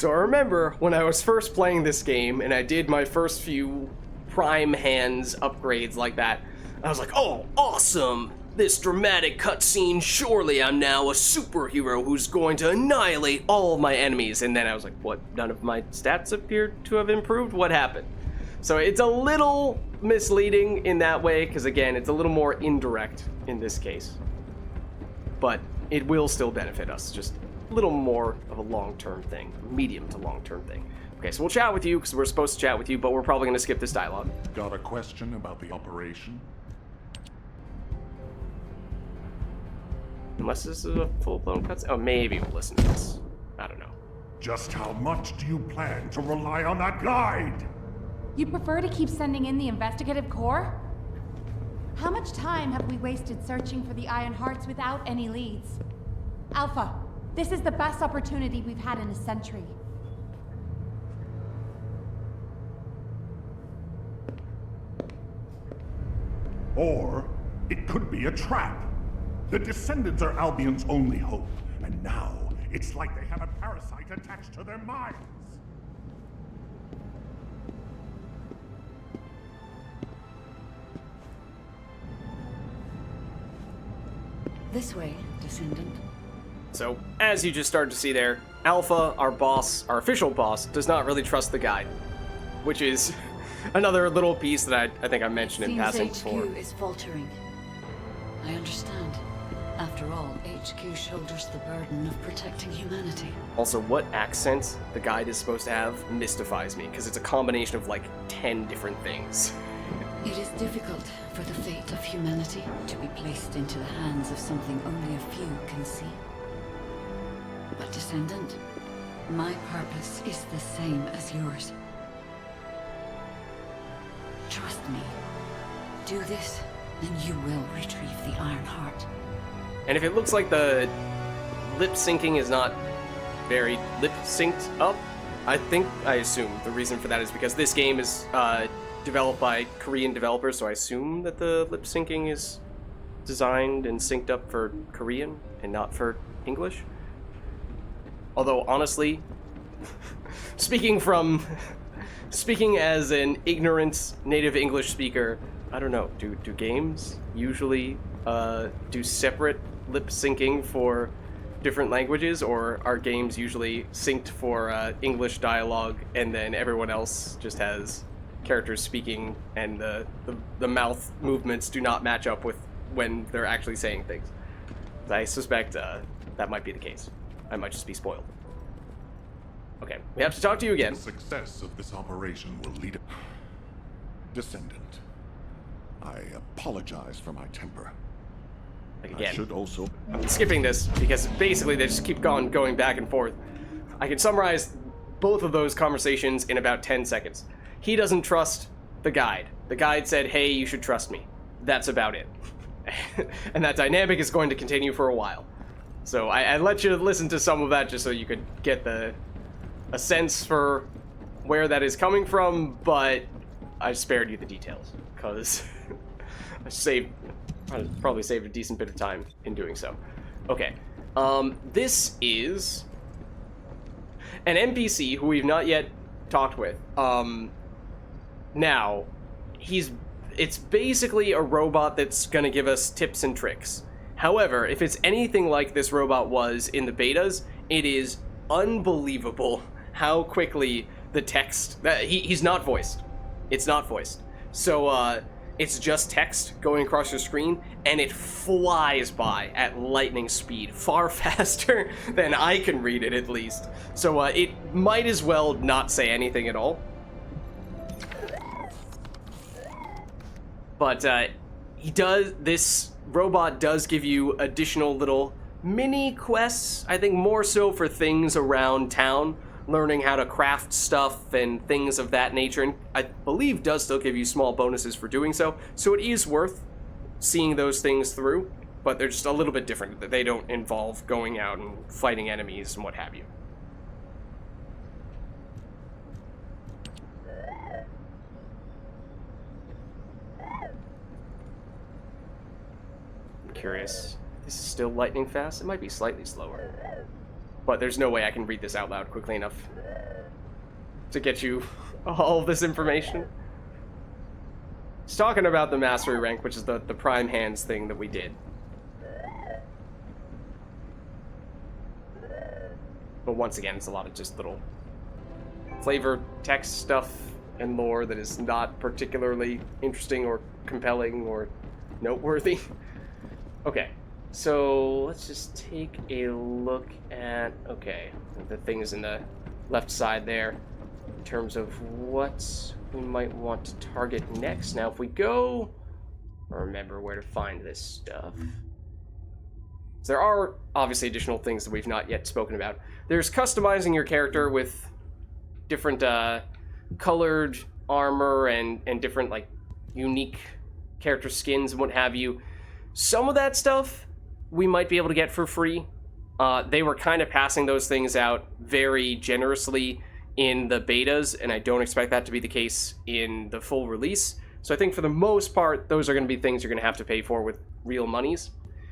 [SPEAKER 1] So I remember when I was first playing this game and I did my first few Prime Hands upgrades like that, I was like, oh, awesome! This dramatic cutscene, surely I'm now a superhero who's going to annihilate all of my enemies. And then I was like, what? None of my stats appear to have improved? What happened? So it's a little misleading in that way, because again, it's a little more indirect in this case. But it will still benefit us, just a little more of a long-term thing, medium to long-term thing. Okay, so we'll chat with you, because we're supposed to chat with you, but we're probably going to skip this dialogue.
[SPEAKER 3] Got a question about the operation?
[SPEAKER 1] Unless this is a full-blown cutscene. Oh, maybe we'll listen to this. I don't know.
[SPEAKER 3] Just how much do you plan to rely on that guide?
[SPEAKER 16] You'd prefer to keep sending in the investigative corps? How much time have we wasted searching for the Ironhearts without any leads? Alpha, this is the best opportunity we've had in a century.
[SPEAKER 3] Or it could be a trap. The Descendants are Albion's only hope, and now it's like they have a parasite attached to their minds.
[SPEAKER 2] This way, Descendant.
[SPEAKER 1] So, as you just started to see there, Alpha, our boss, our official boss, does not really trust the guide, which is another little piece that I think I mentioned in passing before.
[SPEAKER 2] HQ is faltering. I understand. After all, HQ shoulders the burden of protecting humanity.
[SPEAKER 1] Also, what accent the guide is supposed to have mystifies me, because it's a combination of like 10 different things.
[SPEAKER 2] It is difficult for the fate of humanity to be placed into the hands of something only a few can see. But Descendant, my purpose is the same as yours. Trust me. Do this, and you will retrieve the Ironheart.
[SPEAKER 1] And if it looks like the lip syncing is not very lip synced up, I assume the reason for that is because this game is developed by Korean developers, so I assume that the lip syncing is designed and synced up for Korean and not for English. Although, honestly, speaking as an ignorant native English speaker, I don't know, do games usually do separate lip syncing for different languages, or are games usually synced for English dialogue and then everyone else just has characters speaking and the mouth movements do not match up with when they're actually saying things? I suspect that might be the case. I might just be spoiled. Okay, we have to talk to you again.
[SPEAKER 3] The success of this operation will lead... Descendant, I apologize for my temper.
[SPEAKER 1] Like again.
[SPEAKER 3] I should also...
[SPEAKER 1] I'm skipping this because basically they just keep going back and forth. I can summarize both of those conversations in about 10 seconds. He doesn't trust the guide. The guide said, hey, you should trust me. That's about it. And that dynamic is going to continue for a while. So I let you listen to some of that just so you could get a sense for where that is coming from, but I spared you the details because I probably saved a decent bit of time in doing so. Okay, this is an NPC who we've not yet talked with. Now, it's basically a robot that's gonna give us tips and tricks. However, if it's anything like this robot was in the betas, it is unbelievable how quickly the text... He's not voiced. It's not voiced. So, it's just text going across your screen, and it flies by at lightning speed, far faster than I can read it, at least. So, it might as well not say anything at all. But, this robot does give you additional little mini quests, I think more so for things around town, learning how to craft stuff and things of that nature, and I believe does still give you small bonuses for doing so, so it is worth seeing those things through, but they're just a little bit different. They don't involve going out and fighting enemies and what have you. I'm curious. This is still lightning fast? It might be slightly slower. But there's no way I can read this out loud quickly enough. to get you all of this information. It's talking about the mastery rank, which is the prime hands thing that we did. But once again, it's a lot of just little flavor text stuff and lore that is not particularly interesting or compelling or noteworthy. Okay, so let's just take a look at, okay, the things in the left side there in terms of what we might want to target next. Now, if we go, remember where to find this stuff. So there are obviously additional things that we've not yet spoken about. There's customizing your character with different colored armor and different like unique character skins and what have you. Some of that stuff we might be able to get for free. They were kind of passing those things out very generously in the betas, and I don't expect that to be the case in the full release. So I think for the most part, those are going to be things you're going to have to pay for with real monies.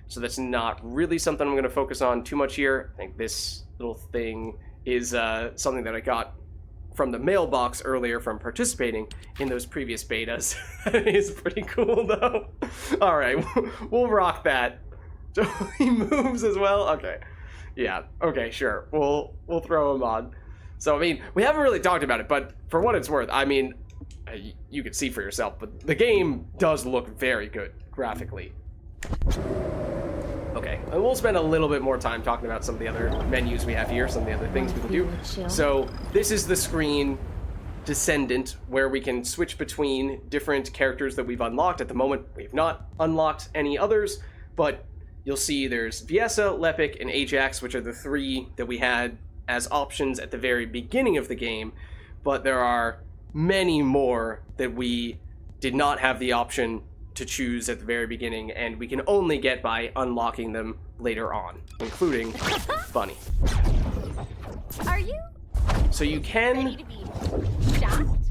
[SPEAKER 1] So that's not really something I'm going to focus on too much here. I think this little thing is something that I got from the mailbox earlier from participating in those previous betas. It is pretty cool, though. All right, we'll rock that. So he moves as well? Okay. Yeah, okay, sure. We'll throw him on. So, I mean, we haven't really talked about it, but for what it's worth, I mean, you can see for yourself, but the game does look very good graphically. Okay, and we'll spend a little bit more time talking about some of the other menus we have here, some of the other things we can do. So, this is the screen Descendant, where we can switch between different characters that we've unlocked. At the moment, we've not unlocked any others, but you'll see there's Viessa, Lepic, and Ajax, which are the three that we had as options at the very beginning of the game, but there are many more that we did not have the option to choose at the very beginning, and we can only get by unlocking them later on, including Bunny.
[SPEAKER 7] Are you?
[SPEAKER 1] So you can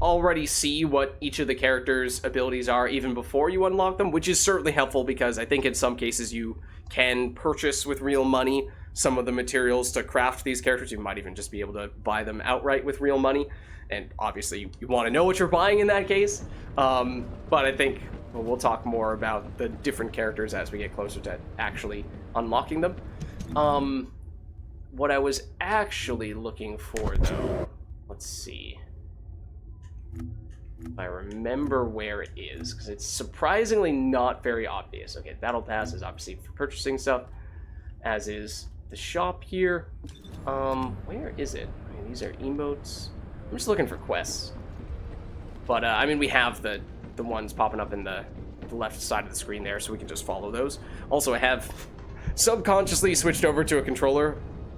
[SPEAKER 1] already see what each of the characters' abilities are even before you unlock them, which is certainly helpful because I think in some cases you can purchase with real money some of the materials to craft these characters. You might even just be able to buy them outright with real money, and obviously you want to know what you're buying in that case. But I think we'll talk more about the different characters as we get closer to actually unlocking them. What I was actually looking for, though, let's see if I remember where it is, because it's surprisingly not very obvious. Okay, Battle Pass is obviously for purchasing stuff, as is the shop here. Where is it? I mean, these are emotes. I'm just looking for quests. But, I mean, we have the ones popping up in the left side of the screen there, so we can just follow those. Also, I have subconsciously switched over to a controller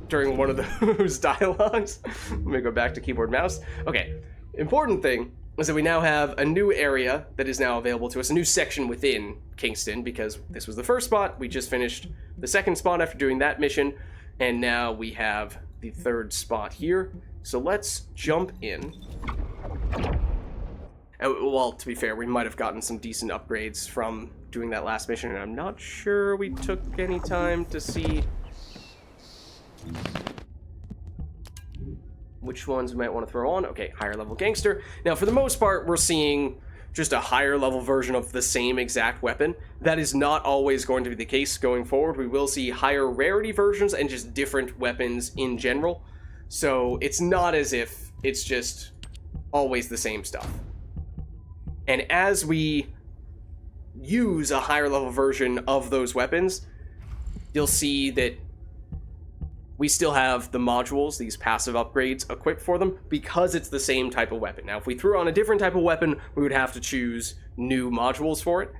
[SPEAKER 1] during one of those dialogues. Let me go back to keyboard mouse. Okay, important thing is that we now have a new area that is now available to us, a new section within Kingston, because this was the first spot. We just finished the second spot after doing that mission, and now we have the third spot here. So let's jump in. Well, to be fair, we might have gotten some decent upgrades from doing that last mission, and I'm not sure we took any time to see which ones we might want to throw on. Okay, higher level gangster. Now, for the most part, we're seeing just a higher level version of the same exact weapon. That is not always going to be the case going forward. We will see higher rarity versions and just different weapons in general. So it's not as if it's just always the same stuff. And as we use a higher level version of those weapons, you'll see that we still have the modules, these passive upgrades, equipped for them because it's the same type of weapon. Now, if we threw on a different type of weapon, we would have to choose new modules for it.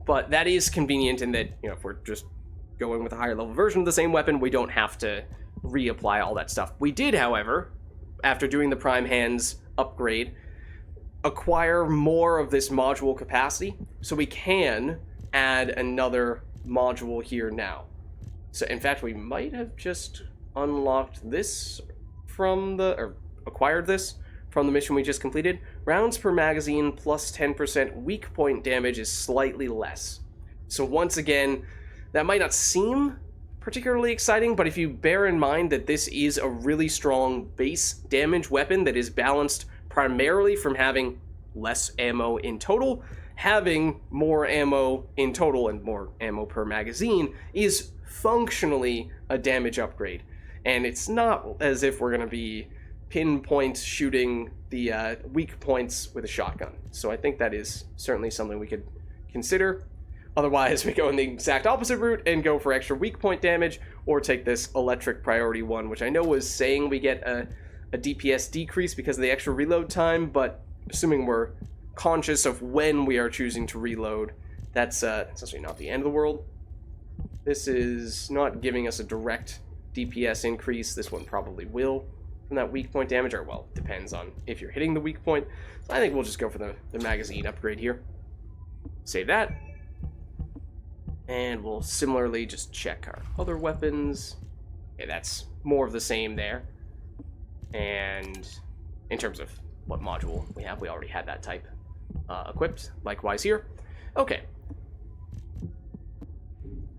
[SPEAKER 1] But that is convenient in that, you know, if we're just going with a higher level version of the same weapon, we don't have to reapply all that stuff. We did, however, after doing the Prime Hands upgrade, acquire more of this module capacity, so we can add another module here now. So, in fact, we might have just unlocked this from the, or acquired this from the mission we just completed. Rounds per magazine plus 10% weak point damage is slightly less. So once again, that might not seem particularly exciting, but if you bear in mind that this is a really strong base damage weapon that is balanced primarily from having less ammo in total. Having more ammo in total and more ammo per magazine is functionally a damage upgrade. And it's not as if we're going to be pinpoint shooting the weak points with a shotgun. So I think that is certainly something we could consider. Otherwise, we go in the exact opposite route and go for extra weak point damage, or take this electric priority one, which I know was saying we get a DPS decrease because of the extra reload time, but assuming we're conscious of when we are choosing to reload, that's actually not the end of the world. This is not giving us a direct DPS increase. This one probably will from that weak point damage, or well, depends on if you're hitting the weak point. So I think we'll just go for the magazine upgrade here. Save that. And we'll similarly just check our other weapons. Okay, that's more of the same there. And in terms of what module we have, we already had that type equipped. Likewise here. Okay.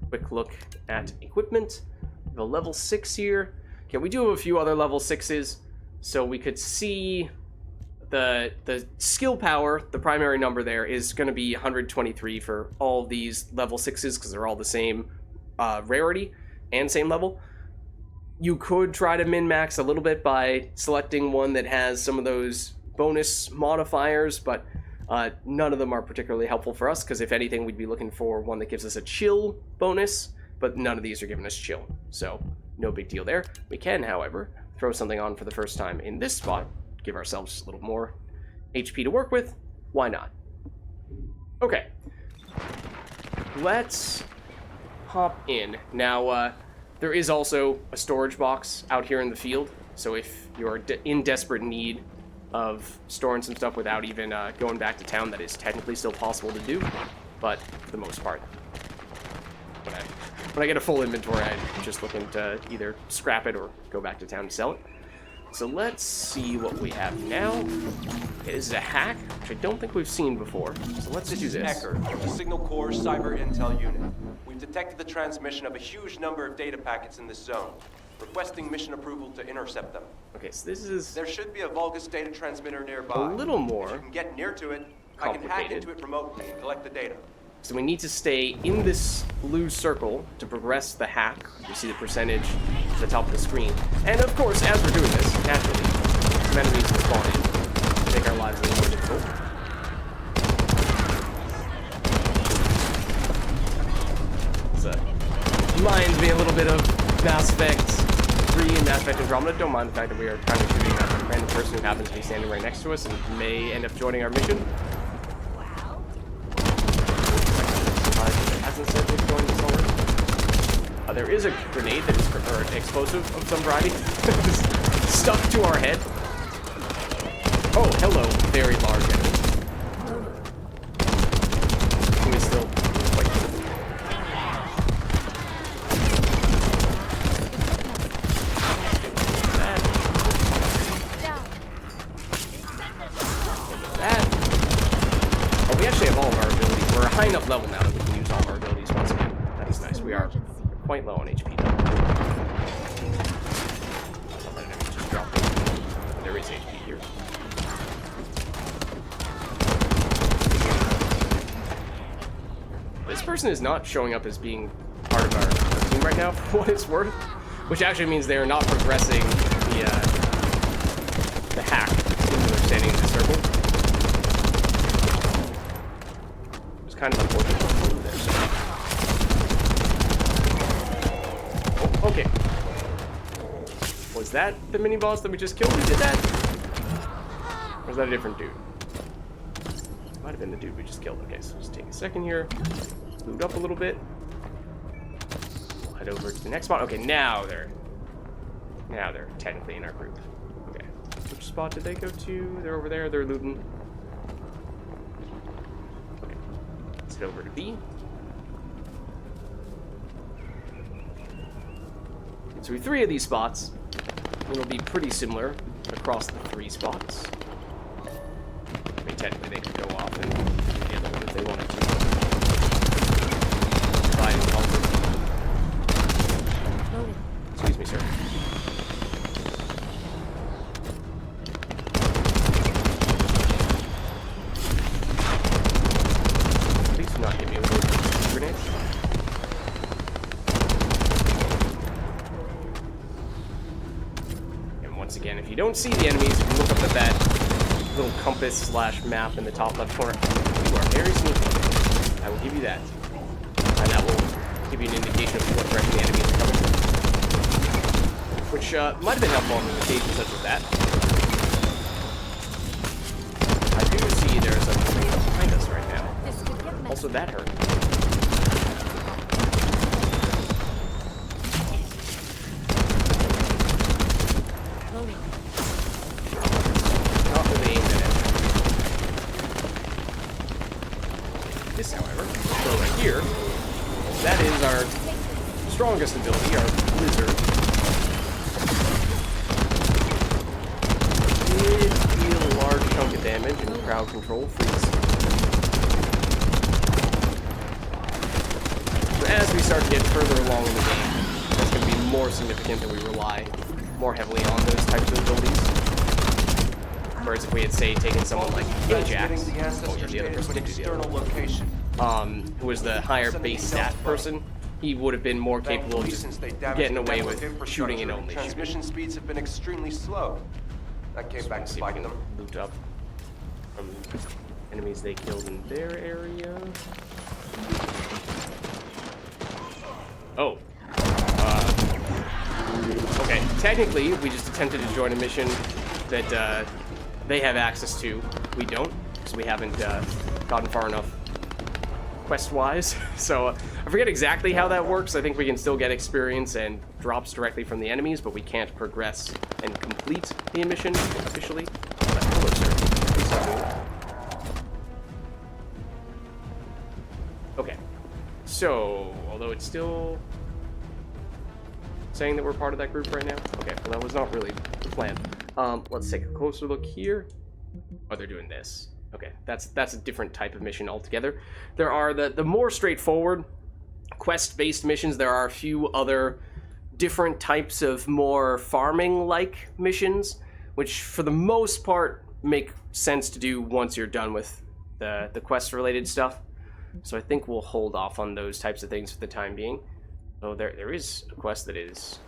[SPEAKER 1] Quick look at equipment. The level 6 here. Okay, we do have a few other level 6s, so we could see the skill power, the primary number there, is going to be 123 for all these level 6s, because they're all the same rarity and same level. You could try to min-max a little bit by selecting one that has some of those bonus modifiers, but none of them are particularly helpful for us, because if anything, we'd be looking for one that gives us a chill bonus, but none of these are giving us chill, so no big deal there. We can, however, throw something on for the first time in this spot, give ourselves a little more HP to work with. Why not? Okay. Let's hop in. Now, there is also a storage box out here in the field, so if you're in desperate need of storing some stuff without even going back to town, that is technically still possible to do, but for the most part, when I get a full inventory, I'm just looking to either scrap it or go back to town to sell it. So let's see what we have now. Okay, this is a hack, which I don't think we've seen before. So let's do this.
[SPEAKER 17] Ecker, the Signal Corps Cyber Intel Unit. We've detected the transmission of a huge number of data packets in this zone. Requesting mission approval to intercept them.
[SPEAKER 1] Okay, so this is...
[SPEAKER 17] There should be a Vulgis data transmitter nearby.
[SPEAKER 1] A little more...
[SPEAKER 17] If you can get near to it, I can hack into it remotely and collect the data.
[SPEAKER 1] So we need to stay in this blue circle to progress the hack. You see the percentage at the top of the screen. And of course, as we're doing this, naturally, some enemies will spawn in to make our lives a little more difficult. So, reminds me a little bit of Mass Effect 3 and Mass Effect Andromeda. Don't mind the fact that we are kind of shooting a random person who happens to be standing right next to us and may end up joining our mission. There is a grenade that is, or an explosive of some variety, stuck to our head. Oh, hello, very large enemy. Who is still quite good. That. Oh, we actually have all of our abilities. We're a high enough level now that we can use all of our abilities once again. That is nice. We are quite low on HP. Just dropped it. There is HP here. This person is not showing up as being part of our team right now, for what it's worth, which actually means they are not progressing the hack into their standing in the circle. It's kind of unfortunate. Okay. Was that the mini-boss that we just killed who did that? Or was that a different dude? Might have been the dude we just killed. Okay, so just take a second here. Loot up a little bit. We'll head over to the next spot. Okay, now they're technically in our group. Okay. Which spot did they go to? They're over there. They're looting. Okay. Let's head over to B. So we have 3 of these spots. It'll be pretty similar across the 3 spots. I mean, technically they could go off and do the other one if they wanted to. Excuse me, sir. you don't see the enemies, if you look up at that little compass / map in the top left corner, you are very sneaky. I will give you that. And that will give you an indication of what direction the enemies are coming from. Which might have been helpful on occasions such as that. I do see there's a thing behind us right now. Also, that hurt. Not really aimed at it. This, however, so right here, that is our strongest ability, our blizzard. Did deal a large chunk of damage and crowd control freeze. So as we start to get further along in the game, that's going to be more significant that we rely more heavily on those types of abilities. Whereas if we had, say, taken someone like Ajax, the other person who was the higher base stat person, he would have been more capable of just getting away with shooting and only
[SPEAKER 17] transmission speeds have been extremely slow. That came back to bite them.
[SPEAKER 1] Loot up from enemies they killed in their area. Oh. Okay, technically, we just attempted to join a mission that they have access to. We don't, because we haven't gotten far enough quest-wise. So I forget exactly how that works. I think we can still get experience and drops directly from the enemies, but we can't progress and complete the mission officially. But hello, sir. Okay. So, although it's still saying that we're part of that group right now. Okay, well that was not really the plan. Let's take a closer look here. Oh, they're doing this. Okay, that's a different type of mission altogether. There are the more straightforward quest-based missions. There are a few other different types of more farming-like missions, which for the most part make sense to do once you're done with the quest-related stuff. So I think we'll hold off on those types of things for the time being. So there is a quest that is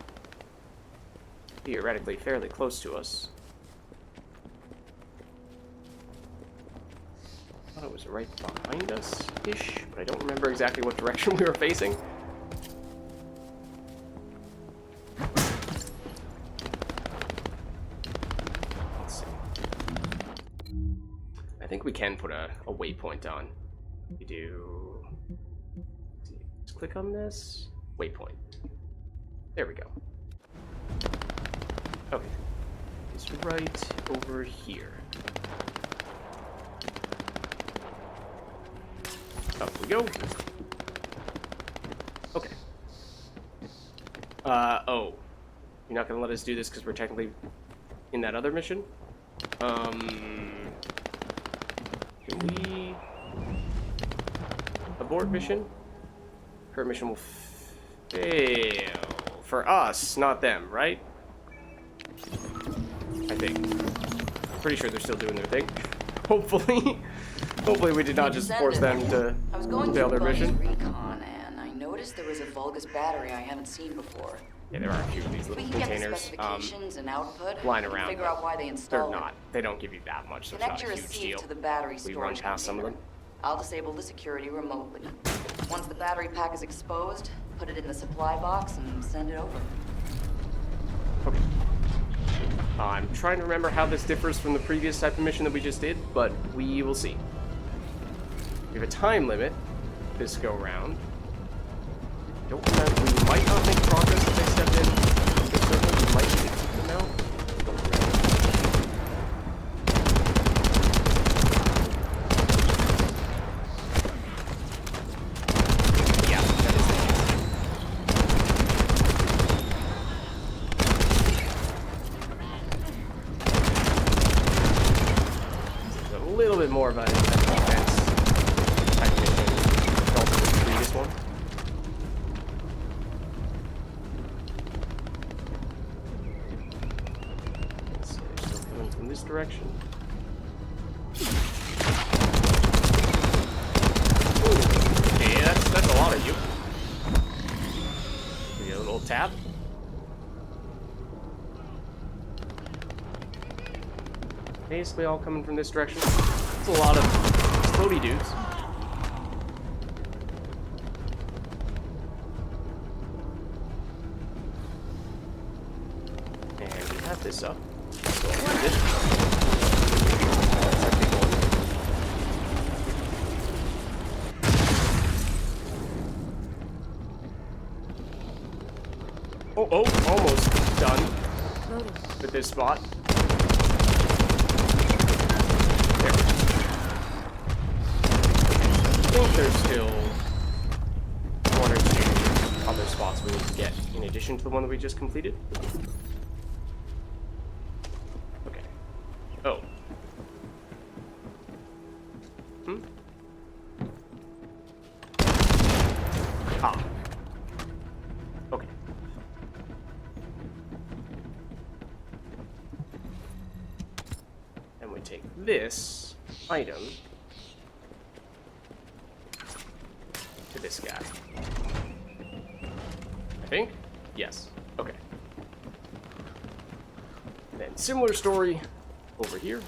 [SPEAKER 1] theoretically fairly close to us. I thought it was right behind us-ish, but I don't remember exactly what direction we were facing. Let's see. I think we can put a waypoint on. We do... Let's click on this. Waypoint. There we go. Okay. It's right over here. Up we go. Okay. Oh. You're not gonna let us do this because we're technically in that other mission? Can we... abort mission? Her mission will fail. For us, not them, right? I think. Pretty sure they're still doing their thing. Hopefully. Hopefully we did not just force them to fail their mission.
[SPEAKER 15] Recon, and I noticed there was a Vulgis battery I haven't seen before.
[SPEAKER 1] Yeah, there are a few of these little containers
[SPEAKER 15] and output,
[SPEAKER 1] lying around.
[SPEAKER 15] Figure out why they installed
[SPEAKER 1] They're not. They don't give you that much, so it's
[SPEAKER 15] Connect
[SPEAKER 1] not a
[SPEAKER 15] your
[SPEAKER 1] huge
[SPEAKER 15] receipt
[SPEAKER 1] deal.
[SPEAKER 15] to the battery
[SPEAKER 1] We run
[SPEAKER 15] storage
[SPEAKER 1] past some of them.
[SPEAKER 15] I'll disable the security remotely. Once the battery pack is exposed, put it in the supply box and send it over.
[SPEAKER 1] Okay. I'm trying to remember how this differs from the previous type of mission that we just did, but we will see. We have a time limit this go round. Don't remember. We might not make progress if they step in. We might need to keep them out. Don't remember. Yeah, that is the case. It's a little bit more of a defense type mission compared to the previous one. basically all coming from this direction. It's a lot of floaty dudes. And we have this up. So this. That's our big one. Oh, almost done with this spot. There. I think there's still one or two other spots we need to get in addition to the one that we just completed. Okay. Oh. Ah. Okay. And we take this item to this guy. I think? Yes. Okay. And then similar story over here.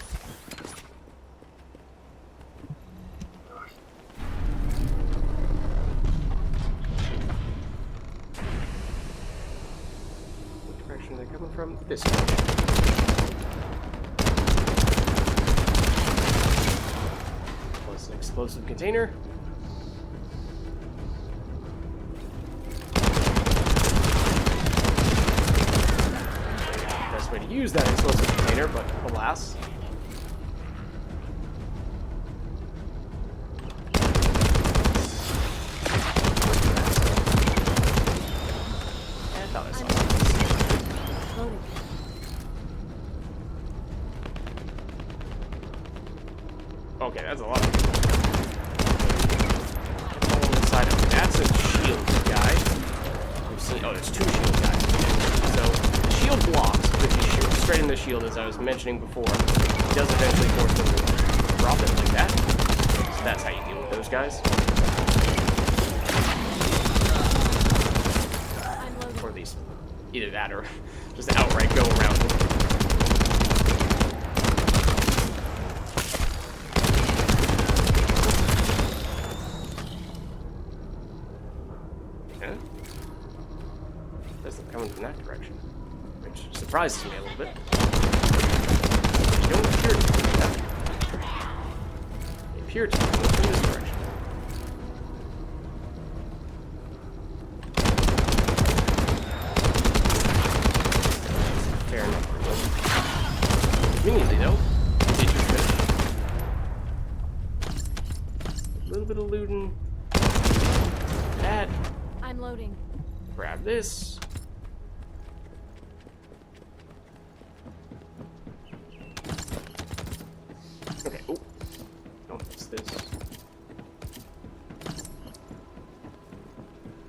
[SPEAKER 1] What direction are they coming from? This direction. Plus an explosive container. Best way to use that explosive container, but alas. I thought I saw something. Okay, that's a lot of people. All on the side of it. That's a shield guy. We've seen. Oh, there's two shield guys. So the shield blocks, but if you shoot straight in the shield, as I was mentioning before, it does eventually force them to drop it like that. So that's how you deal with those guys. Or at least either that or just outright go around them. Coming from that direction, which surprises me a little bit. They don't appear to be coming that way. They appear to be coming from this direction. Fair enough for them. Conveniently, though, did you finish? A little bit of looting. That.
[SPEAKER 4] I'm loading.
[SPEAKER 1] Grab this. Okay, oh, don't miss this.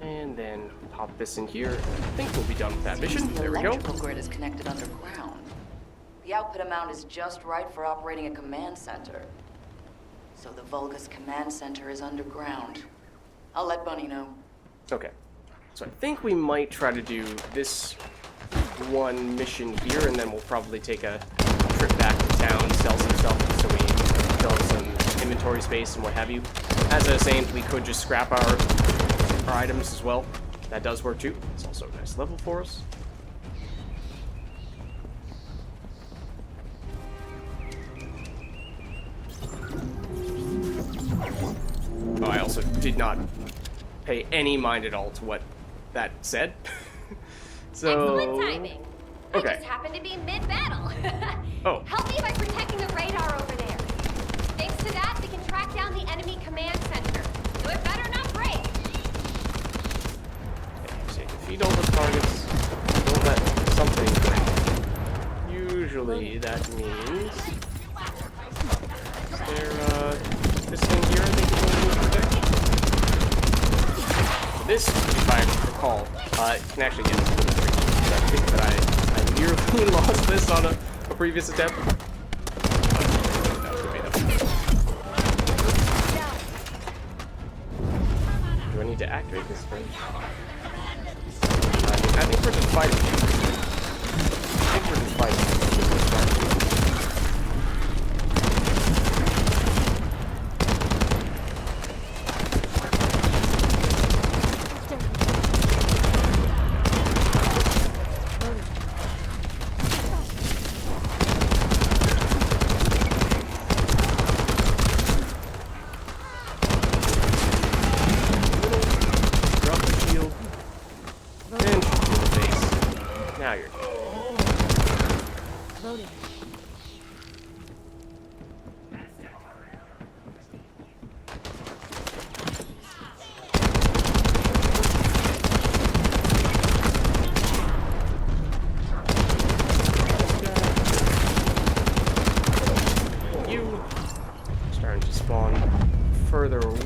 [SPEAKER 1] And then pop this in here. I think we'll be done with that mission. There we go.
[SPEAKER 15] The electrical grid is connected underground. The output amount is just right for operating a command center. So the Vulgis command center is underground. I'll let Bunny know.
[SPEAKER 1] Okay. So I think we might try to do this one mission here, and then we'll probably take a trip back to town, sell some stuff so we fill up some inventory space and what have you. As I was saying, we could just scrap our items as well. That does work too. It's also a nice level for us. Oh, I also did not pay any mind at all to what that said. So
[SPEAKER 7] excellent timing.
[SPEAKER 1] Okay.
[SPEAKER 7] I just happened to be mid-battle.
[SPEAKER 1] Oh.
[SPEAKER 7] Help me by protecting the radar over there. Thanks to that, we can track down the enemy command center. So it better not break.
[SPEAKER 1] Okay, so defeat all the targets. Don't let something break. Usually that means. Is there this thing here? I think is what we protect. This, if I recall, can actually get this. I think that I nearly lost this on a previous attempt. Do I need to activate this thing? I think we're just fighting.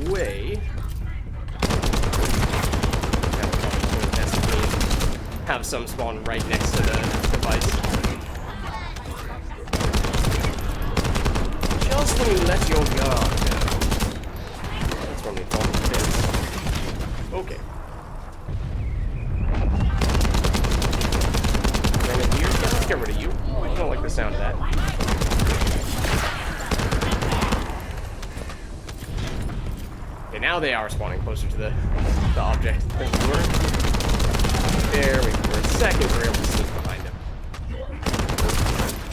[SPEAKER 1] way. Have some spawn right next to the device. Just when you let your guard down. That's when we fall to bits. Okay. Grenadier, yeah, let's get rid of you. I don't like the sound of that. Okay, now they are spawning closer to the object. There we go. For a second, we're able to sneak behind him.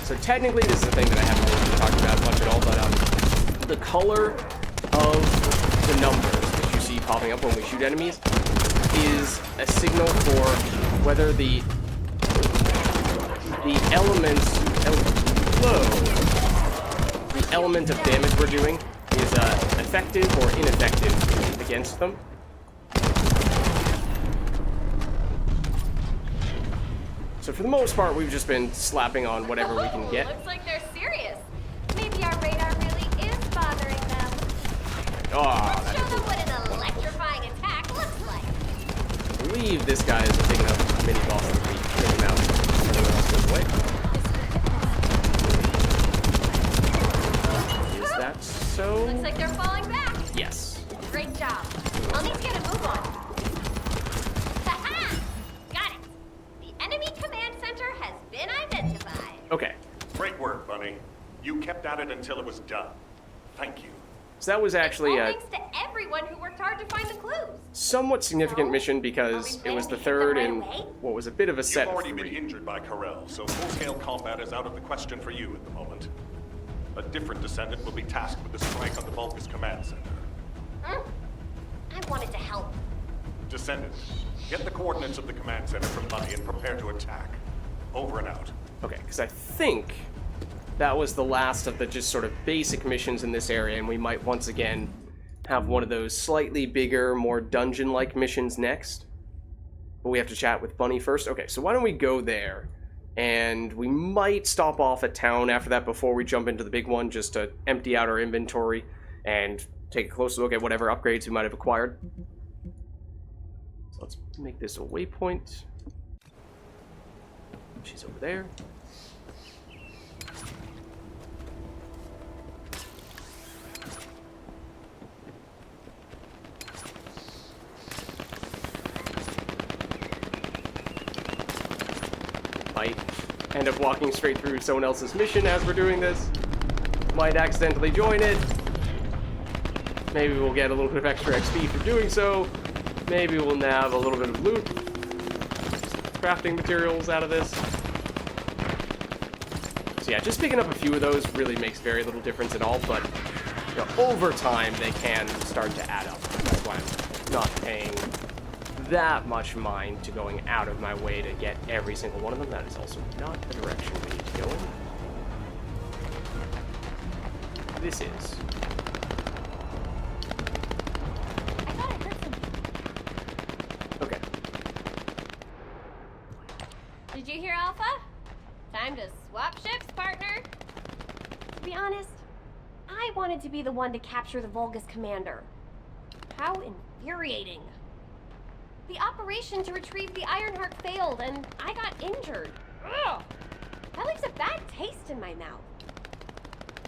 [SPEAKER 1] So technically, this is the thing that I haven't really talked about much at all, but the color of the numbers that you see popping up when we shoot enemies is a signal for whether the element of damage we're doing is effective or ineffective against them. So for the most part, we've just been slapping on whatever we can get.
[SPEAKER 7] Looks like they're serious. Maybe our radar really is bothering them.
[SPEAKER 1] Oh,
[SPEAKER 7] Let's show them what an electrifying attack looks like.
[SPEAKER 1] I believe this guy is a big enough mini boss that we take him out. Everyone else goes away. Is that so?
[SPEAKER 7] Looks like they're falling back.
[SPEAKER 1] Yes.
[SPEAKER 7] Great job. I'll need to get a move on. Ha-ha! Got it. The enemy command center has been identified.
[SPEAKER 1] Okay.
[SPEAKER 9] Great work, Bunny. You kept at it until it was done. Thank you.
[SPEAKER 1] So that was actually a
[SPEAKER 7] Thanks to everyone who worked hard to find the clues.
[SPEAKER 1] somewhat significant mission because it was the third in what was a bit of a set
[SPEAKER 9] You've
[SPEAKER 1] of
[SPEAKER 9] already been
[SPEAKER 1] 3.
[SPEAKER 9] injured by Karel, so full-scale combat is out of the question for you at the moment. A different Descendant will be tasked with the strike on the Vulgis command center.
[SPEAKER 7] I wanted to help.
[SPEAKER 9] Descendant, get the coordinates of the command center from Bunny and prepare to attack. Over and out.
[SPEAKER 1] Okay, because I think that was the last of the just sort of basic missions in this area, and we might once again have one of those slightly bigger, more dungeon-like missions next. But we have to chat with Bunny first. Okay, so why don't we go there? And we might stop off at town after that before we jump into the big one, just to empty out our inventory and take a closer look at whatever upgrades we might have acquired. So let's make this a waypoint. She's over there. Might end up walking straight through someone else's mission as we're doing this. Might accidentally join it. Maybe we'll get a little bit of extra XP for doing so. Maybe we'll nab a little bit of loot. Crafting materials out of this. So yeah, just picking up a few of those really makes very little difference at all, but you know, over time they can start to add up. That's why I'm not paying that much mind to going out of my way to get every single one of them. That is also not the direction we need to go in. This is. Okay.
[SPEAKER 7] Did you hear, Alpha? Time to swap ships, partner. To be honest, I wanted to be the one to capture the Vulgis commander. How infuriating. The operation to retrieve the Ironheart failed, and I got injured. Ugh! That leaves a bad taste in my mouth.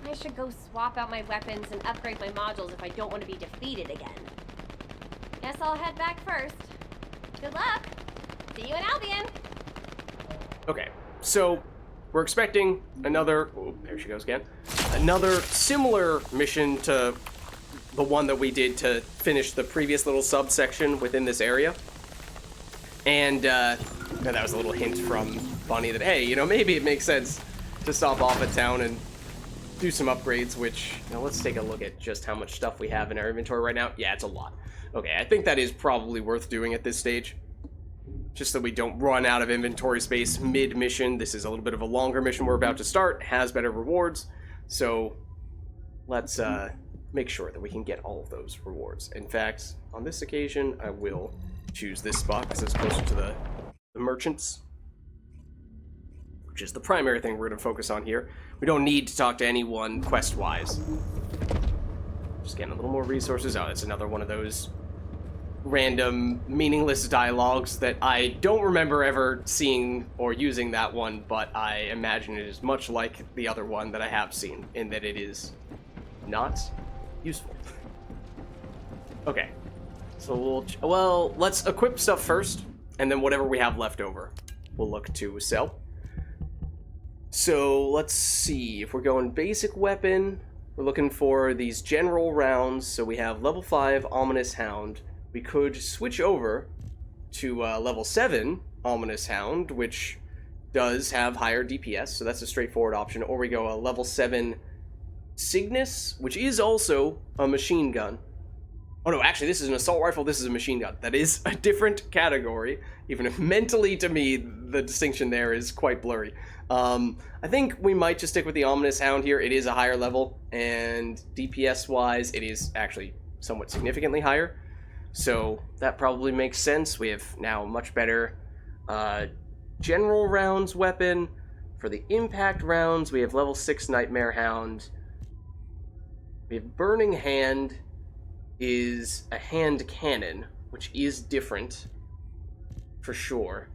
[SPEAKER 7] I should go swap out my weapons and upgrade my modules if I don't want to be defeated again. Guess I'll head back first. Good luck. See you in Albion.
[SPEAKER 1] Okay, so we're expecting another. Oh, there she goes again. Another similar mission to the one that we did to finish the previous little subsection within this area. And that was a little hint from Bunny that, hey, you know, maybe it makes sense to stop off at town and do some upgrades, which, you know, let's take a look at just how much stuff we have in our inventory right now. Yeah, it's a lot. Okay, I think that is probably worth doing at this stage. Just so we don't run out of inventory space mid-mission. This is a little bit of a longer mission we're about to start. Has better rewards. So let's make sure that we can get all of those rewards. In fact, on this occasion, I will choose this spot because it's closer to the merchants, which is the primary thing we're going to focus on here. We don't need to talk to anyone quest-wise. Just getting a little more resources. Oh, that's another one of those random, meaningless dialogues that I don't remember ever seeing or using that one, but I imagine it is much like the other one that I have seen, in that it is not useful. Okay. So let's equip stuff first, and then whatever we have left over, we'll look to sell. So let's see, if we're going basic weapon, we're looking for these general rounds. So we have level 5 Ominous Hound. We could switch over to level 7 Ominous Hound, which does have higher DPS, so that's a straightforward option. Or we go a level 7 Cygnus, which is also a machine gun. Oh no, actually this is an assault rifle, this is a machine gun. That is a different category, even if mentally to me the distinction there is quite blurry. I think we might just stick with the Ominous Hound here. It is a higher level, and DPS-wise it is actually somewhat significantly higher. So that probably makes sense. We have now a much better general rounds weapon. For the impact rounds, we have level 6 Nightmare Hound. We have Burning Hand is a hand cannon, which is different for sure.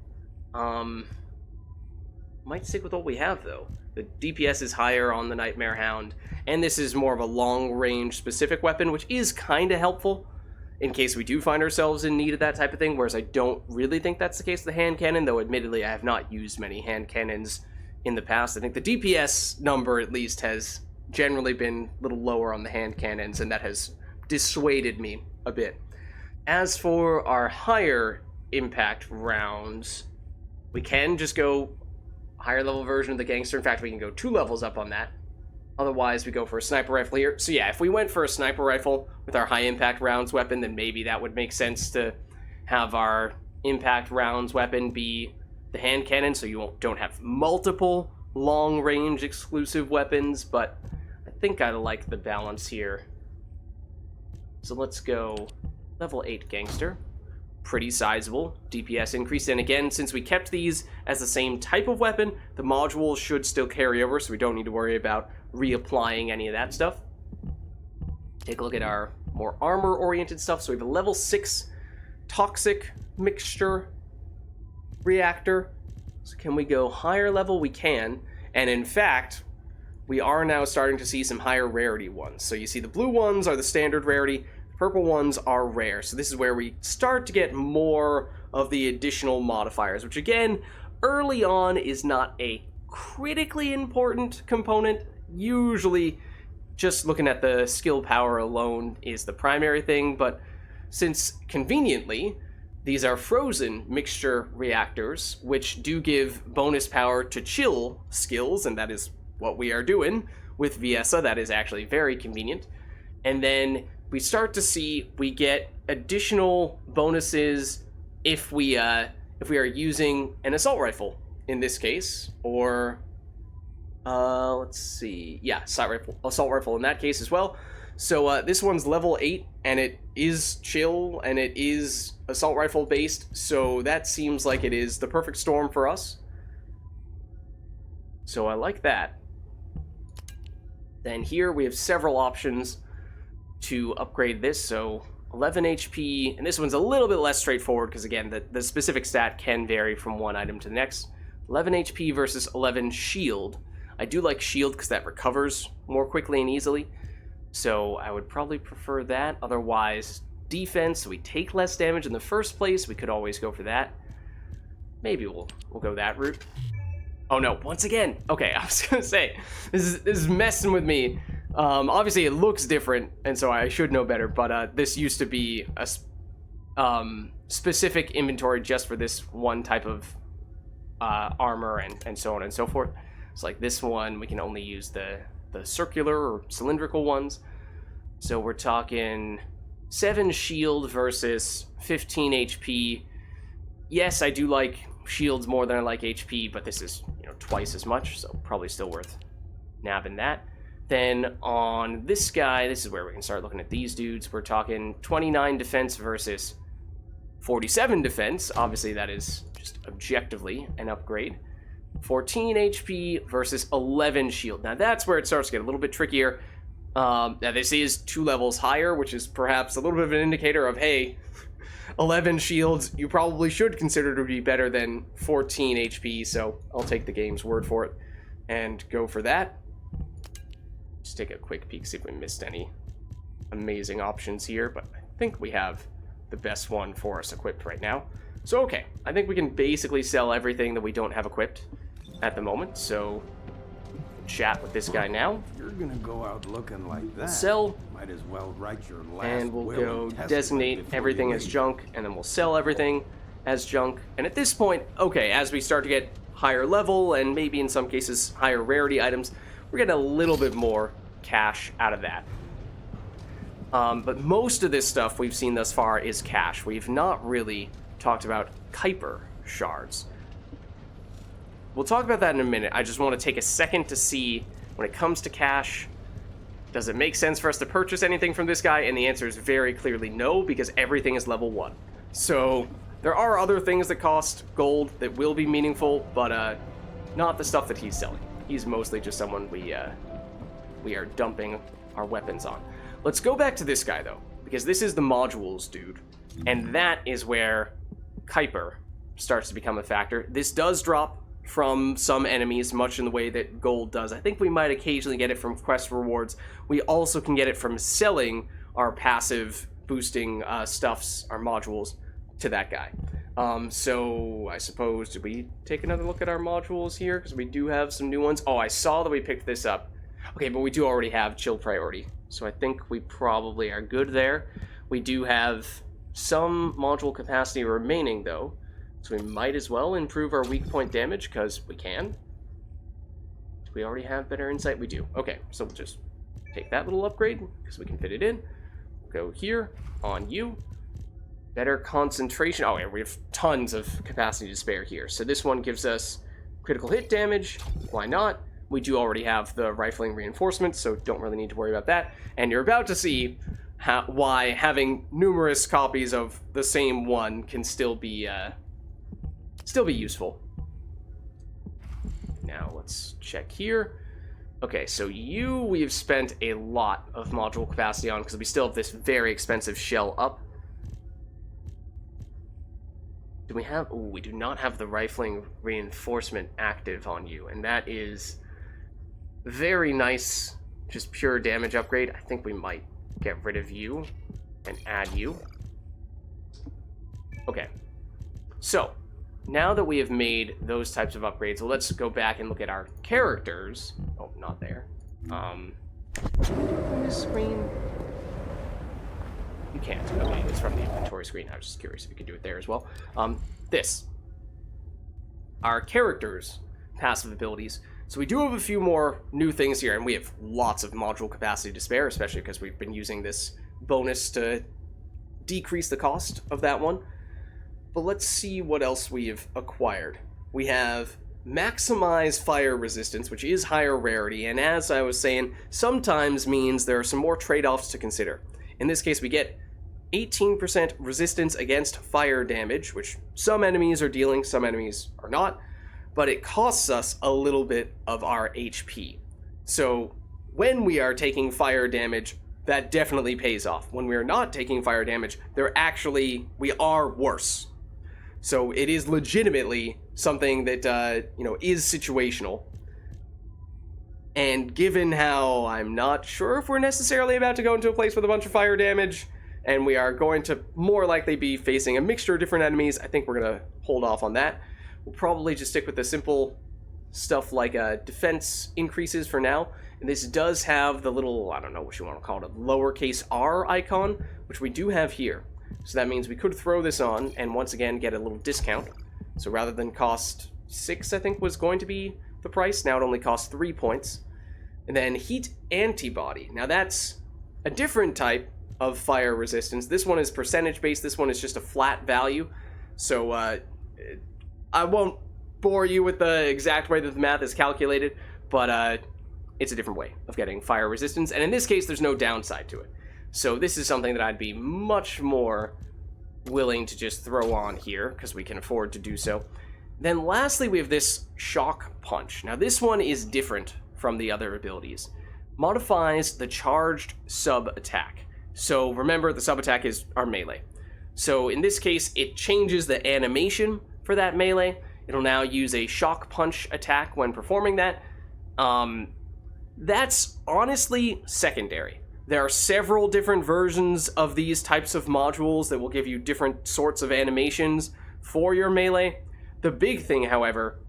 [SPEAKER 1] Might stick with what we have though. The DPS is higher on the Nightmare Hound, and this is more of a long-range specific weapon, which is kind of helpful in case we do find ourselves in need of that type of thing, whereas I don't really think that's the case with the hand cannon, though admittedly I have not used many hand cannons in the past. I think the DPS number at least has generally been a little lower on the hand cannons, and that has dissuaded me a bit. As for our higher impact rounds, we can just go higher level version of the Gangster. In fact, we can go 2 levels up on that. Otherwise, we go for a sniper rifle here. So yeah, if we went for a sniper rifle with our high impact rounds weapon, then maybe that would make sense to have our impact rounds weapon be the hand cannon, so you don't have multiple long range exclusive weapons, but I think I like the balance here. So let's go level 8 Gangster. Pretty sizable DPS increase, and again, since we kept these as the same type of weapon, the modules should still carry over, so we don't need to worry about reapplying any of that stuff. Take a look at our more armor-oriented stuff. So we have a level 6 Toxic Mixture Reactor. So can we go higher level? We can, and in fact, we are now starting to see some higher rarity ones. So you see the blue ones are the standard rarity, purple ones are rare. So this is where we start to get more of the additional modifiers, which again, early on is not a critically important component. Usually just looking at the skill power alone is the primary thing, but since conveniently these are frozen mixture reactors, which do give bonus power to chill skills, and that is what we are doing with Viessa, that is actually very convenient. And then we start to see we get additional bonuses if we are using an assault rifle in this case, or let's see, yeah, assault rifle in that case as well. So this one's level 8, and it is chill, and it is assault rifle based, so that seems like it is the perfect storm for us. So I like that. Then here we have several options to upgrade this. So 11 HP, and this one's a little bit less straightforward because again, the specific stat can vary from one item to the next. 11 HP versus 11 shield. I do like shield because that recovers more quickly and easily, so I would probably prefer that. Otherwise, defense, so we take less damage in the first place. We could always go for that. Maybe we'll go that route. Oh no, once again. Okay, I was gonna say, this is messing with me. Obviously it looks different, and so I should know better, but this used to be a specific inventory just for this one type of armor and so on and so forth. It's like this one, we can only use the circular or cylindrical ones. So we're talking 7 shield versus 15 HP. Yes, I do like shields more than I like HP, but this is, twice as much, so probably still worth nabbing that. Then on this guy, this is where we can start looking at these dudes. We're talking 29 defense versus 47 defense. Obviously, that is just objectively an upgrade. 14 HP versus 11 shield. Now, that's where it starts to get a little bit trickier. Now this is 2 levels higher, which is perhaps a little bit of an indicator of, hey, 11 shields, you probably should consider to be better than 14 HP, so I'll take the game's word for it and go for that. Just take a quick peek, see if we missed any amazing options here, but I think we have the best one for us equipped right now. So okay, I think we can basically sell everything that we don't have equipped at the moment, so chat with this guy now.
[SPEAKER 14] You're gonna go out looking like that.
[SPEAKER 1] Sell.
[SPEAKER 14] Might as well write your last
[SPEAKER 1] And we'll
[SPEAKER 14] will
[SPEAKER 1] go
[SPEAKER 14] and testament
[SPEAKER 1] designate
[SPEAKER 14] before
[SPEAKER 1] everything
[SPEAKER 14] you
[SPEAKER 1] as
[SPEAKER 14] leave.
[SPEAKER 1] junk, and then we'll sell everything as junk. And at this point, okay, as we start to get higher level, and maybe in some cases higher rarity items, we're getting a little bit more cash out of that. But most of this stuff we've seen thus far is cash. We've not really talked about Kuiper shards. We'll talk about that in a minute. I just want to take a second to see, when it comes to cash, does it make sense for us to purchase anything from this guy? And the answer is very clearly no, because everything is level 1. So there are other things that cost gold that will be meaningful, but not the stuff that he's selling. He's mostly just someone we are dumping our weapons on. Let's go back to this guy, though, because this is the modules dude, and that is where Kuiper starts to become a factor. This does drop from some enemies, much in the way that gold does. I think we might occasionally get it from quest rewards. We also can get it from selling our passive boosting stuffs, our modules, to that guy. So I suppose, did we take another look at our modules here? Because we do have some new ones. Oh, I saw that we picked this up. Okay, but we do already have chill priority. So I think we probably are good there. We do have some module capacity remaining, though. So we might as well improve our weak point damage, because we can. Do we already have better insight? We do. Okay, so we'll just take that little upgrade, because we can fit it in. Go here, on you. Better concentration. Oh, yeah, we have tons of capacity to spare here. So this one gives us critical hit damage. Why not? We do already have the rifling reinforcement, so don't really need to worry about that. And you're about to see why having numerous copies of the same one can still be useful. Now let's check here. Okay, so we've spent a lot of module capacity on, because we still have this very expensive shell up. Do we have... Ooh, we do not have the rifling reinforcement active on you, and that is very nice, just pure damage upgrade. I think we might get rid of you and add you. Okay, so now that we have made those types of upgrades, well, let's go back and look at our characters. Oh, not there. On this screen? You can't. Okay, it's from the inventory screen. I was just curious if you could do it there as well. This. Our characters' passive abilities. So we do have a few more new things here, and we have lots of module capacity to spare, especially because we've been using this bonus to decrease the cost of that one. But let's see what else we have acquired. We have maximize fire resistance, which is higher rarity, and as I was saying, sometimes means there are some more trade-offs to consider. In this case, we get 18% resistance against fire damage, which some enemies are dealing, some enemies are not, but it costs us a little bit of our HP. So when we are taking fire damage, that definitely pays off. When we are not taking fire damage, we are worse. So it is legitimately something that, is situational. And given how I'm not sure if we're necessarily about to go into a place with a bunch of fire damage, and we are going to more likely be facing a mixture of different enemies, I think we're going to hold off on that. We'll probably just stick with the simple stuff like defense increases for now. And this does have the little, I don't know what you want to call it, a lowercase r icon, which we do have here. So that means we could throw this on and once again get a little discount. So rather than cost 6, I think was going to be the price, now it only costs 3 points. And then heat antibody. Now that's a different type of fire resistance. This one is percentage based, this one is just a flat value. So I won't bore you with the exact way that the math is calculated, but it's a different way of getting fire resistance, and in this case there's no downside to it. So this is something that I'd be much more willing to just throw on here, because we can afford to do so. Then lastly we have this shock punch. Now this one is different from the other abilities. modifies the charged sub-attack. So remember, the sub-attack is our melee. So in this case, it changes the animation for that melee. It'll now use a shock punch attack when performing that. That's honestly secondary. There are several different versions of these types of modules that will give you different sorts of animations for your melee. The big thing, however,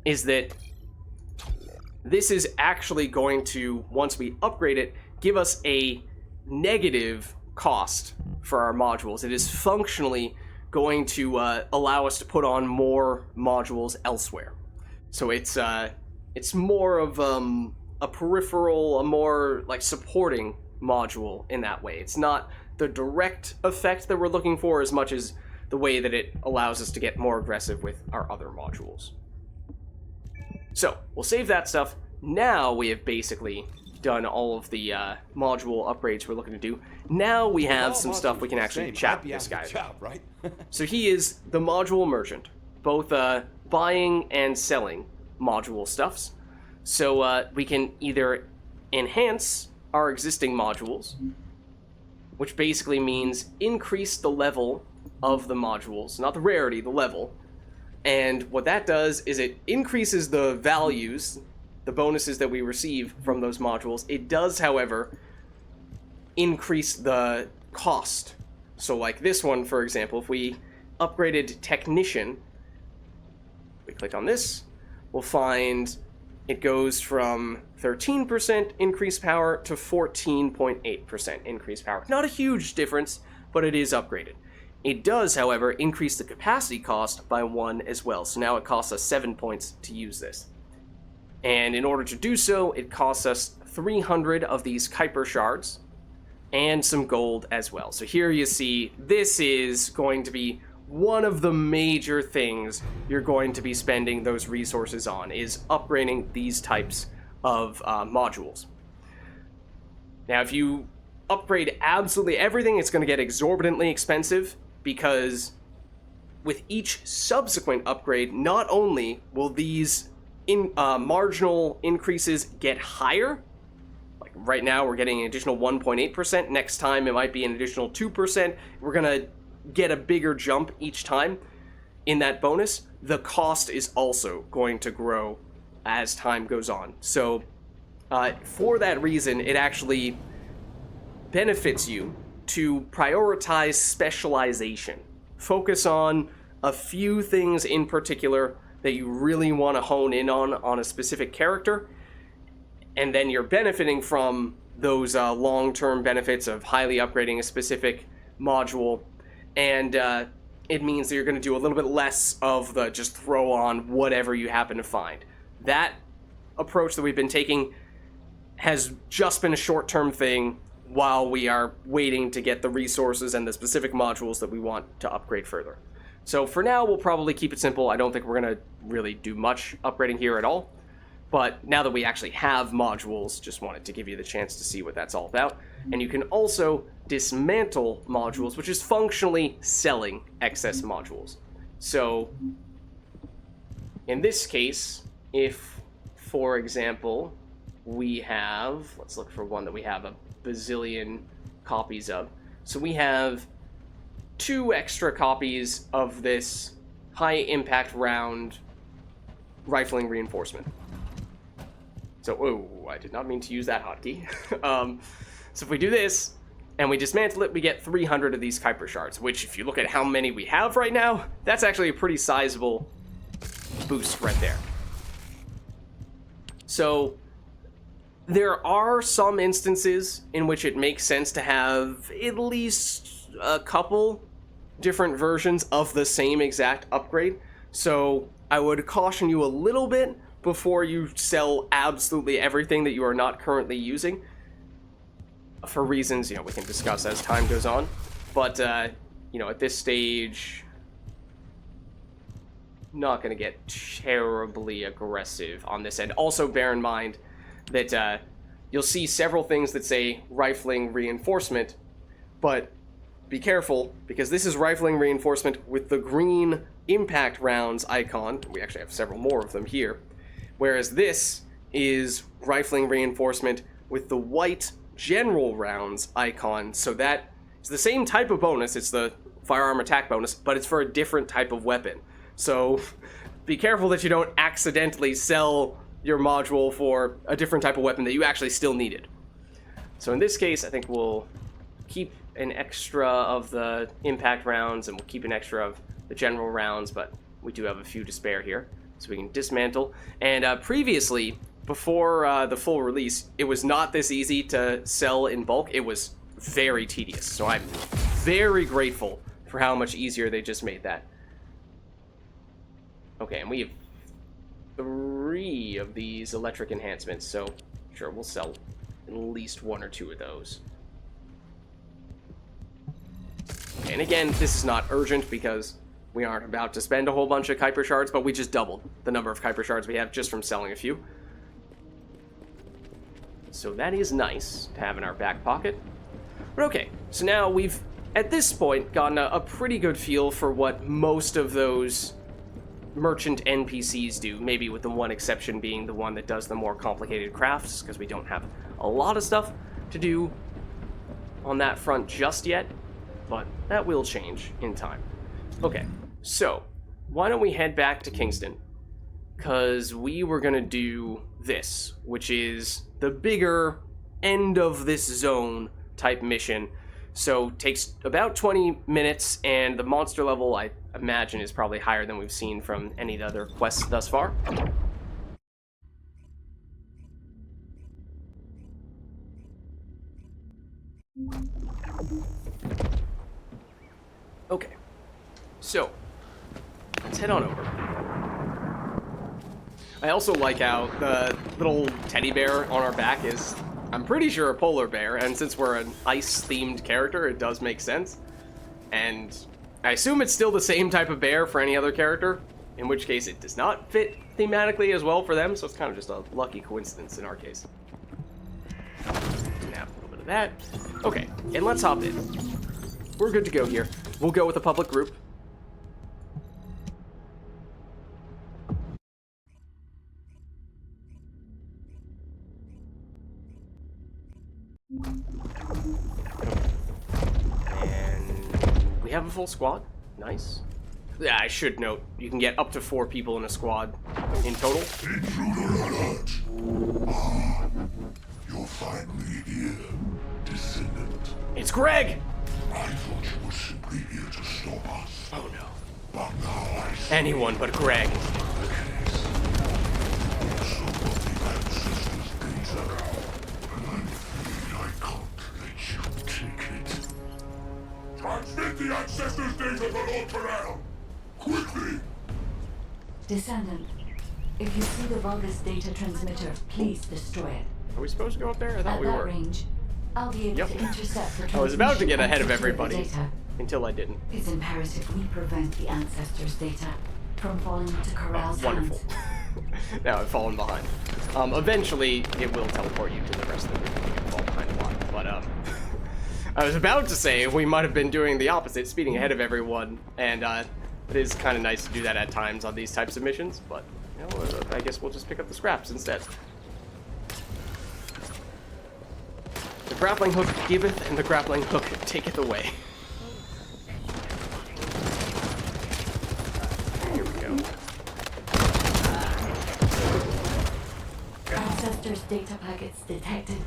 [SPEAKER 1] is that this is actually going to, once we upgrade it, give us a negative cost for our modules. It is functionally going to allow us to put on more modules elsewhere. So it's more of a peripheral, a more like supporting module in that way. It's not the direct effect that we're looking for as much as the way that it allows us to get more aggressive with our other modules. So we'll save that stuff. Now we have basically done all of the module upgrades we're looking to do. Now we have some stuff we can actually chat with this guy about.
[SPEAKER 12] Right?
[SPEAKER 1] So he is the module merchant, both buying and selling module stuffs. So we can either enhance our existing modules, which basically means increase the level of the modules, not the rarity, the level. And what that does is it increases the values, the bonuses that we receive from those modules. It does, however, increase the cost. So like this one, for example, if we upgraded Technician, we click on this, we'll find it goes from 13% increased power to 14.8% increased power. Not a huge difference, but it is upgraded. It does, however, increase the capacity cost by 1 as well. So now it costs us 7 points to use this. And in order to do so, it costs us 300 of these Kuiper shards and some gold as well. So here you see, this is going to be one of the major things you're going to be spending those resources on, is upgrading these types of modules. Now, if you upgrade absolutely everything, it's going to get exorbitantly expensive, because with each subsequent upgrade, not only will these marginal increases get higher, like right now we're getting an additional 1.8%, next time it might be an additional 2%, we're going to get a bigger jump each time in that bonus. The cost is also going to grow as time goes on. So for that reason, it actually benefits you to prioritize specialization. Focus on a few things in particular that you really want to hone in on a specific character, and then you're benefiting from those long-term benefits of highly upgrading a specific module, and it means that you're going to do a little bit less of the just throw on whatever you happen to find. That approach that we've been taking has just been a short-term thing while we are waiting to get the resources and the specific modules that we want to upgrade further. So for now, we'll probably keep it simple. I don't think we're going to really do much upgrading here at all. But now that we actually have modules, just wanted to give you the chance to see what that's all about. And you can also dismantle modules, which is functionally selling excess modules. So in this case, if, for example, we have, let's look for one that we have a bazillion copies of. So we have 2 extra copies of this high impact round rifling reinforcement. So, oh, I did not mean to use that hotkey. So if we do this and we dismantle it, we get 300 of these Kuiper shards, which if you look at how many we have right now, that's actually a pretty sizable boost right there. So there are some instances in which it makes sense to have at least a couple different versions of the same exact upgrade. So I would caution you a little bit before you sell absolutely everything that you are not currently using, for reasons, we can discuss as time goes on. But, at this stage, not going to get terribly aggressive on this end. Also, bear in mind that you'll see several things that say rifling reinforcement, but be careful, because this is rifling reinforcement with the green impact rounds icon. We actually have several more of them here. Whereas this is rifling reinforcement with the white general rounds icon. So that it's the same type of bonus. It's the firearm attack bonus, but it's for a different type of weapon. So be careful that you don't accidentally sell your module for a different type of weapon that you actually still needed. So in this case, I think we'll keep an extra of the impact rounds, and we'll keep an extra of the general rounds, but we do have a few to spare here, so we can dismantle. And previously, before the full release, it was not this easy to sell in bulk. It was very tedious, so I'm very grateful for how much easier they just made that. Okay, and we have 3 of these electric enhancements, so sure, we'll sell at least 1 or 2 of those. And again, this is not urgent because we aren't about to spend a whole bunch of Kuiper shards, but we just doubled the number of Kuiper shards we have just from selling a few. So that is nice to have in our back pocket. But okay, so now we've, at this point, gotten a pretty good feel for what most of those merchant NPCs do, maybe with the one exception being the one that does the more complicated crafts, because we don't have a lot of stuff to do on that front just yet, but that will change in time. Okay, so why don't we head back to Kingston, because we were going to do this, which is the bigger end of this zone type mission. So takes about 20 minutes, and the monster level, I imagine, is probably higher than we've seen from any of the other quests thus far. Okay, so let's head on over. I also like how the little teddy bear on our back is, I'm pretty sure, a polar bear, and since we're an ice-themed character, it does make sense. And I assume it's still the same type of bear for any other character, in which case it does not fit thematically as well for them, so it's kind of just a lucky coincidence in our case. Snap a little bit of that. Okay, and let's hop in. We're good to go here. We'll go with a public group. And we have a full squad. Nice. Yeah, I should note, you can get up to 4 people in a squad in total.
[SPEAKER 18] Intruder alert! You're finally here, Descendant.
[SPEAKER 1] It's Greg!
[SPEAKER 18] I thought you were simply here to stop us.
[SPEAKER 1] Oh no.
[SPEAKER 18] But now I see
[SPEAKER 1] anyone but Greg.
[SPEAKER 18] the case. Some of the ancestors' data, and I'm afraid I can't let you take it. Transmit the ancestors' data for Lord Corral! Quickly!
[SPEAKER 2] Descendant, if you see the Vulgis data transmitter, please destroy it.
[SPEAKER 1] Are we supposed to go up there? I thought we were.
[SPEAKER 2] At that range, I'll be able to intercept the transmission.
[SPEAKER 1] I was about to get ahead of
[SPEAKER 2] and
[SPEAKER 1] everybody
[SPEAKER 2] the data.
[SPEAKER 1] until I didn't.
[SPEAKER 2] It's imperative we prevent the ancestors' data from falling into Corral's
[SPEAKER 1] wonderful.
[SPEAKER 2] hands.
[SPEAKER 1] Now I've fallen behind. Eventually, it will teleport you to the rest of the group. You can fall behind a lot. But, I was about to say we might have been doing the opposite, speeding ahead of everyone, and, it is kind of nice to do that at times on these types of missions, but, you know, I guess we'll just pick up the scraps instead. The grappling hook giveth, and the grappling hook taketh away. Here we go.
[SPEAKER 2] Ancestors' data packets detected.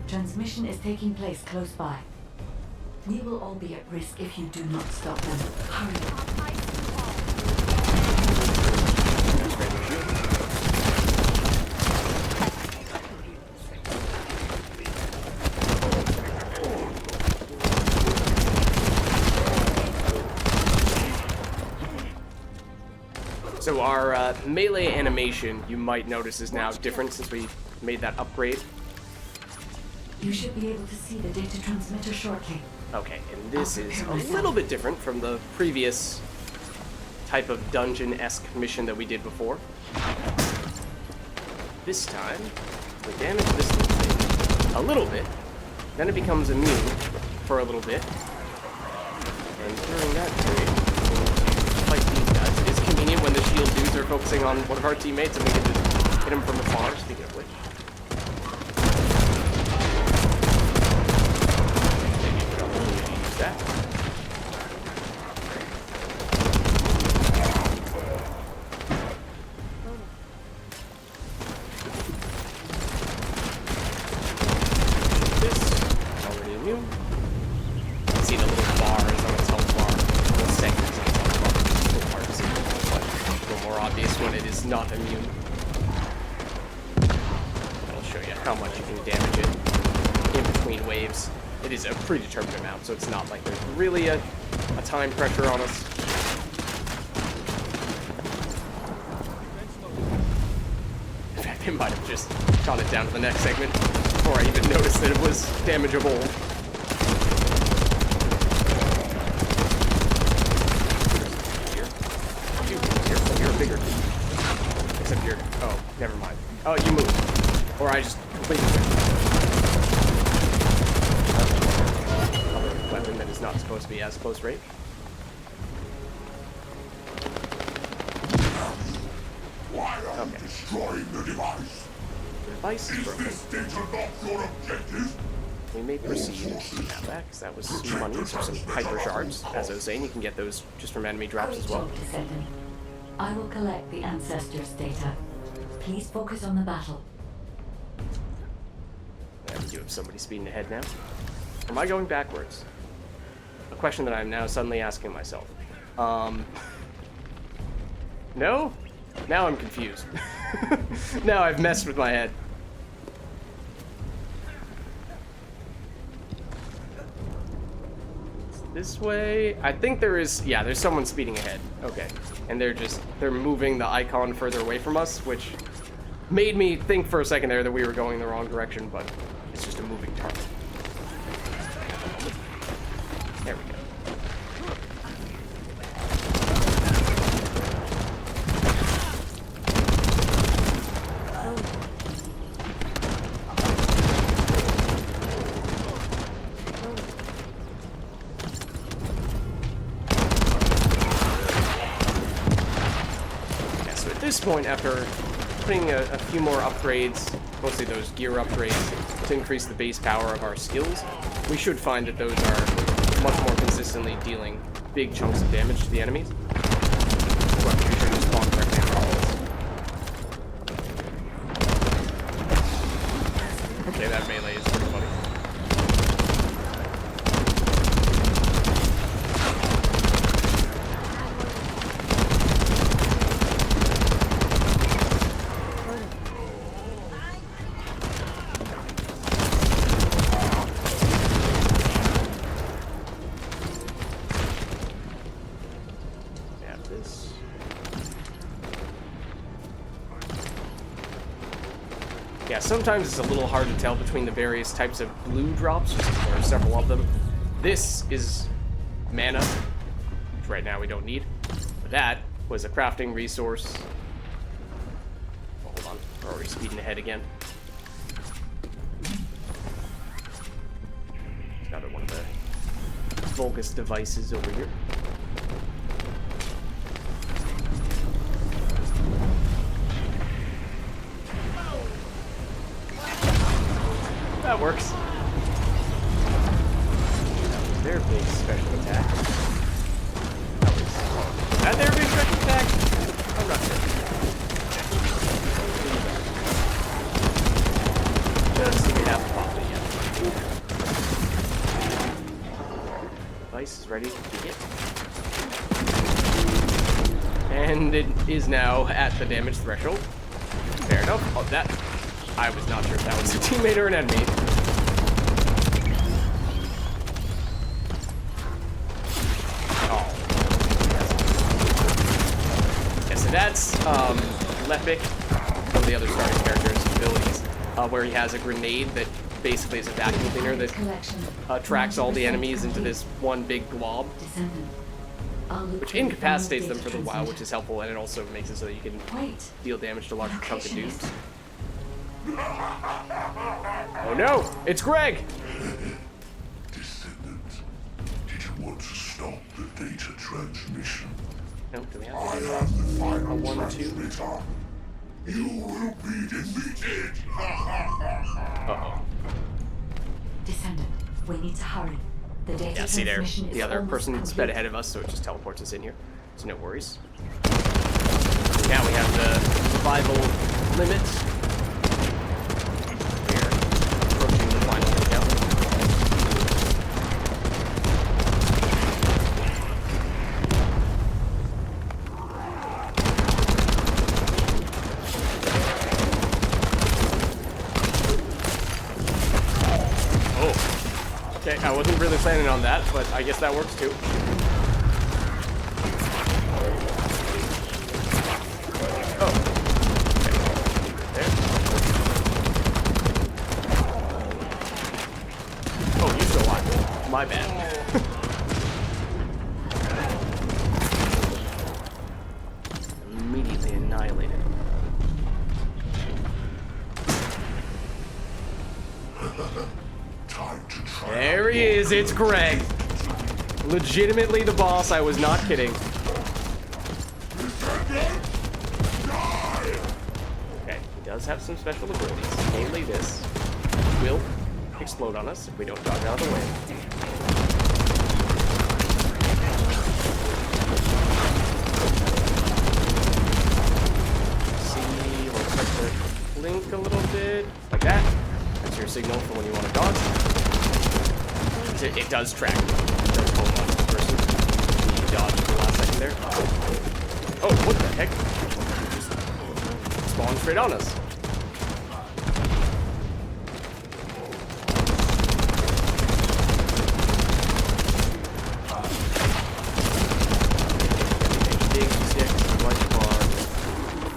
[SPEAKER 2] Transmission is taking place close by. We will all be at risk if you do not stop them. Hurry.
[SPEAKER 1] So our melee animation, you might notice, is now different since we made that upgrade.
[SPEAKER 2] You should be able to see the data transmitter shortly.
[SPEAKER 1] Okay, and this is a little bit different from the previous type of dungeon-esque mission that we did before. This time, we damage this thing a little bit, then it becomes immune for a little bit, and during that period, we'll fight these guys. It is convenient when the shield dudes are focusing on one of our teammates and we can just hit him from afar, speaking of which. not immune. I'll show you how much you can damage it in between waves. It is a predetermined amount, so it's not like there's really a time pressure on us. In fact, it might have just shot it down to the next segment before I even noticed that it was damageable. You're bigger. Except you're... Oh, never mind. Oh, you moved. Or I just completely... Other weapon that is not supposed to be as close range.
[SPEAKER 18] Why are you destroying the device?
[SPEAKER 1] The device is broken.
[SPEAKER 18] Is this data not your objective?
[SPEAKER 1] We may proceed now that, because that was some money, or some hyper shards. As I was saying, you can get those just from enemy drops as well.
[SPEAKER 2] Descendant. I will collect the ancestors' data. Please focus on the battle.
[SPEAKER 1] Yeah, we do have somebody speeding ahead now. Am I going backwards? A question that I'm now suddenly asking myself. No? Now I'm confused. Now I've messed with my head. This way? I think there is, yeah, there's someone speeding ahead. Okay. And they're moving the icon further away from us, which made me think for a second there that we were going the wrong direction, but it's just a moving target. There we go. At this point, after putting a few more upgrades, mostly those gear upgrades, to increase the base power of our skills, we should find that those are much more consistently dealing big chunks of damage to the enemies. So I'm pretty sure to spawn correctly on all of this. Okay, that melee is pretty funny. Yeah, sometimes it's a little hard to tell between the various types of blue drops, there are several of them. This is mana, which right now we don't need. But that was a crafting resource. Oh, hold on, we're already speeding ahead again. Another one of the Vulgis devices over here. That works. That was their big special attack. Was that their big special attack? I'm not sure. Just so we haven't popped it yet. Device is ready to begin. And it is now at the damage threshold. Fair enough. Oh, that... I was not sure if that was a teammate or an enemy. Oh. Yeah, so that's Lepic, one of the other starting characters' abilities, where he has a grenade that basically is a vacuum cleaner that tracks all the enemies into this one big glob, which incapacitates them for a little while, which is helpful, and it also makes it so that you can deal damage to larger chunks of dudes. Oh no! It's Greg!
[SPEAKER 18] Descendant, did you want to stop the data transmission?
[SPEAKER 1] No, do we have
[SPEAKER 18] I have the final
[SPEAKER 1] one or two?
[SPEAKER 18] transmitter. You will be defeated!
[SPEAKER 1] Uh-oh.
[SPEAKER 2] Descendant, we need to hurry. The data
[SPEAKER 1] Yeah, see there,
[SPEAKER 2] transmission is
[SPEAKER 1] the other
[SPEAKER 2] almost
[SPEAKER 1] person
[SPEAKER 2] complete.
[SPEAKER 1] sped ahead of us, so it just teleports us in here. So no worries. Now we have the survival limits. Approaching the final count. I wasn't really planning on that, but I guess that works too. My bad. Immediately annihilated. There he is, it's Greg. Legitimately the boss, I was not kidding. Okay, he does have some special abilities. Mainly this will explode on us if we don't dodge out of the way. Blink a little bit, like that. That's your signal for when you want to dodge. It does track. It does hold on to the person. You dodged for the last second there. Oh, what the heck? Just spawned straight on us.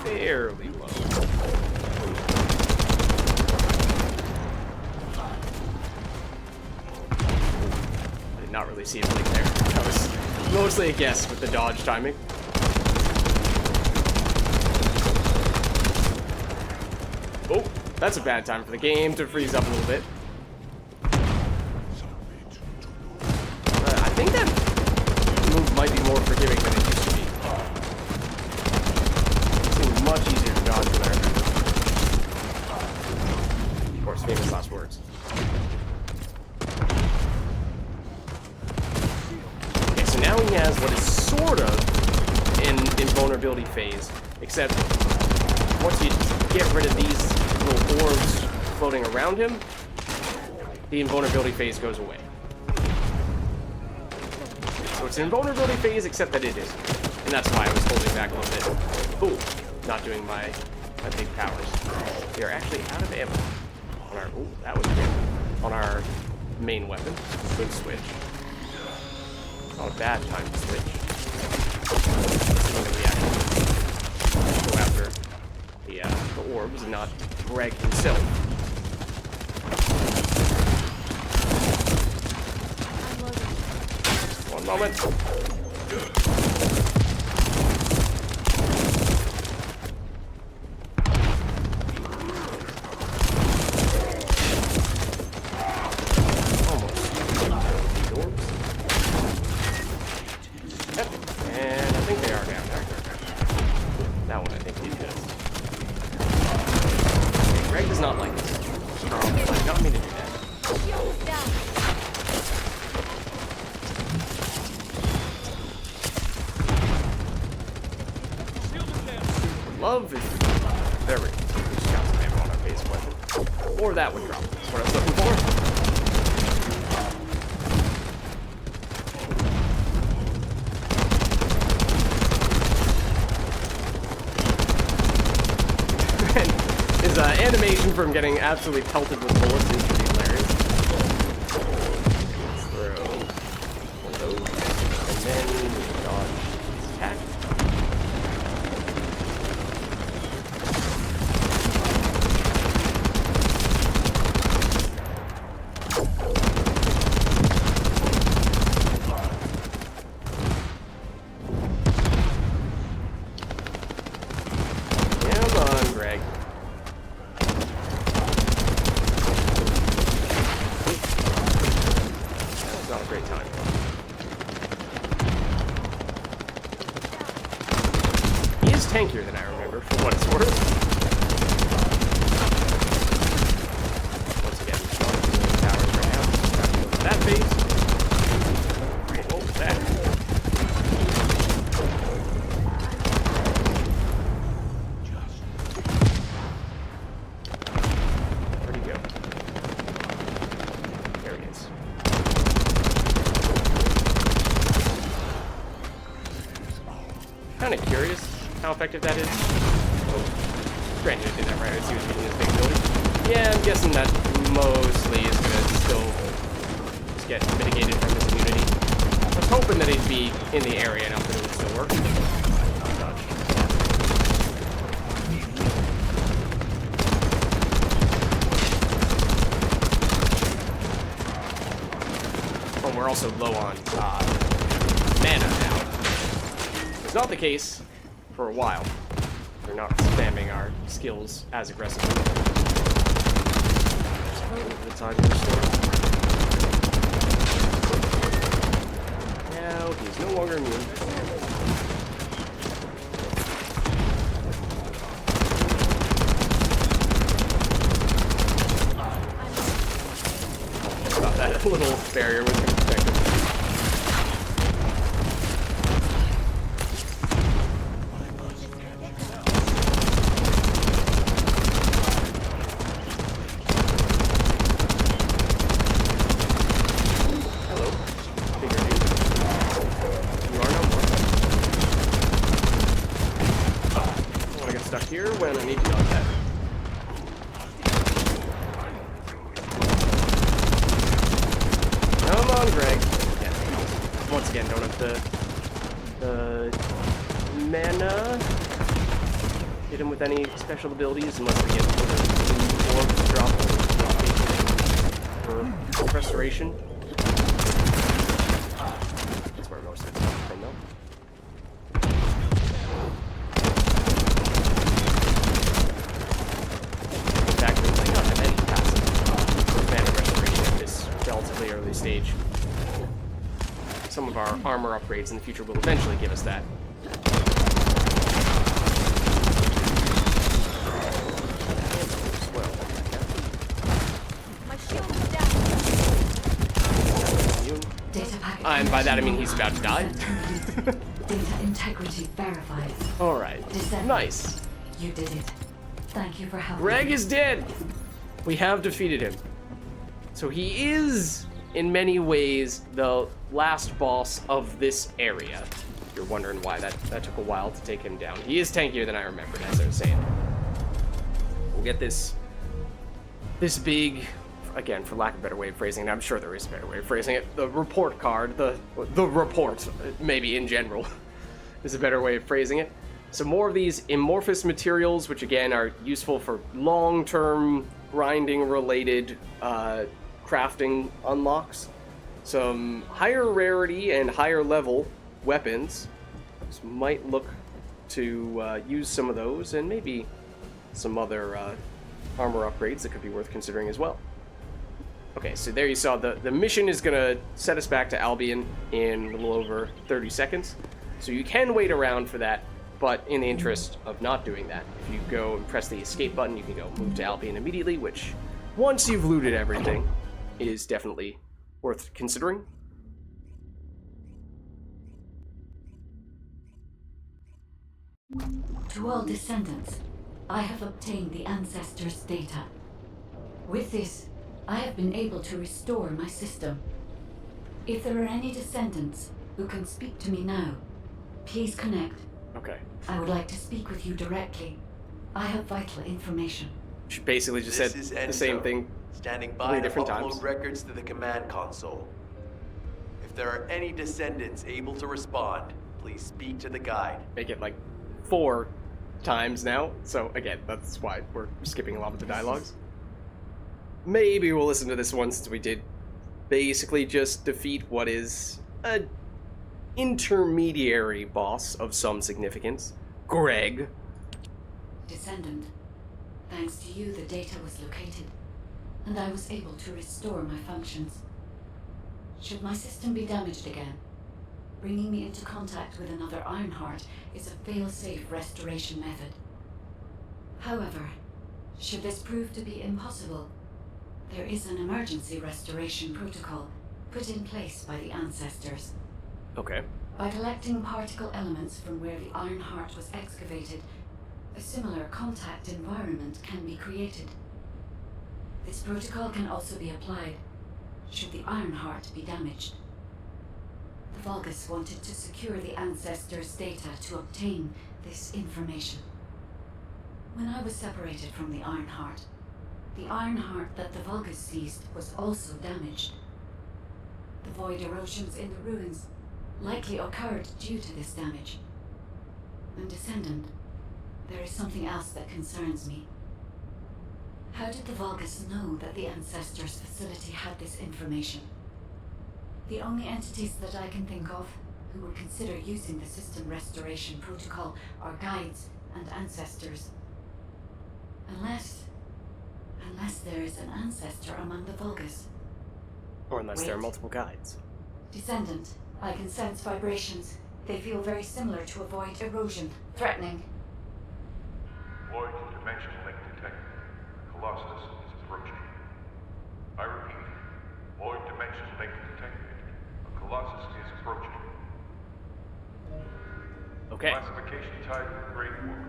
[SPEAKER 1] Fairly low. Not really see a blink there. That was mostly a guess with the dodge timing. Oh, that's a bad time for the game to freeze up a little bit. I think that move might be more forgiving than it used to be. It seems much easier to dodge than I remember. Of course, famous last words. Now he has what is sort of an invulnerability phase, except once you get rid of these little orbs floating around him, the invulnerability phase goes away. So it's an invulnerability phase, except that it isn't. And that's why I was holding back a little bit. Ooh, not doing my big powers. We are actually out of ammo on our, ooh, that was good. On our main weapon. Good switch. Not a bad time to switch. We actually go after the orbs and not Greg himself. One moment. Love is very just got some ammo on our base weapon. Or that would drop. That's what I was looking for. And his animation from getting absolutely pelted with bullets is pretty hilarious. Let's throw one of those. And then dodge attack. Tankier than I remember, for what it's worth. Once again, towers right now. Got to go to that base. Right, what was that? Where'd he go? There he is. Kind of curious how effective that is. Oh, granted, it did that right. I see what's using his big ability. Yeah, I'm guessing that mostly is gonna still just get mitigated from his immunity. I was hoping that he'd be in the area enough that it would still work. Not touched. Oh, we're also low on mana now. It's not the case for a while. We're not spamming our skills as aggressively. The time to restore. Now he's no longer immune. Thought that little barrier was going to protect him. Here when I need to on that. Come on, Greg. Yeah. Once again, don't have the mana. Hit him with any special abilities unless we get the orb drop for restoration. That's where most of it's coming from, though. Early stage. Some of our armor upgrades in the future will eventually give us that.
[SPEAKER 7] My shield is down.
[SPEAKER 1] And by that I mean he's about to die.
[SPEAKER 2] Data integrity verified.
[SPEAKER 1] Alright. Nice.
[SPEAKER 2] You did it. Thank you for helping.
[SPEAKER 1] Greg is dead! We have defeated him. So he is, in many ways, the last boss of this area. If you're wondering why that took a while to take him down. He is tankier than I remembered, as I was saying. We'll get this big, again, for lack of a better way of phrasing it, I'm sure there is a better way of phrasing it, the report card, the report, maybe in general, is a better way of phrasing it. Some more of these amorphous materials, which again are useful for long-term grinding-related crafting unlocks. Some higher rarity and higher level weapons. This might look to use some of those, and maybe some other armor upgrades that could be worth considering as well. Okay, so there you saw the mission is going to set us back to Albion in a little over 30 seconds. So you can wait around for that, but in the interest of not doing that, if you go and press the escape button, you can go move to Albion immediately, which, once you've looted everything, is definitely worth considering.
[SPEAKER 2] To all descendants, I have obtained the ancestors' data. With this, I have been able to restore my system. If there are any descendants who can speak to me now, please connect.
[SPEAKER 1] Okay.
[SPEAKER 2] I would like to speak with you directly. I have vital information.
[SPEAKER 1] She basically just said the same thing
[SPEAKER 10] standing by to upload
[SPEAKER 1] times.
[SPEAKER 10] records to the command console. If there are any descendants able to respond, please speak to the guide.
[SPEAKER 1] Make it like 4 times now, so again, that's why we're skipping a lot of the dialogues. Maybe we'll listen to this one since we did basically just defeat what is an intermediary boss of some significance, Greg.
[SPEAKER 2] Descendant, thanks to you the data was located, and I was able to restore my functions. Should my system be damaged again, bringing me into contact with another Ironheart is a fail-safe restoration method. However, should this prove to be impossible, there is an emergency restoration protocol put in place by the ancestors.
[SPEAKER 1] Okay.
[SPEAKER 2] By collecting particle elements from where the Ironheart was excavated, a similar contact environment can be created. This protocol can also be applied should the Ironheart be damaged. The Vulgis wanted to secure the ancestors' data to obtain this information. When I was separated from the Ironheart that the Vulgis seized was also damaged. The void erosions in the ruins likely occurred due to this damage. And Descendant, there is something else that concerns me. How did the Vulgis know that the Ancestors' facility had this information? The only entities that I can think of who would consider using the system restoration protocol are guides and ancestors. Unless there is an ancestor among the Vulgis.
[SPEAKER 1] Or unless there are
[SPEAKER 2] Wait.
[SPEAKER 1] multiple guides.
[SPEAKER 2] Descendant, I can sense vibrations. They feel very similar to a void erosion. Threatening.
[SPEAKER 18] Void dimension link detected. Colossus is approaching. I repeat, void dimension link detected. A Colossus is approaching.
[SPEAKER 1] Okay.
[SPEAKER 18] Classification type, Great War.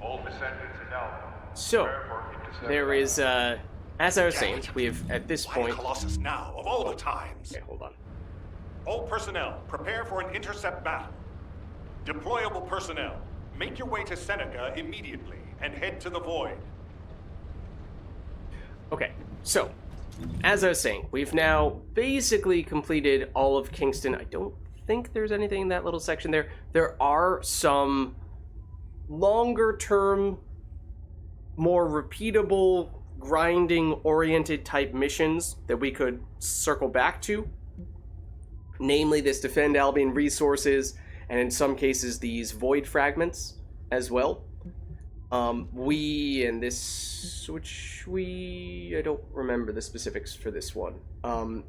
[SPEAKER 18] All descendants in Albion.
[SPEAKER 1] So, there is, as I was saying, we have, at this point...
[SPEAKER 9] Colossus now, of all the times?
[SPEAKER 1] Okay, hold on.
[SPEAKER 9] All personnel, prepare for an intercept battle. Deployable personnel, make your way to Seneca immediately and head to the Void.
[SPEAKER 1] Okay, so, as I was saying, we've now basically completed all of Kingston. I don't think there's anything in that little section there. There are some longer-term, more repeatable, grinding-oriented type missions that we could circle back to. Namely, this Defend Albion resources, and in some cases, these Void fragments as well. I don't remember the specifics for this one. On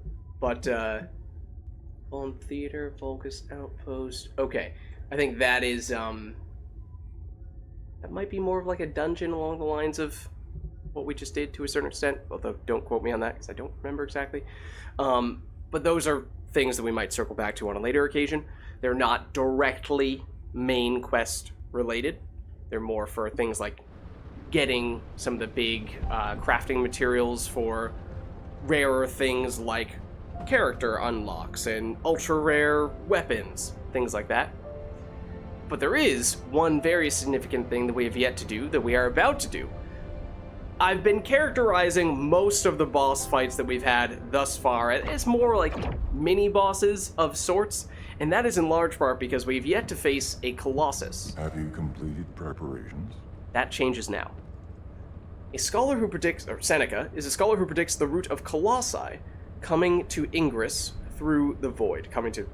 [SPEAKER 1] Theater, Vulgis Outpost. Okay, I think that is, that might be more of like a dungeon along the lines of what we just did to a certain extent, although don't quote me on that because I don't remember exactly. But those are things that we might circle back to on a later occasion. They're not directly main quest related. They're more for things like getting some of the big crafting materials for rarer things like character unlocks and ultra rare weapons, things like that. But there is one very significant thing that we have yet to do that we are about to do. I've been characterizing most of the boss fights that we've had thus far as more like mini-bosses of sorts, and that is in large part because we've yet to face a Colossus.
[SPEAKER 18] Have you completed preparations?
[SPEAKER 1] That changes now. A scholar who predicts, or Seneca, is a scholar who predicts the route of Colossi coming to Ingress through the Void. Coming to...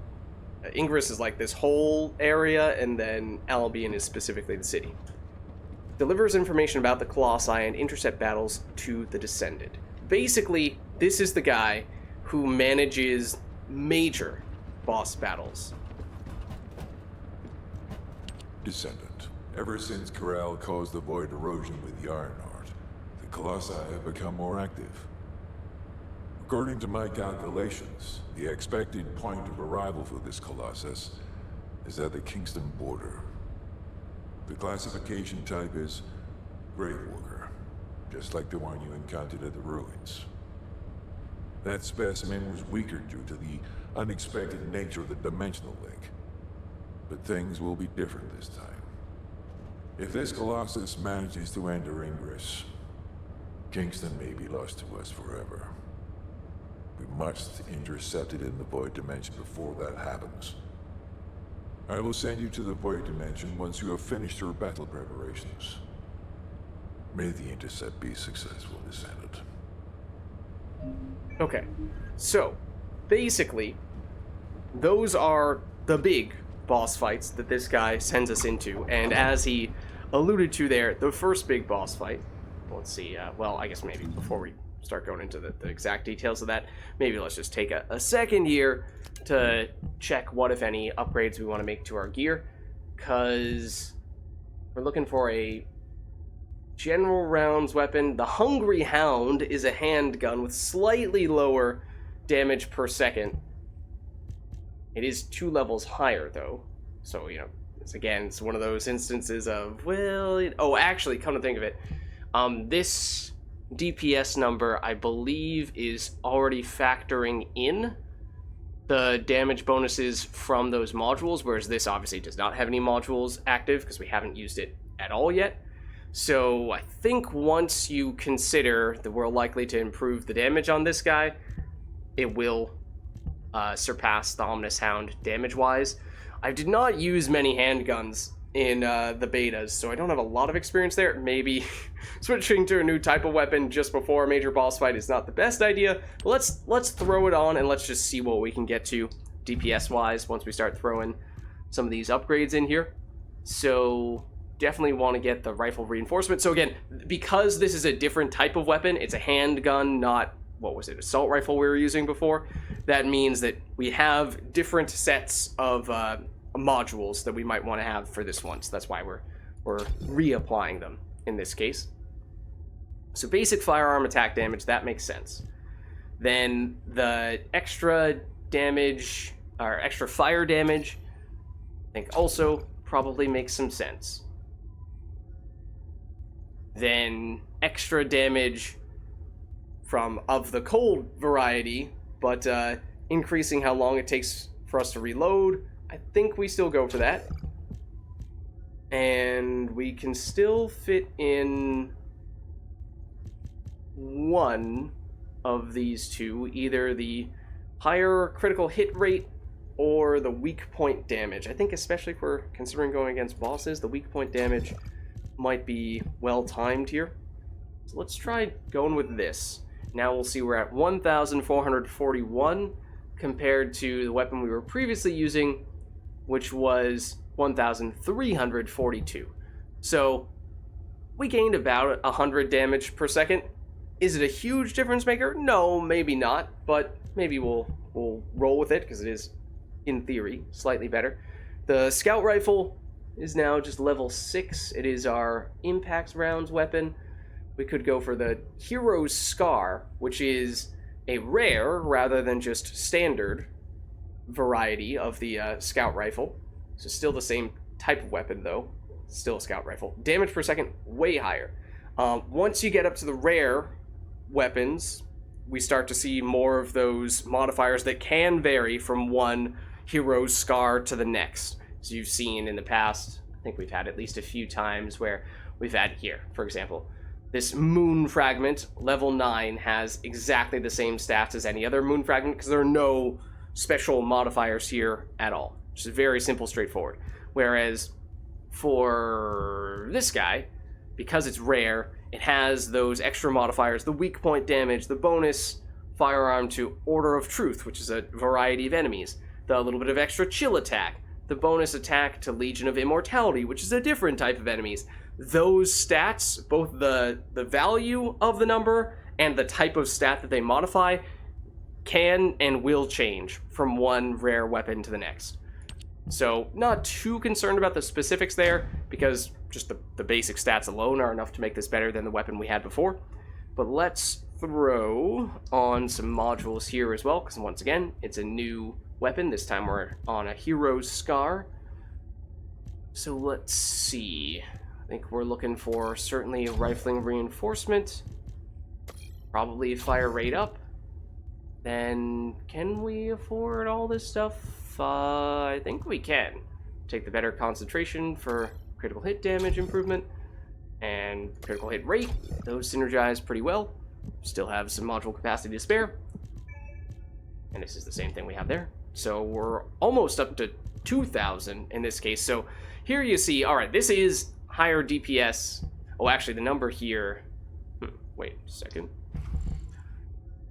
[SPEAKER 1] Ingress is like this whole area, and then Albion is specifically the city. Delivers information about the Colossi and intercept battles to the Descendant. Basically, this is the guy who manages major boss battles.
[SPEAKER 18] Descendant. Ever since Corral caused the void erosion with the ironheart, the Colossi have become more active. According to my calculations, the expected point of arrival for this Colossus is at the Kingston border. The classification type is Grave Walker, just like the one you encountered at the ruins. That specimen was weaker due to the unexpected nature of the dimensional link. But things will be different this time. If this Colossus manages to enter Ingress, Kingston may be lost to us forever. We must intercept it in the Void Dimension before that happens. I will send you to the Void Dimension once you have finished your battle preparations. May the intercept be successful, Descendant.
[SPEAKER 1] Okay, so, basically, those are the big boss fights that this guy sends us into, and as he alluded to there, the first big boss fight, let's see, well, I guess maybe before we start going into the exact details of that, maybe let's just take a second here to check what, if any, upgrades we want to make to our gear, because we're looking for a general rounds weapon. The Hungry Hound is a handgun with slightly lower damage per second. It is 2 levels higher, though, so, you know, it's one of those instances of, well, actually, come to think of it, this DPS number, I believe, is already factoring in the damage bonuses from those modules, whereas this obviously does not have any modules active because we haven't used it at all yet. So I think once you consider that we're likely to improve the damage on this guy, it will surpass the Ominous Hound damage-wise. I did not use many handguns in the betas, so I don't have a lot of experience there. Maybe switching to a new type of weapon just before a major boss fight is not the best idea. But let's throw it on and let's just see what we can get to DPS-wise once we start throwing some of these upgrades in here. So definitely want to get the rifle reinforcement. So again, because this is a different type of weapon, it's a handgun, not, what was it, assault rifle we were using before. That means that we have different sets of modules that we might want to have for this one. So that's why we're reapplying them in this case. So basic firearm attack damage, that makes sense. Then the extra damage, or extra fire damage, I think also probably makes some sense. Then extra damage from of the cold variety, but increasing how long it takes for us to reload, I think we still go for that. And we can still fit in one of these two, either the higher critical hit rate or the weak point damage. I think especially if we're considering going against bosses, the weak point damage might be well timed here. So let's try going with this. Now we'll see we're at 1,441 compared to the weapon we were previously using, which was 1,342. So we gained about 100 damage per second. Is it a huge difference maker? No, maybe not, but maybe we'll roll with it because it is, in theory, slightly better. The scout rifle is now just level 6. It is our impact rounds weapon. We could go for the Hero's Scar, which is a rare rather than just standard variety of the scout rifle. So still the same type of weapon though, still a scout rifle. Damage per second, way higher. Once you get up to the rare weapons, we start to see more of those modifiers that can vary from one Hero's Scar to the next. As you've seen in the past, I think we've had at least a few times where we've had here, for example, this Moon Fragment, level 9, has exactly the same stats as any other Moon Fragment because there are no special modifiers here at all. Which is very simple, straightforward. Whereas for this guy, because it's rare, it has those extra modifiers, the weak point damage, the bonus firearm to Order of Truth, which is a variety of enemies, the little bit of extra chill attack, the bonus attack to Legion of Immortality, which is a different type of enemies. Those stats, both the value of the number and the type of stat that they modify, can and will change from one rare weapon to the next. So not too concerned about the specifics there, because just the basic stats alone are enough to make this better than the weapon we had before. But let's throw on some modules here as well, because once again, it's a new weapon. This time we're on a Hero's Scar. So let's see. I think we're looking for certainly rifling reinforcement, probably fire rate up. Then can we afford all this stuff? I think we can. Take the better concentration for critical hit damage improvement and critical hit rate. Those synergize pretty well. Still have some module capacity to spare. And this is the same thing we have there. So we're almost up to 2,000 in this case. So here you see, all right, this is higher DPS. Oh, actually, the number here... wait a second.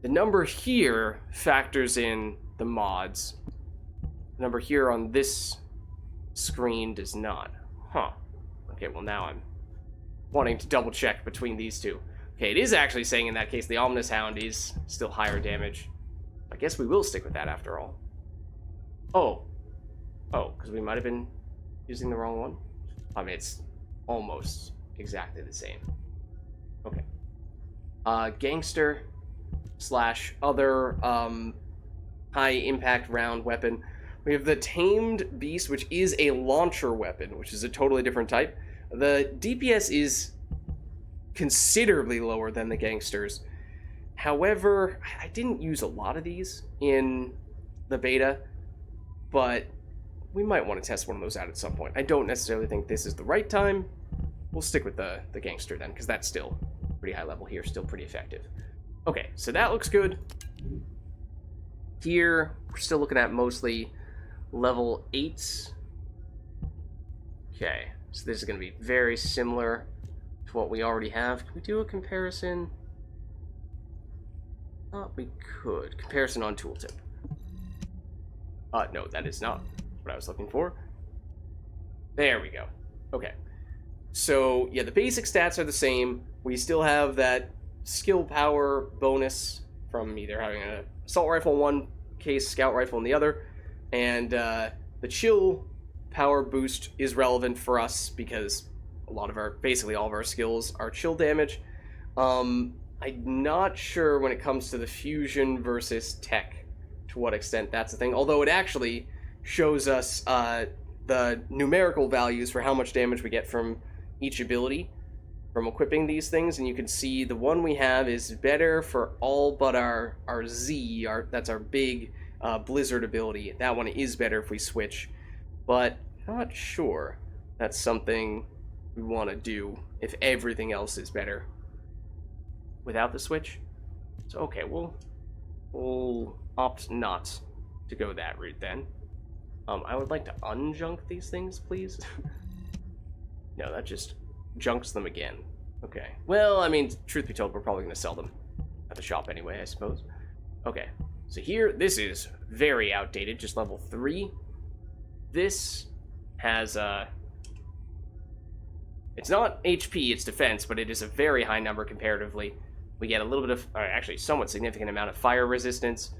[SPEAKER 1] The number here factors in the mods. The number here on this screen does not. Huh. Okay, well now I'm wanting to double check between these two. Okay, it is actually saying in that case the Ominous Hound is still higher damage. I guess we will stick with that after all. Oh, because we might have been using the wrong one? I mean, it's almost exactly the same. Okay. Gangster / other high impact round weapon. We have the Tamed Beast, which is a launcher weapon, which is a totally different type. The DPS is considerably lower than the Gangsters. However, I didn't use a lot of these in the beta, but we might want to test one of those out at some point. I don't necessarily think this is the right time. We'll stick with the Gangster then, because that's still pretty high level here, still pretty effective. Okay, so that looks good. Here, we're still looking at mostly level 8s. Okay, so this is going to be very similar to what we already have. Can we do a comparison? Thought we could. Comparison on tooltip. No, that is not what I was looking for. There we go. Okay. So, yeah, the basic stats are the same. We still have that skill power bonus from either having an assault rifle in one case, scout rifle in the other, and the chill power boost is relevant for us because basically all of our skills are chill damage. I'm not sure when it comes to the fusion versus tech to what extent that's a thing, although it actually shows us the numerical values for how much damage we get from each ability from equipping these things, and you can see the one we have is better for all but our Z, that's our big blizzard ability. That one is better if we switch, but not sure that's something we want to do if everything else is better without the switch. So okay, we'll opt not to go that route then. I would like to unjunk these things, please. No, that just junks them again. Okay. Well, I mean, truth be told, we're probably going to sell them at the shop anyway, I suppose. Okay. So here, this is very outdated, just level 3. This has, it's not HP, it's defense, but it is a very high number comparatively. We get a little bit of, actually, somewhat significant amount of fire resistance.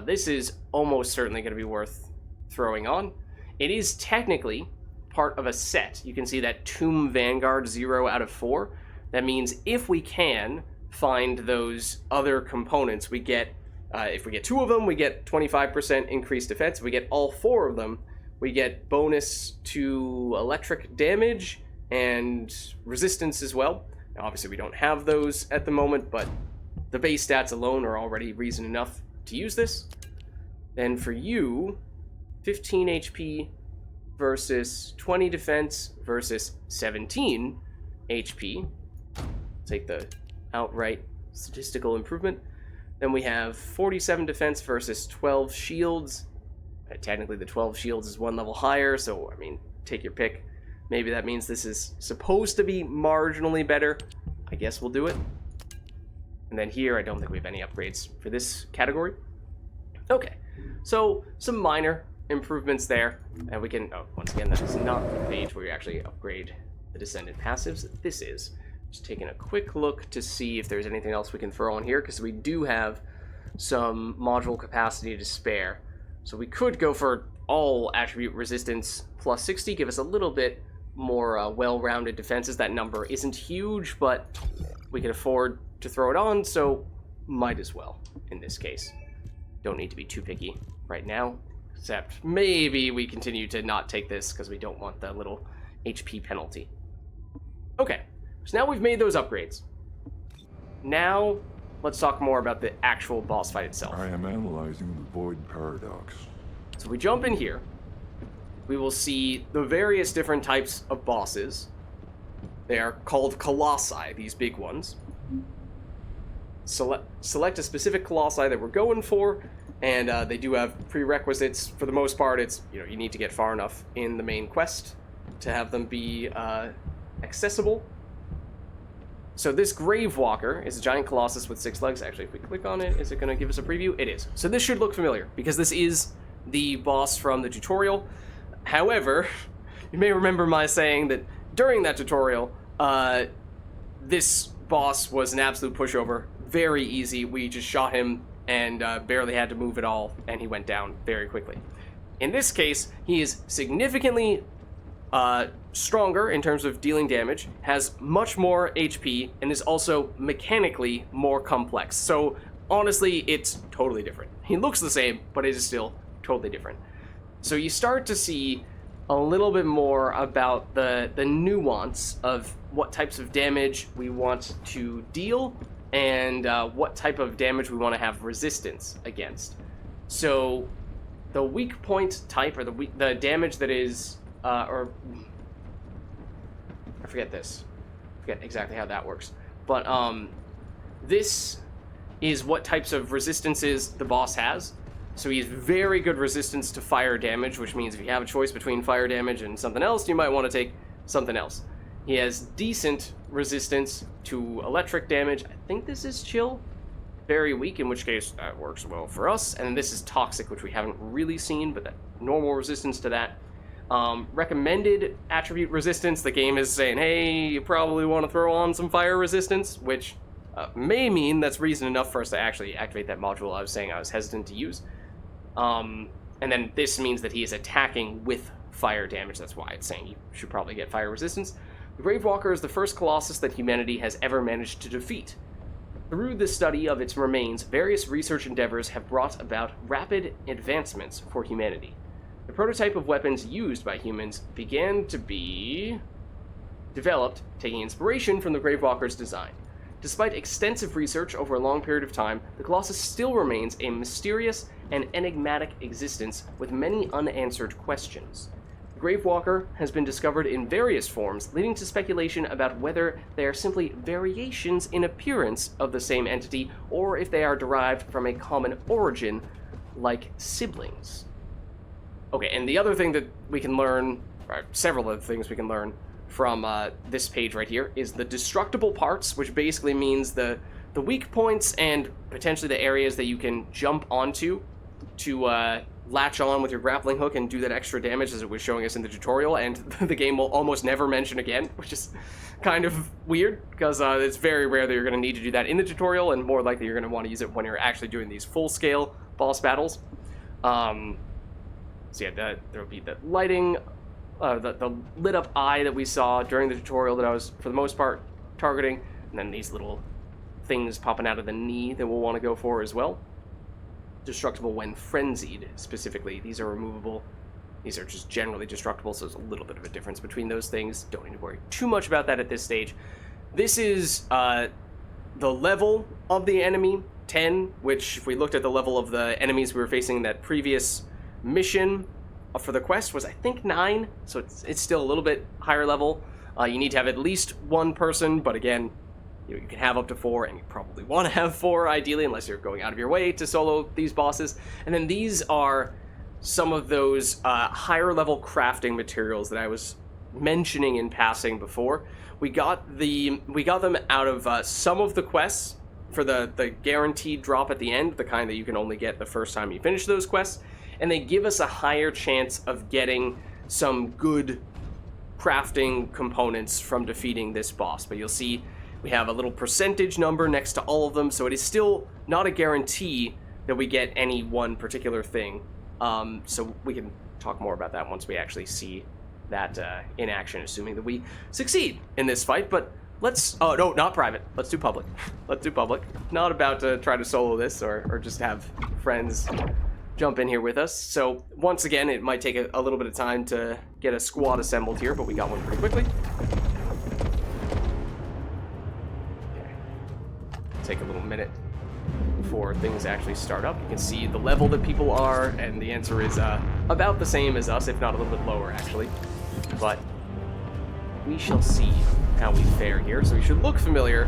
[SPEAKER 1] This is almost certainly going to be worth throwing on. It is technically part of a set. You can see that Tomb Vanguard 0 out of 4. That means if we can find those other components, we get, if we get 2 of them, we get 25% increased defense. If we get all 4 of them, we get bonus to electric damage and resistance as well. Now, obviously, we don't have those at the moment, but the base stats alone are already reason enough to use this. Then for you, 15 HP versus 20 defense versus 17 HP. Take the outright statistical improvement. Then we have 47 defense versus 12 shields. Technically, the 12 shields is 1 level higher, so, I mean, take your pick. Maybe that means this is supposed to be marginally better. I guess we'll do it. And then here, I don't think we have any upgrades for this category. Okay, so some minor improvements there. And we can, once again, that is not the page where you actually upgrade the Descendant passives. This is just taking a quick look to see if there's anything else we can throw on here, because we do have some module capacity to spare. So we could go for all attribute resistance plus 60, give us a little bit more well-rounded defenses. That number isn't huge, but we can afford to throw it on, so might as well in this case. Don't need to be too picky right now, except maybe we continue to not take this because we don't want the little HP penalty. Okay, so now we've made those upgrades. Now, let's talk more about the actual boss fight itself.
[SPEAKER 18] I am analyzing the Void Paradox.
[SPEAKER 1] So we jump in here. We will see the various different types of bosses. They are called colossi, these big ones. Select a specific colossi that we're going for, and they do have prerequisites. For the most part, it's, you need to get far enough in the main quest to have them be accessible. So this Gravewalker is a giant colossus with 6 legs. Actually, if we click on it, is it going to give us a preview? It is. So this should look familiar, because this is the boss from the tutorial. However, you may remember my saying that during that tutorial, this boss was an absolute pushover. Very easy. We just shot him and barely had to move at all, and he went down very quickly. In this case, he is significantly stronger in terms of dealing damage, has much more HP, and is also mechanically more complex. So honestly, it's totally different. He looks the same, but it is still totally different. So you start to see a little bit more about the nuance of what types of damage we want to deal and what type of damage we want to have resistance against. So the weak point type, or the damage that is, or I forget this. I forget exactly how that works. But this is what types of resistances the boss has. So he has very good resistance to fire damage, which means if you have a choice between fire damage and something else, you might want to take something else. He has decent resistance to electric damage. I think this is chill. Very weak, in which case that works well for us. And then this is toxic, which we haven't really seen, but that normal resistance to that. Recommended attribute resistance, the game is saying, hey, you probably want to throw on some fire resistance, which may mean that's reason enough for us to actually activate that module I was saying I was hesitant to use. And then this means that he is attacking with fire damage. That's why it's saying you should probably get fire resistance. The Gravewalker is the first colossus that humanity has ever managed to defeat. Through the study of its remains, various research endeavors have brought about rapid advancements for humanity. The prototype of weapons used by humans began to be developed, taking inspiration from the Gravewalker's design. Despite extensive research over a long period of time, the Colossus still remains a mysterious and enigmatic existence with many unanswered questions. The Gravewalker has been discovered in various forms, leading to speculation about whether they are simply variations in appearance of the same entity, or if they are derived from a common origin, like siblings. Okay, and the other thing that we can learn, or several other things we can learn from this page right here, is the destructible parts, which basically means the weak points and potentially the areas that you can jump onto to latch on with your grappling hook and do that extra damage, as it was showing us in the tutorial, and the game will almost never mention again, which is kind of weird, because it's very rare that you're going to need to do that in the tutorial, and more likely you're going to want to use it when you're actually doing these full-scale boss battles. So yeah, there will be the lighting, the lit-up eye that we saw during the tutorial that I was, for the most part, targeting, and then these little things popping out of the knee that we'll want to go for as well. Destructible when frenzied, specifically. These are removable. These are just generally destructible, so there's a little bit of a difference between those things. Don't need to worry too much about that at this stage. This is the level of the enemy, 10, which, if we looked at the level of the enemies we were facing in that previous mission for the quest, was, I think, 9, so it's still a little bit higher level. You need to have at least one person, but again, you can have up to 4, and you probably want to have 4, ideally, unless you're going out of your way to solo these bosses. And then these are some of those higher level crafting materials that I was mentioning in passing before. We got them out of some of the quests for the guaranteed drop at the end, the kind that you can only get the first time you finish those quests, and they give us a higher chance of getting some good crafting components from defeating this boss. But you'll see we have a little percentage number next to all of them, so it is still not a guarantee that we get any one particular thing. So we can talk more about that once we actually see that in action, assuming that we succeed in this fight. But let's... Oh, no, not private. Let's do public. Let's do public. Not about to try to solo this or just have friends jump in here with us. So once again, it might take a little bit of time to get a squad assembled here, but we got one pretty quickly. Take a little minute before things actually start up. You can see the level that people are, and the answer is about the same as us, if not a little bit lower, actually. But we shall see how we fare here. So he should look familiar,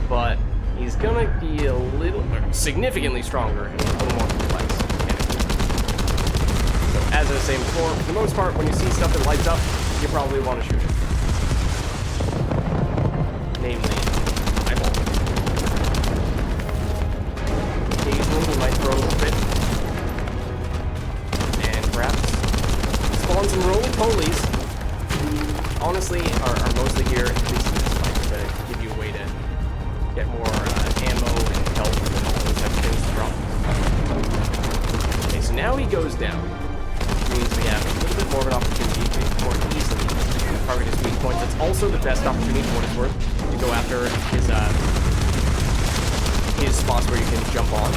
[SPEAKER 1] but he's gonna be a little, significantly stronger and a little more complex. So as I was saying before, for the most part, when you see stuff that lights up, you probably want to shoot it. Namely, eyeball. Occasionally we might throw a little bit. And perhaps spawn some roly-polies. Honestly, are mostly here, at least in this fight, to give you a way to get more ammo and health and all those types of things to drop. Okay, so now he goes down. Which means we have a little bit more of an opportunity to more easily target his weak points. It's also the best opportunity, for what it's worth, to go after his spots where you can jump on.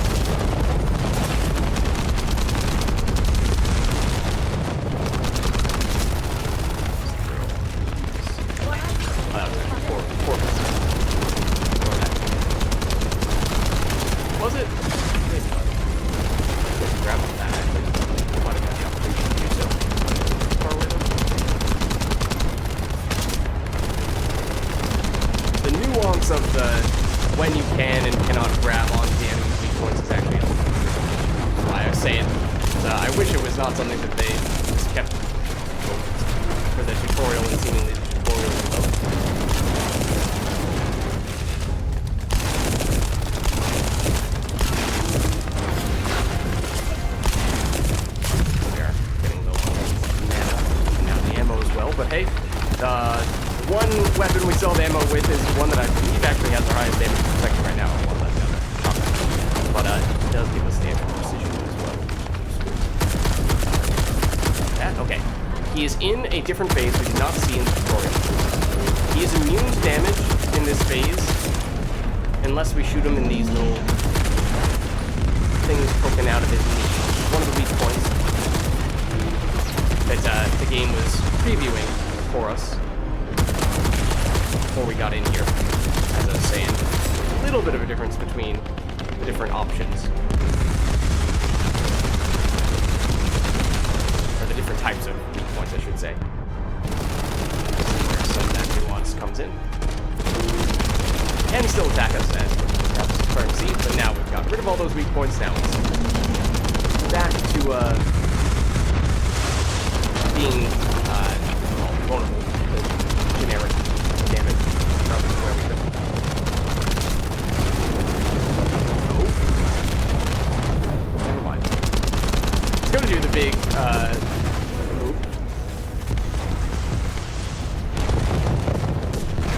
[SPEAKER 1] Was it? Maybe not. Grab that, actually. Might have got the opportunity to do so. Far away though. The nuance of the when you can and cannot grab onto the enemy's weak points saying, I wish it was not something that they just kept for the tutorial and seemingly the tutorial below. We are getting low on mana and now the ammo as well, but hey, one weapon we still have ammo with is one that I believe actually has the highest damage protection right now. One left down there. But it does give us the extra precision as well. That, okay. He is in a different phase we did not see in the tutorial. He is immune to damage in this phase unless we shoot him in these little things poking out of his knee. One of the weak points that the game was previewing for us before we got in here. As I was saying, a little bit of a difference between the different options. Or the different types of weak points, I should say. Where some of that nuance comes in. Can still attack us as perhaps starting to see, but now we've got rid of all those weak points. Now it's back to being vulnerable to generic damage from where we go. Oh. Never mind. It's going to do the big move.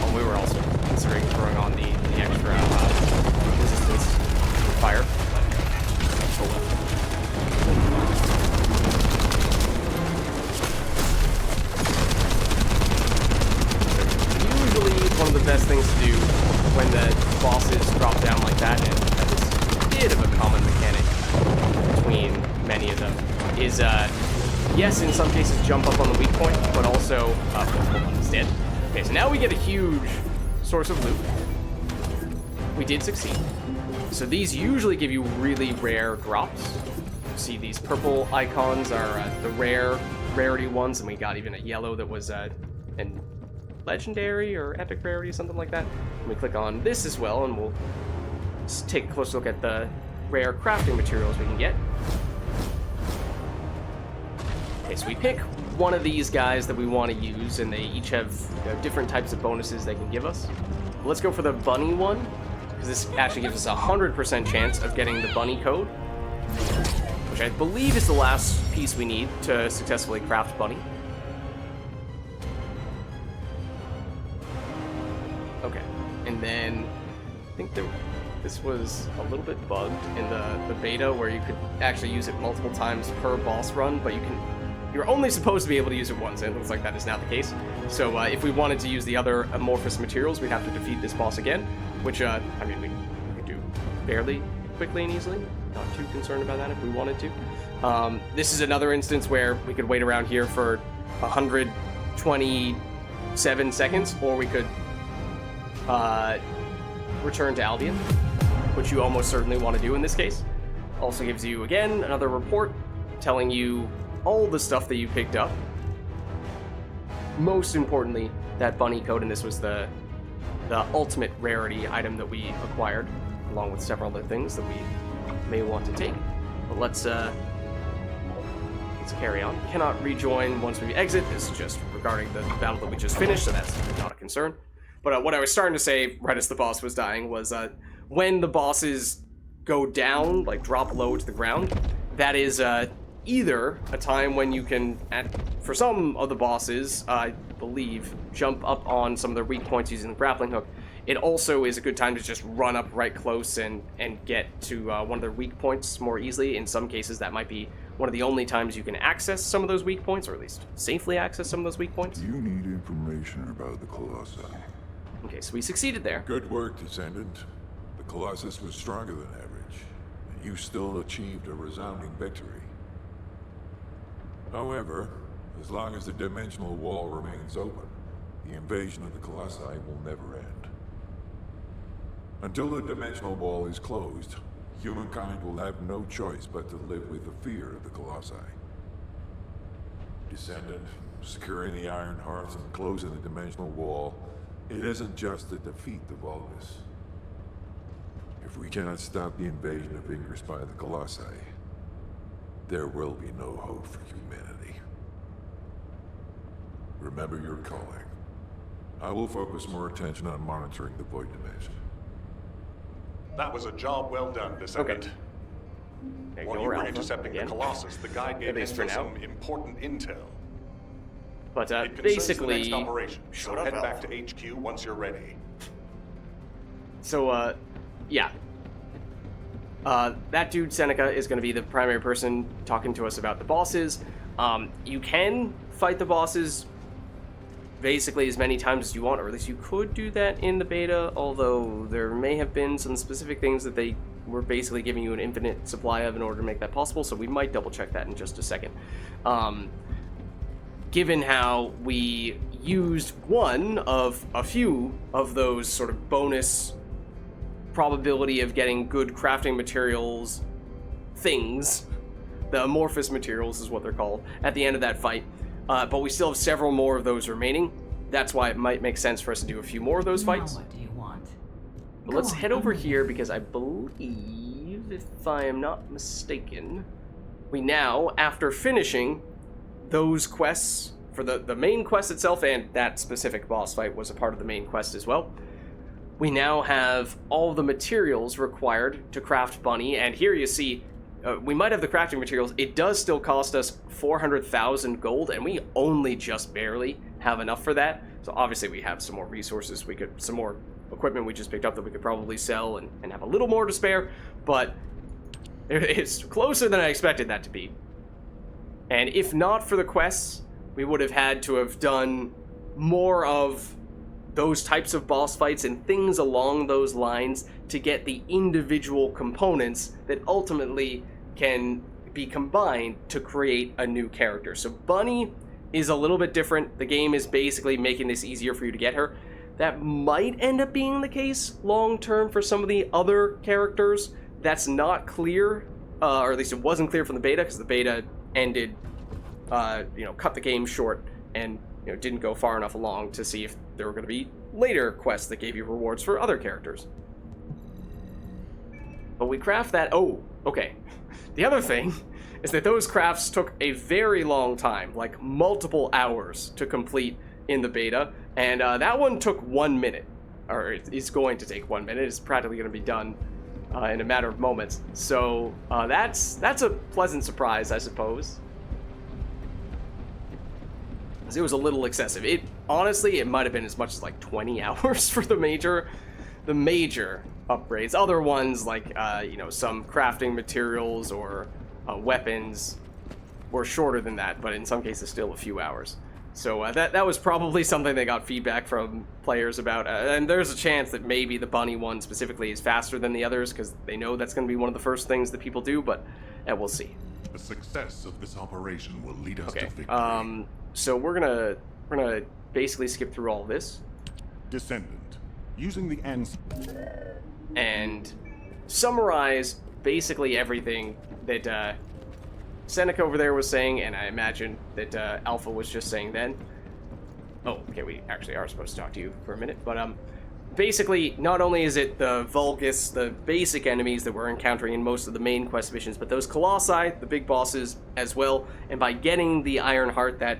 [SPEAKER 1] Oh, we were also considering throwing on the extra resistance to fire. But, oh well. One of the best things to do when the bosses drop down like that, and that's a bit of a common mechanic between many of them, is, yes, in some cases jump up on the weak point, but also, hold on, instead. Okay, so now we get a huge source of loot. We did succeed. So these usually give you really rare drops. See, these purple icons are the rarity ones, and we got even a yellow that was, an legendary or epic rarity, something like that. And we click on this as well, and we'll just take a closer look at the rare crafting materials we can get. Okay, so we pick one of these guys that we want to use, and they each have different types of bonuses they can give us. Let's go for the bunny one, because this actually gives us a 100% chance of getting the bunny code, which I believe is the last piece we need to successfully craft bunny. Okay, and then I think this was a little bit bugged in the beta where you could actually use it multiple times per boss run, but you're only supposed to be able to use it once, and it looks like that is now the case. So if we wanted to use the other amorphous materials, we'd have to defeat this boss again, which, I mean, we could do fairly quickly and easily. Not too concerned about that if we wanted to. This is another instance where we could wait around here for 127 seconds, or we could return to Albion, which you almost certainly want to do in this case. Also gives you, again, another report telling you all the stuff that you picked up. Most importantly, that bunny code, and this was the ultimate rarity item that we acquired, along with several other things that we may want to take. But let's carry on. Cannot rejoin once we exit. This is just regarding the battle that we just finished, so that's not a concern. But what I was starting to say right as the boss was dying was when the bosses go down, like drop low to the ground, that is either a time when you can, for some of the bosses, I believe, jump up on some of their weak points using the grappling hook. It also is a good time to just run up right close and get to one of their weak points more easily. In some cases, that might be one of the only times you can access some of those weak points, or at least safely access some of those weak points.
[SPEAKER 18] You need information about the colossi.
[SPEAKER 1] Okay, so we succeeded there.
[SPEAKER 18] Good work, Descendant. The Colossus was stronger than average, and you still achieved a resounding victory. However, as long as the dimensional wall remains open, the invasion of the Colossi will never end. Until the dimensional wall is closed, humankind will have no choice but to live with the fear of the Colossi. Descendant, securing the Ironheart and closing the dimensional wall, it isn't just to defeat the Vulgis. If we cannot stop the invasion of Ingress by the Colossi, there will be no hope for humanity. Remember your calling. I will focus more attention on monitoring the Void Dimension.
[SPEAKER 9] That was a job well done, Descendant.
[SPEAKER 1] Okay.
[SPEAKER 9] While you were intercepting the Colossus, the guide gave Enzo some important intel.
[SPEAKER 1] But
[SPEAKER 9] it
[SPEAKER 1] basically,
[SPEAKER 9] the next operation, so head back to HQ once you're ready.
[SPEAKER 1] So, yeah. That dude, Seneca, is going to be the primary person talking to us about the bosses. You can fight the bosses basically as many times as you want, or at least you could do that in the beta, although there may have been some specific things that they were basically giving you an infinite supply of in order to make that possible, so we might double check that in just a second. Given how we used one of a few of those sort of bonus probability of getting good crafting materials things, the amorphous materials is what they're called, at the end of that fight, but we still have several more of those remaining. That's why it might make sense for us to do a few more of those fights.
[SPEAKER 2] Now what do you want?
[SPEAKER 1] But let's head over here, because I believe, if I am not mistaken, we now, after finishing those quests, for the main quest itself, and that specific boss fight was a part of the main quest as well, we now have all the materials required to craft Bunny, and here you see, we might have the crafting materials. It does still cost us 400,000 gold, and we only just barely have enough for that. So obviously we have some more resources, some more equipment we just picked up that we could probably sell and have a little more to spare, but it's closer than I expected that to be. And if not for the quests, we would have had to have done more of those types of boss fights and things along those lines to get the individual components that ultimately can be combined to create a new character. So Bunny is a little bit different. The game is basically making this easier for you to get her. That might end up being the case long term for some of the other characters. That's not clear, or at least it wasn't clear from the beta, because the beta ended, cut the game short and didn't go far enough along to see if there were going to be later quests that gave you rewards for other characters. But we craft that. Oh, okay. The other thing is that those crafts took a very long time, like multiple hours to complete in the beta, and that one took 1 minute, or it's going to take 1 minute. It's practically going to be done in a matter of moments. So that's a pleasant surprise, I suppose. It was a little excessive. Honestly, it might have been as much as like 20 hours for the major upgrades. Other ones like some crafting materials or weapons were shorter than that, but in some cases still a few hours. So that was probably something they got feedback from players about, and there's a chance that maybe the Bunny one specifically is faster than the others because they know that's going to be one of the first things that people do, but we'll see.
[SPEAKER 18] The success of this operation will lead us to victory.
[SPEAKER 1] So we're gonna basically skip through all this.
[SPEAKER 18] Descendant, using the
[SPEAKER 1] and summarize basically everything that Seneca over there was saying, and I imagine that Alpha was just saying then. Oh, okay, we actually are supposed to talk to you for a minute, but basically, not only is it the Vulgis, the basic enemies that we're encountering in most of the main quest missions, but those colossi, the big bosses as well, and by getting the ironheart, that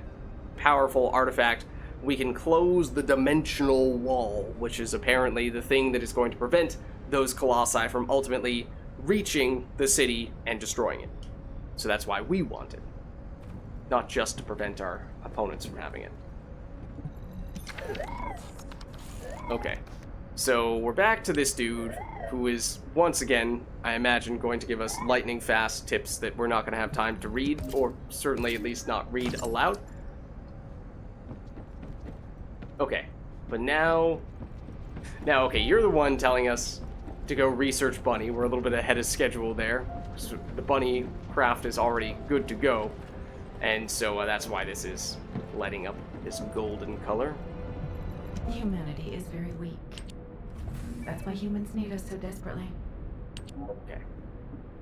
[SPEAKER 1] powerful artifact, we can close the dimensional wall, which is apparently the thing that is going to prevent those colossi from ultimately reaching the city and destroying it. So that's why we want it, not just to prevent our opponents from having it. Okay, so we're back to this dude who is, once again, I imagine, going to give us lightning fast tips that we're not going to have time to read, or certainly at least not read aloud. Okay, but now, okay, you're the one telling us to go research Bunny. We're a little bit ahead of schedule there. So the Bunny craft is already good to go, and so that's why this is lighting up this golden color.
[SPEAKER 2] Humanity is very weak. That's why humans need us so desperately.
[SPEAKER 1] Okay.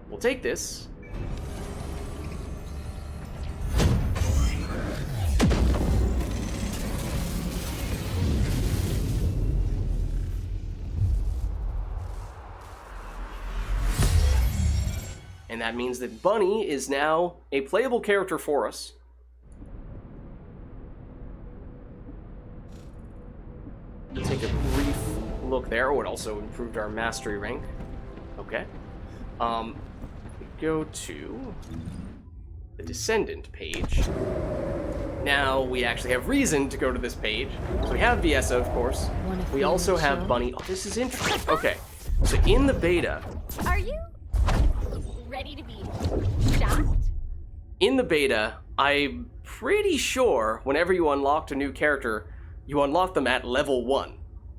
[SPEAKER 1] We'll take this. And And that means that Bunny is now a playable character for us. Take a brief look there. Oh, it also improved our mastery rank. Okay. We go to the Descendant page. Now we actually have reason to go to this page. So we have Viessa, of course. We also have Bunny. Oh, this is interesting. Okay. So in the beta...
[SPEAKER 7] Are you ready to be shocked?
[SPEAKER 1] In the beta, I'm pretty sure whenever you unlocked a new character, you unlock them at level 1.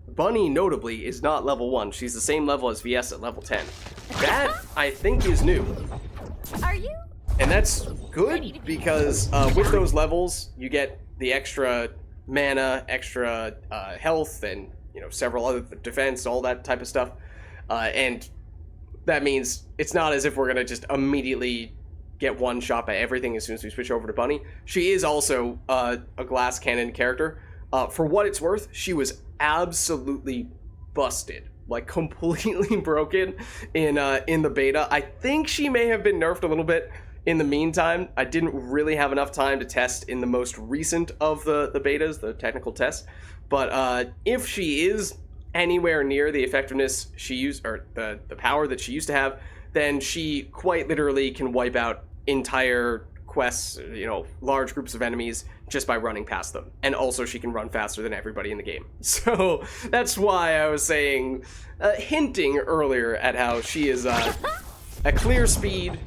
[SPEAKER 1] Bunny, notably, is not level 1. She's the same level as VS at level 10. That, I think, is new.
[SPEAKER 7] Are you?
[SPEAKER 1] And that's good, because with those levels, you get the extra mana, extra health, and, you know, several other defense, all that type of stuff. And that means it's not as if we're going to just immediately get one shot by everything as soon as we switch over to Bunny. She is also a glass cannon character. For what it's worth, she was absolutely busted, like completely broken in the beta. I think she may have been nerfed a little bit in the meantime. I didn't really have enough time to test in the most recent of the betas, the technical tests. But if she is anywhere near the effectiveness she used, or the power that she used to have, then she quite literally can wipe out entire quests, you know, large groups of enemies just by running past them. And also she can run faster than everybody in the game. So that's why I was saying, hinting earlier at how she is a clear speed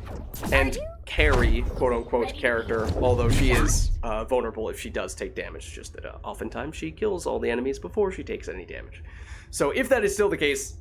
[SPEAKER 1] and carry, quote-unquote, character, although she is vulnerable if she does take damage, just that oftentimes she kills all the enemies before she takes any damage. So if that is still the case,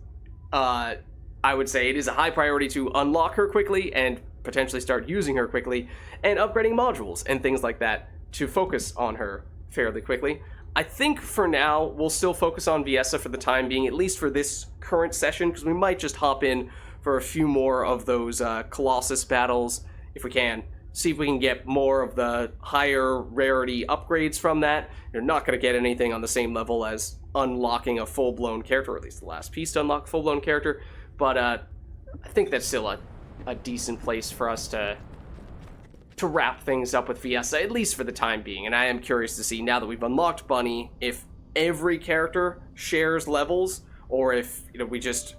[SPEAKER 1] I would say it is a high priority to unlock her quickly and potentially start using her quickly, and upgrading modules and things like that to focus on her fairly quickly. I think for now, we'll still focus on Viessa for the time being, at least for this current session, because we might just hop in for a few more of those Colossus battles, if we can. See if we can get more of the higher rarity upgrades from that. You're not going to get anything on the same level as unlocking a full-blown character, or at least the last piece to unlock a full-blown character, but I think that's still a decent place for us to wrap things up with Viessa, at least for the time being. And I am curious to see, now that we've unlocked Bunny, if every character shares levels, or if, you know, we just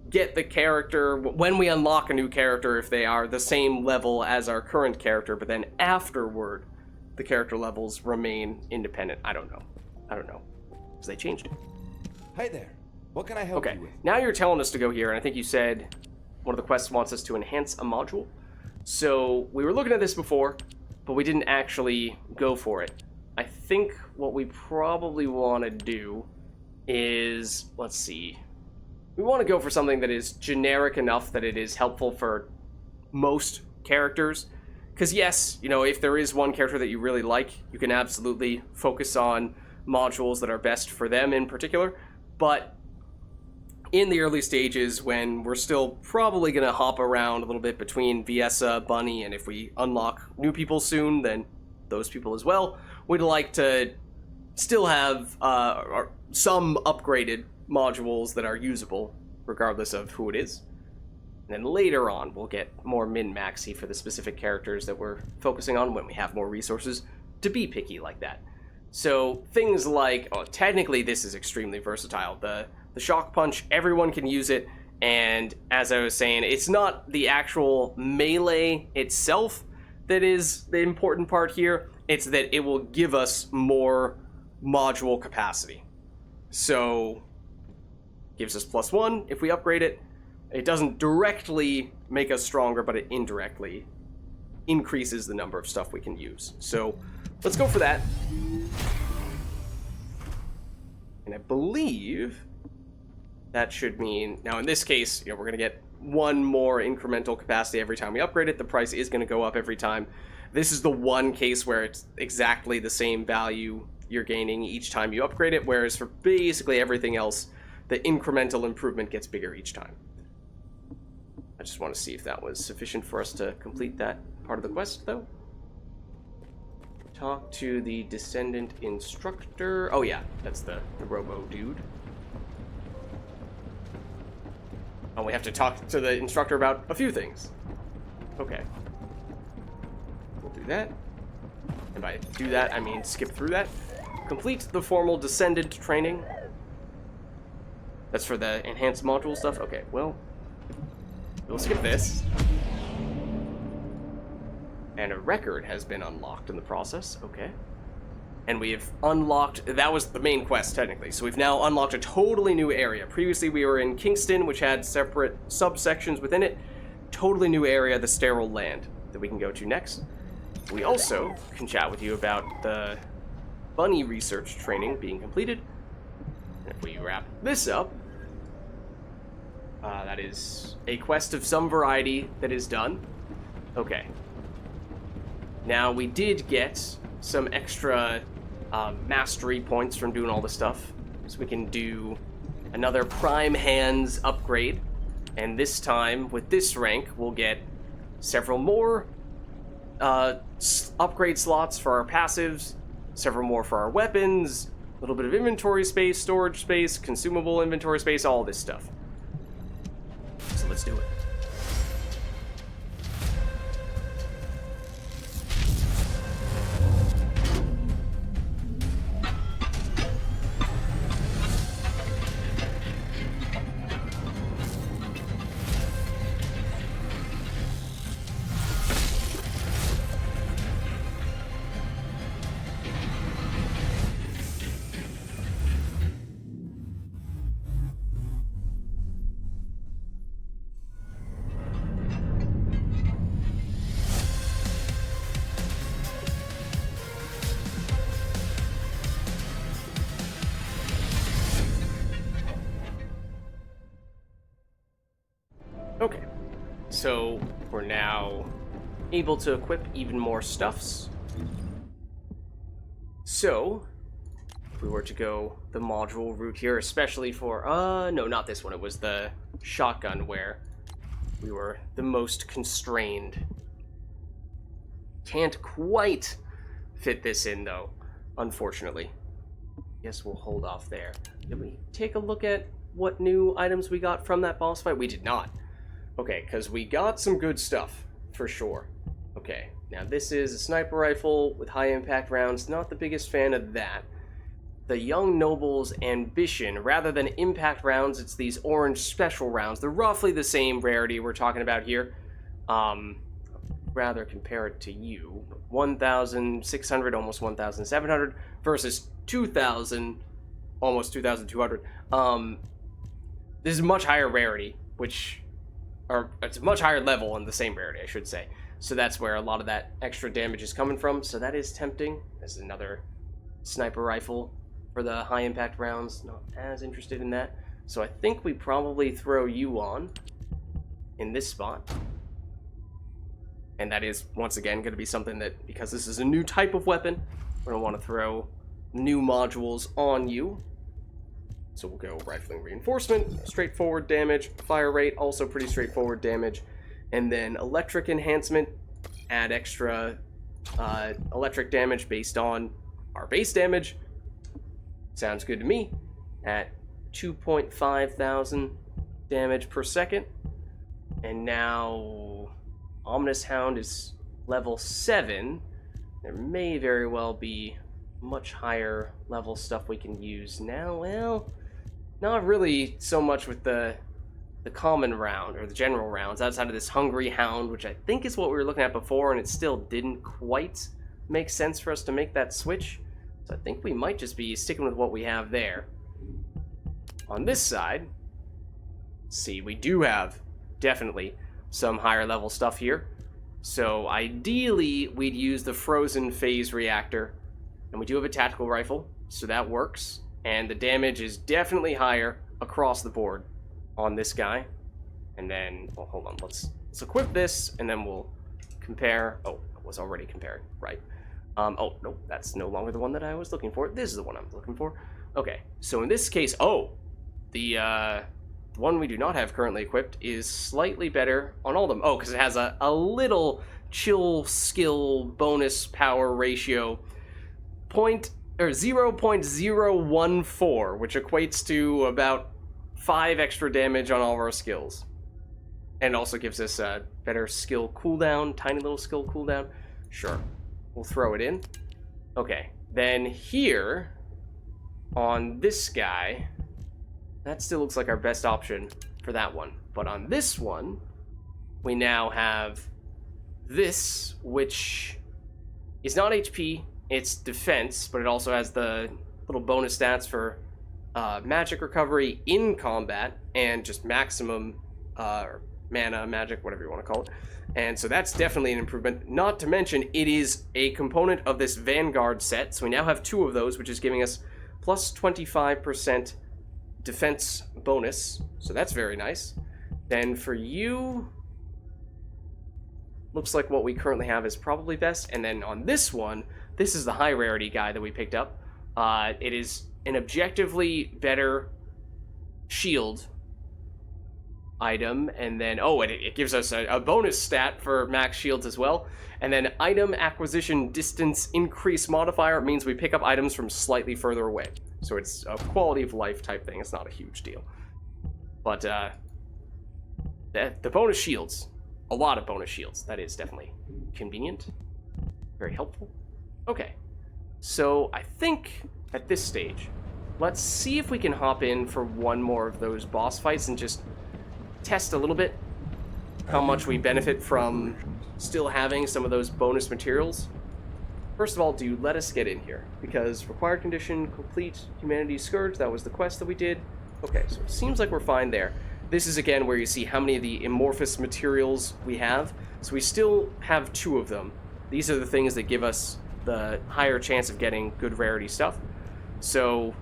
[SPEAKER 1] get the character, when we unlock a new character, if they are the same level as our current character, but then afterward, the character levels remain independent. I don't know, because they changed it.
[SPEAKER 12] Hi there. What can I help you with?
[SPEAKER 1] Now you're telling us to go here, and I think you said one of the quests wants us to enhance a module. So we were looking at this before, but we didn't actually go for it. I think what we probably want to do is, let's see, we want to go for something that is generic enough that it is helpful for most characters. Because yes, you know, if there is one character that you really like, you can absolutely focus on modules that are best for them in particular. But in the early stages, when we're still probably going to hop around a little bit between Viessa, Bunny, and if we unlock new people soon, then those people as well, we'd like to still have some upgraded modules that are usable, regardless of who it is. And then later on, we'll get more min-maxy for the specific characters that we're focusing on when we have more resources to be picky like that. So things like, oh, technically this is extremely versatile. The shock punch, everyone can use it, and as I was saying, it's not the actual melee itself that is the important part here, it's that it will give us more module capacity. So, gives us +1 if we upgrade it. It doesn't directly make us stronger, but it indirectly increases the number of stuff we can use. So, let's go for that. And I believe that should mean, now in this case, you know, we're going to get one more incremental capacity every time we upgrade it. The price is going to go up every time. This is the one case where it's exactly the same value you're gaining each time you upgrade it, whereas for basically everything else, the incremental improvement gets bigger each time. I just want to see if that was sufficient for us to complete that part of the quest, though. Talk to the Descendant instructor. Oh yeah, that's the robo dude. Oh, we have to talk to the instructor about a few things. Okay. We'll do that. And by do that, I mean skip through that. Complete the formal Descendant training. That's for the enhanced module stuff? Okay, well, we'll skip this. And a record has been unlocked in the process. Okay. And we've unlocked... That was the main quest, technically. So we've now unlocked a totally new area. Previously, we were in Kingston, which had separate subsections within it. Totally new area, the Sterile Land, that we can go to next. We also can chat with you about the bunny research training being completed. And if we wrap this up, that is a quest of some variety that is done. Okay. Now, we did get some extra mastery points from doing all this stuff. So we can do another Prime Hands upgrade. And this time, with this rank, we'll get several more upgrade slots for our passives, several more for our weapons, a little bit of inventory space, storage space, consumable inventory space, all this stuff. So let's do it. Okay, so we're now able to equip even more stuffs. So, if we were to go the module route here, especially for, no, not this one, it was the shotgun where we were the most constrained. Can't quite fit this in, though, unfortunately. Guess we'll hold off there. Did we take a look at what new items we got from that boss fight? We did not. Okay, because we got some good stuff, for sure. Okay, now this is a sniper rifle with high impact rounds. Not the biggest fan of that. The Young Noble's Ambition, rather than impact rounds, it's these orange special rounds. They're roughly the same rarity we're talking about here. Rather compare it to you. 1,600, almost 1,700, versus 2,000, almost 2,200. This is a much higher rarity, which... or it's a much higher level in the same rarity, I should say. So that's where a lot of that extra damage is coming from. So that is tempting. This is another sniper rifle for the high impact rounds. Not as interested in that. So I think we probably throw you on in this spot. And that is, once again, going to be something that, because this is a new type of weapon, we're going to want to throw new modules on you. So we'll go Rifling Reinforcement, straightforward damage, fire rate, also pretty straightforward damage, and then Electric Enhancement, add extra electric damage based on our base damage. Sounds good to me, at 2.5 thousand damage per second. And now Ominous Hound is level 7. There may very well be much higher level stuff we can use now. Well, not really so much with the common round, or the general rounds, outside of this Hungry Hound, which I think is what we were looking at before, and it still didn't quite make sense for us to make that switch. So I think we might just be sticking with what we have there. On this side, see, we do have definitely some higher level stuff here. So ideally, we'd use the Frozen Phase Reactor, and we do have a tactical rifle, so that works. And the damage is definitely higher across the board on this guy. And then, well, hold on, let's equip this, and then we'll compare. Oh, I was already comparing, right. Oh, no, that's no longer the one that I was looking for. This is the one I'm looking for. Okay, so in this case, the one we do not have currently equipped is slightly better on all of them. Oh, because it has a little chill skill bonus power ratio 0.014, which equates to about 5 extra damage on all of our skills. And also gives us a better skill cooldown, tiny little skill cooldown. Sure, we'll throw it in. Okay, then here, on this guy, that still looks like our best option for that one. But on this one, we now have this, which is not HP, it's defense, but it also has the little bonus stats for magic recovery in combat and just maximum mana, magic, whatever you want to call it. And so that's definitely an improvement. Not to mention, it is a component of this Vanguard set, so we now have 2 of those, which is giving us plus 25% defense bonus, so that's very nice. Then for you, looks like what we currently have is probably best. And then on this one, this is the high rarity guy that we picked up. It is an objectively better shield item, and then it gives us a bonus stat for max shields as well. And then item acquisition distance increase modifier means we pick up items from slightly further away, so it's a quality of life type thing. It's not a huge deal, but the bonus shields, a lot of bonus shields, that is definitely convenient, very helpful. Okay, so I think at this stage, let's see if we can hop in for one more of those boss fights and just test a little bit how much we benefit from still having some of those bonus materials. First of all, do let us get in here, because required condition, complete Humanity's Scourge, that was the quest that we did. Okay, so it seems like we're fine there. This is again where you see how many of the amorphous materials we have. So we still have 2 of them. These are the things that give us the higher chance of getting good rarity stuff. So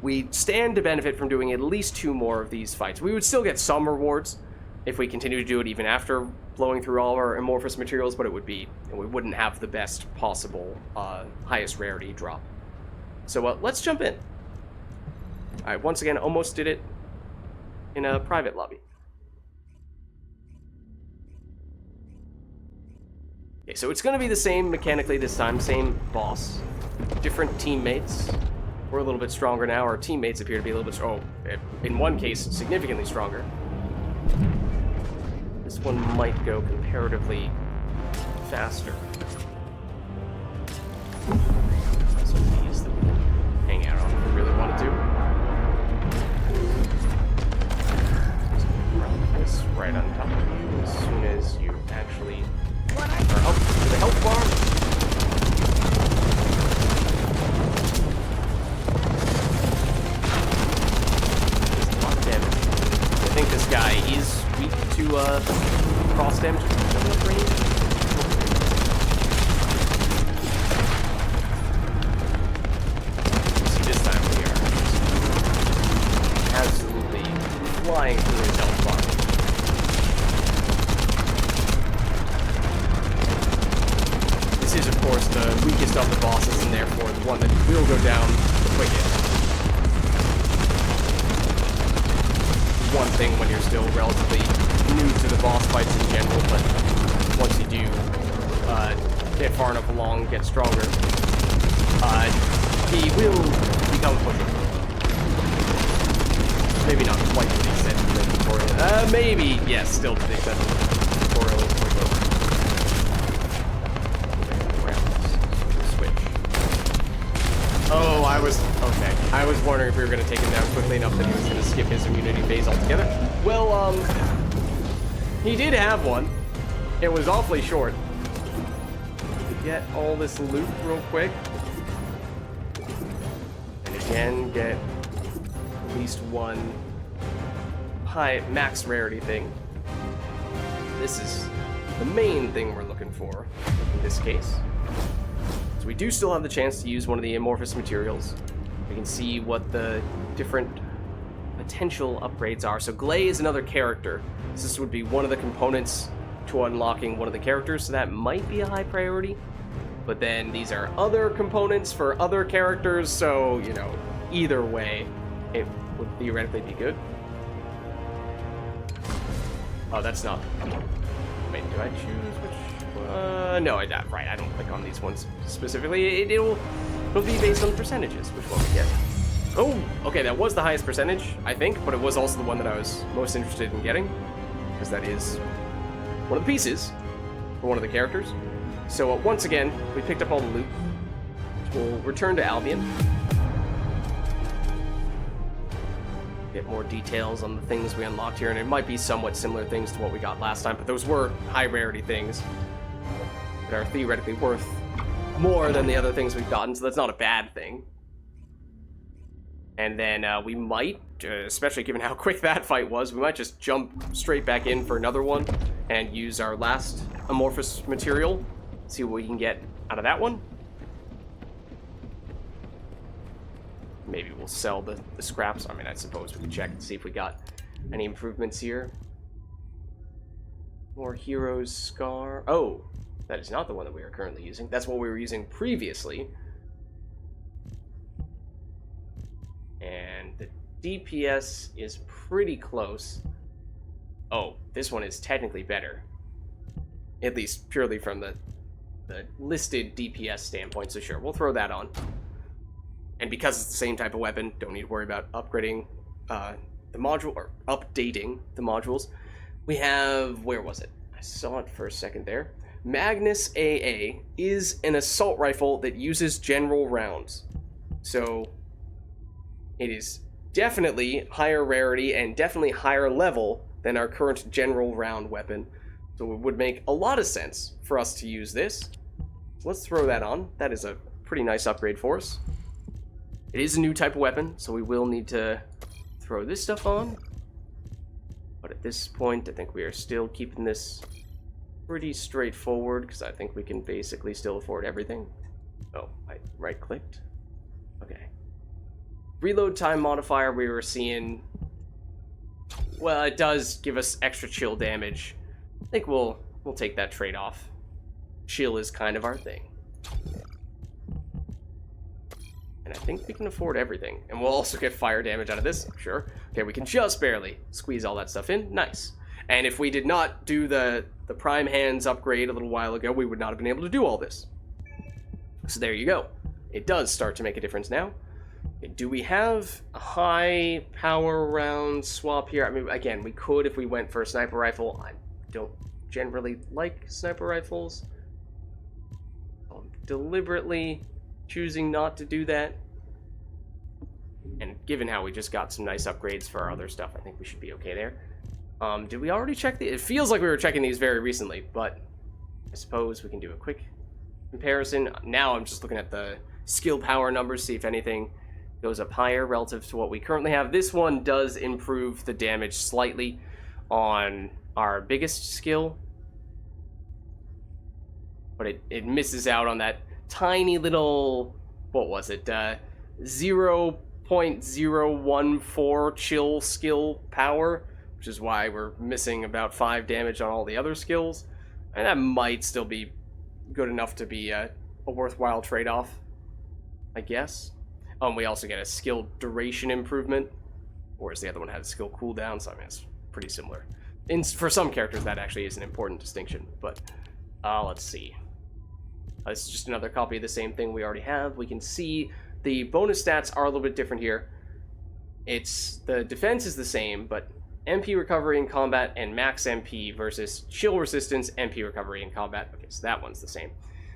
[SPEAKER 1] we stand to benefit from doing at least 2 more of these fights. We would still get some rewards if we continue to do it even after blowing through all our amorphous materials, but we wouldn't have the best possible highest rarity drop. So let's jump in. Alright, once again, almost did it in a private lobby. Okay, so it's going to be the same mechanically this time, same boss, different teammates. We're a little bit stronger now. Our teammates appear to be a little bit, in one case, significantly stronger. This one might go comparatively faster. So these that we can hang out on if we really wanted to. This right on top of you as soon as you actually are up to the health bar. I think this guy is weak to cross damage range. See, this time we are absolutely flying through his health bar. This is, of course, the weakest of the bosses, and therefore the one that will go down the quickest. One thing when you're still relatively new to the boss fights in general, but once you do get far enough along, get stronger, he will become pushable. Maybe not quite to the extent of the tutorial. Maybe, yes, still to the extent of the tutorial. Switch. Oh, okay. I was wondering if we were going to take him down quickly enough that he was going to skip his immunity phase altogether. Well, he did have one. It was awfully short. Get all this loot real quick. And again, get at least one high max rarity thing. This is the main thing we're looking for in this case. So we do still have the chance to use one of the amorphous materials. We can see what the different potential upgrades are. So Glay is another character. So this would be one of the components to unlocking one of the characters, so that might be a high priority. But then these are other components for other characters, so, you know, either way, it would theoretically be good. Oh, that's not... Wait, do I choose which... no, right, I don't click on these ones specifically. It'll be based on percentages, which one we get. Oh, okay, that was the highest percentage, I think, but it was also the one that I was most interested in getting. because that is one of the pieces for one of the characters. So once again, we picked up all the loot. We'll return to Albion. Get more details on the things we unlocked here, and it might be somewhat similar things to what we got last time, but those were high rarity things that are theoretically worth more than the other things we've gotten, so that's not a bad thing. And then we might, especially given how quick that fight was, we might just jump straight back in for another one and use our last amorphous material, see what we can get out of that one. Maybe we'll sell the scraps. I mean, I suppose we can check and see if we got any improvements here. More Hero's Scar. Oh, that is not the one that we are currently using. That's what we were using previously. And the DPS is pretty close. Oh, this one is technically better. At least purely from the listed DPS standpoint, so sure, we'll throw that on. And because it's the same type of weapon, don't need to worry about upgrading the module, or updating the modules. We have, where was it? I saw it for a second there. Magnus AA is an assault rifle that uses general rounds. So it is definitely higher rarity and definitely higher level than our current general round weapon. So it would make a lot of sense for us to use this. So let's throw that on. That is a pretty nice upgrade for us. It is a new type of weapon, so we will need to throw this stuff on. But at this point, I think we are still keeping this pretty straightforward, because I think we can basically still afford everything. Oh, I right-clicked. Okay. Reload time modifier, we were seeing... Well, it does give us extra chill damage. I think we'll take that trade-off. Chill is kind of our thing. And I think we can afford everything. And we'll also get fire damage out of this, sure. Okay, we can just barely squeeze all that stuff in. Nice. And if we did not do the Prime Hands upgrade a little while ago, we would not have been able to do all this. So there you go. It does start to make a difference now. Okay, do we have a high power round swap here? I mean, again, we could if we went for a sniper rifle. I don't generally like sniper rifles. I'm deliberately choosing not to do that. And given how we just got some nice upgrades for our other stuff, I think we should be okay there. Did we already check the... It feels like we were checking these very recently, but I suppose we can do a quick comparison. Now I'm just looking at the skill power numbers, see if anything goes up higher relative to what we currently have. This one does improve the damage slightly on our biggest skill, but it misses out on that tiny little, what was it, 0.014 chill skill power, which is why we're missing about 5 damage on all the other skills. And that might still be good enough to be a worthwhile trade-off, I guess. We also get a skill duration improvement, whereas the other one had a skill cooldown, so I mean, it's pretty similar. For some characters, that actually is an important distinction, but let's see. This is just another copy of the same thing we already have. We can see the bonus stats are a little bit different here. The defense is the same, but MP recovery in combat and max MP versus chill resistance, MP recovery in combat. Okay, so that one's the same.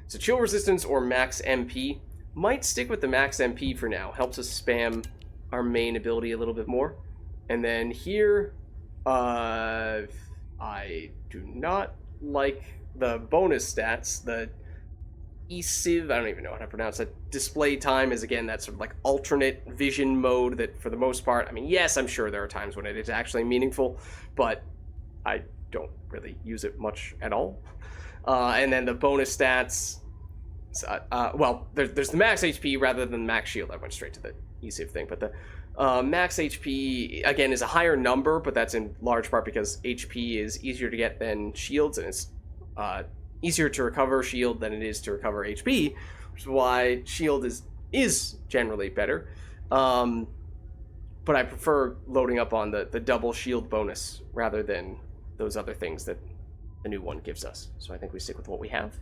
[SPEAKER 1] So chill resistance or max MP. Might stick with the max MP for now. Helps us spam our main ability a little bit more. And then here, I do not like the bonus stats. The ESIV, I don't even know how to pronounce it. Display time is, again, that sort of like alternate vision mode that for the most part, I mean, yes, I'm sure there are times when it is actually meaningful, but I don't really use it much at all. And then the bonus stats, well, there's the max HP rather than max shield. I went straight to the ESIV thing, but the max HP, again, is a higher number, but that's in large part because HP is easier to get than shields, and it's easier to recover shield than it is to recover HP, which is why shield is generally better. But I prefer loading up on the double shield bonus rather than those other things that the new one gives us. So I think we stick with what we have.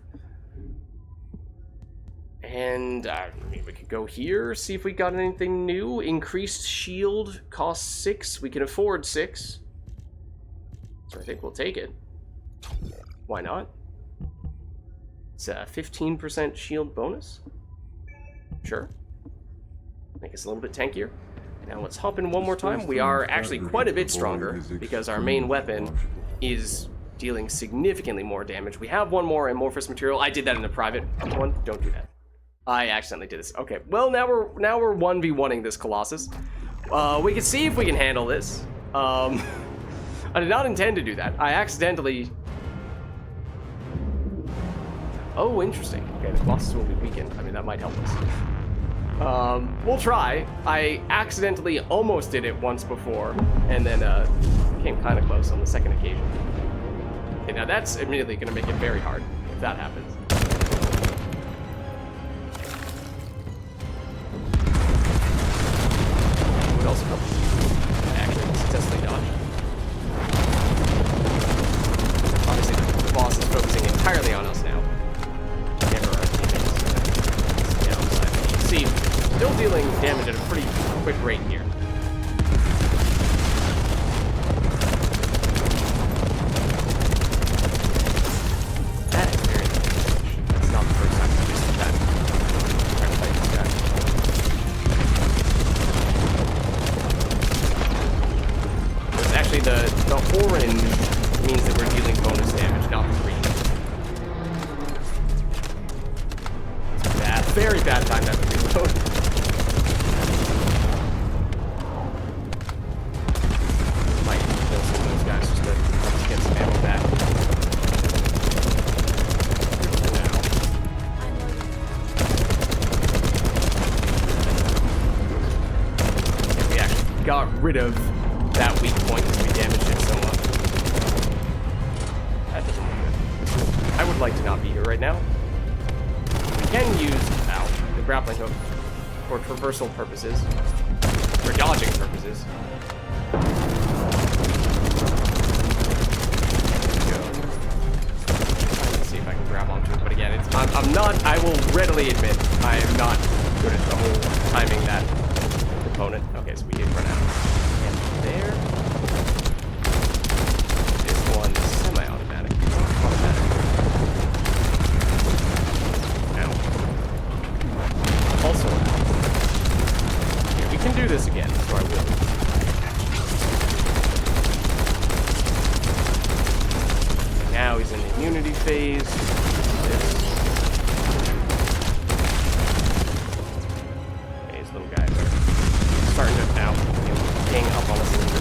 [SPEAKER 1] And I mean, we could go here, see if we got anything new. Increased shield costs 6. We can afford 6. So I think we'll take it. Why not? It's a 15% shield bonus. Sure. Make us a little bit tankier. Now let's hop in one more time. We are actually quite a bit stronger because our main weapon is dealing significantly more damage. We have one more amorphous material. I did that in a private one. Don't do that. I accidentally did this. Okay, well now we're 1v1ing this Colossus. We can see if we can handle this. I did not intend to do that. I accidentally... Oh, interesting. Okay, the Colossus will be weakened. I mean, that might help us. We'll try. I accidentally almost did it once before, and then came kind of close on the second occasion. Okay, now that's immediately going to make it very hard if that happens. Would also help. Actually, successfully dodged. Obviously, the boss is focusing entirely on us now. Never our teammates. Downside. You can see, still dealing damage at a pretty quick rate here. That is very damage. That's not the first time I've used that. I'm trying to fight this guy. It's actually the orange means that we're dealing bonus damage, not the green. Bad, very bad time to have to reload. Might kill some of those guys just to get some ammo back. Yeah, we actually got rid of that weak point because we damaged it so much. That doesn't look good. I would like to not be here right now. We can use the grappling hook for traversal purposes, for dodging purposes. Let's see if I can grab onto it, but again, I'm not. I will readily admit I am not good at the whole timing that component. Okay, so we did run out. And there. This one is semi-automatic. It's not automatic. Ow. Also, yeah, we can do this again, so I will. Now he's in the immunity phase. Okay, his little guy there. Starting to now hang up on us a little bit.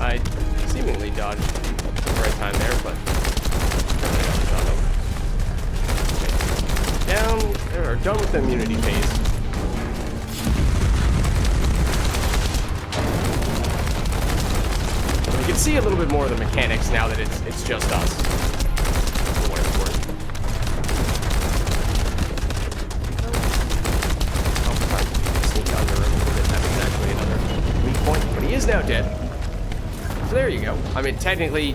[SPEAKER 1] I seemingly dodged the right time there, but down, or done with the immunity phase. We can see a little bit more of the mechanics now that it's just us. For what it's worth. Oh, trying to sneak under a little bit. That is actually another weak point, but he is now dead. So there you go. I mean, technically,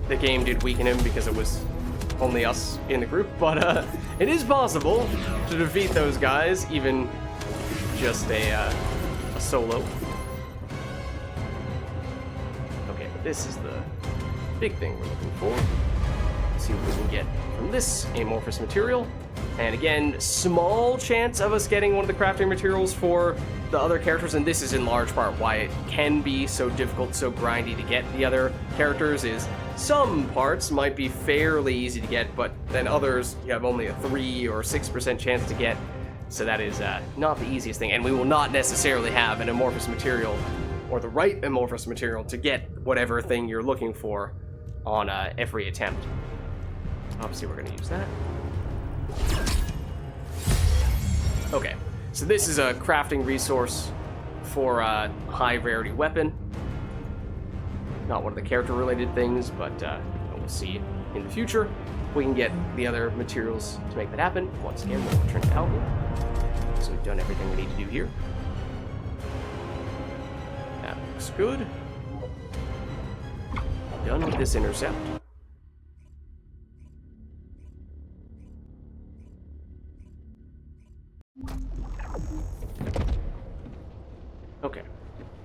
[SPEAKER 1] the game did weaken him because it was only us in the group, but it is possible to defeat those guys, even just a solo. Okay, but this is the big thing we're looking for. Let's see what we can get from this amorphous material. And again, small chance of us getting one of the crafting materials for the other characters, and this is in large part why it can be so difficult, so grindy to get the other characters, is some parts might be fairly easy to get, but then others you have only a 3 or 6% chance to get, so that is not the easiest thing, and we will not necessarily have an amorphous material, or the right amorphous material, to get whatever thing you're looking for on every attempt. Obviously we're going to use that. Okay, so this is a crafting resource for a high rarity weapon. Not one of the character related things, but we'll see in the future if we can get the other materials to make that happen. Once again, we'll return to Albion. So we've done everything we need to do here. That looks good. done with this intercept. Okay.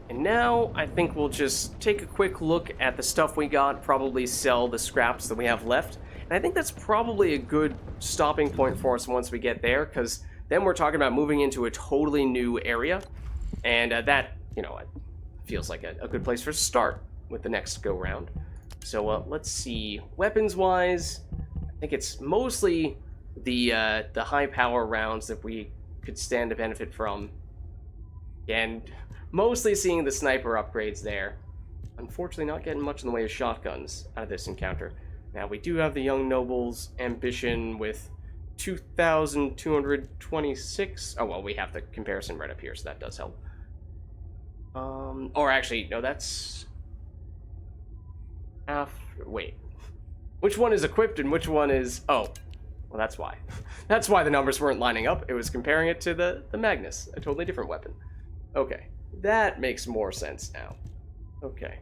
[SPEAKER 1] And now I think we'll just take a quick look at the stuff we got, probably sell the scraps that we have left. And I think that's probably a good stopping point for us once we get there, because then we're talking about moving into a totally new area. And that, you know, feels like a good place for a start with the next go-round. So let's see. Weapons-wise, I think it's mostly the high-power rounds that we could stand to benefit from. And mostly seeing the sniper upgrades there. Unfortunately, not getting much in the way of shotguns out of this encounter. Now, we do have the Young Noble's Ambition with 2,226. Oh, well, we have the comparison right up here, so that does help. Or actually, no, that's... Wait. Which one is equipped and which one is... Oh, well, that's why. That's why the numbers weren't lining up. It was comparing it to the Magnus, a totally different weapon. Okay, that makes more sense now. Okay.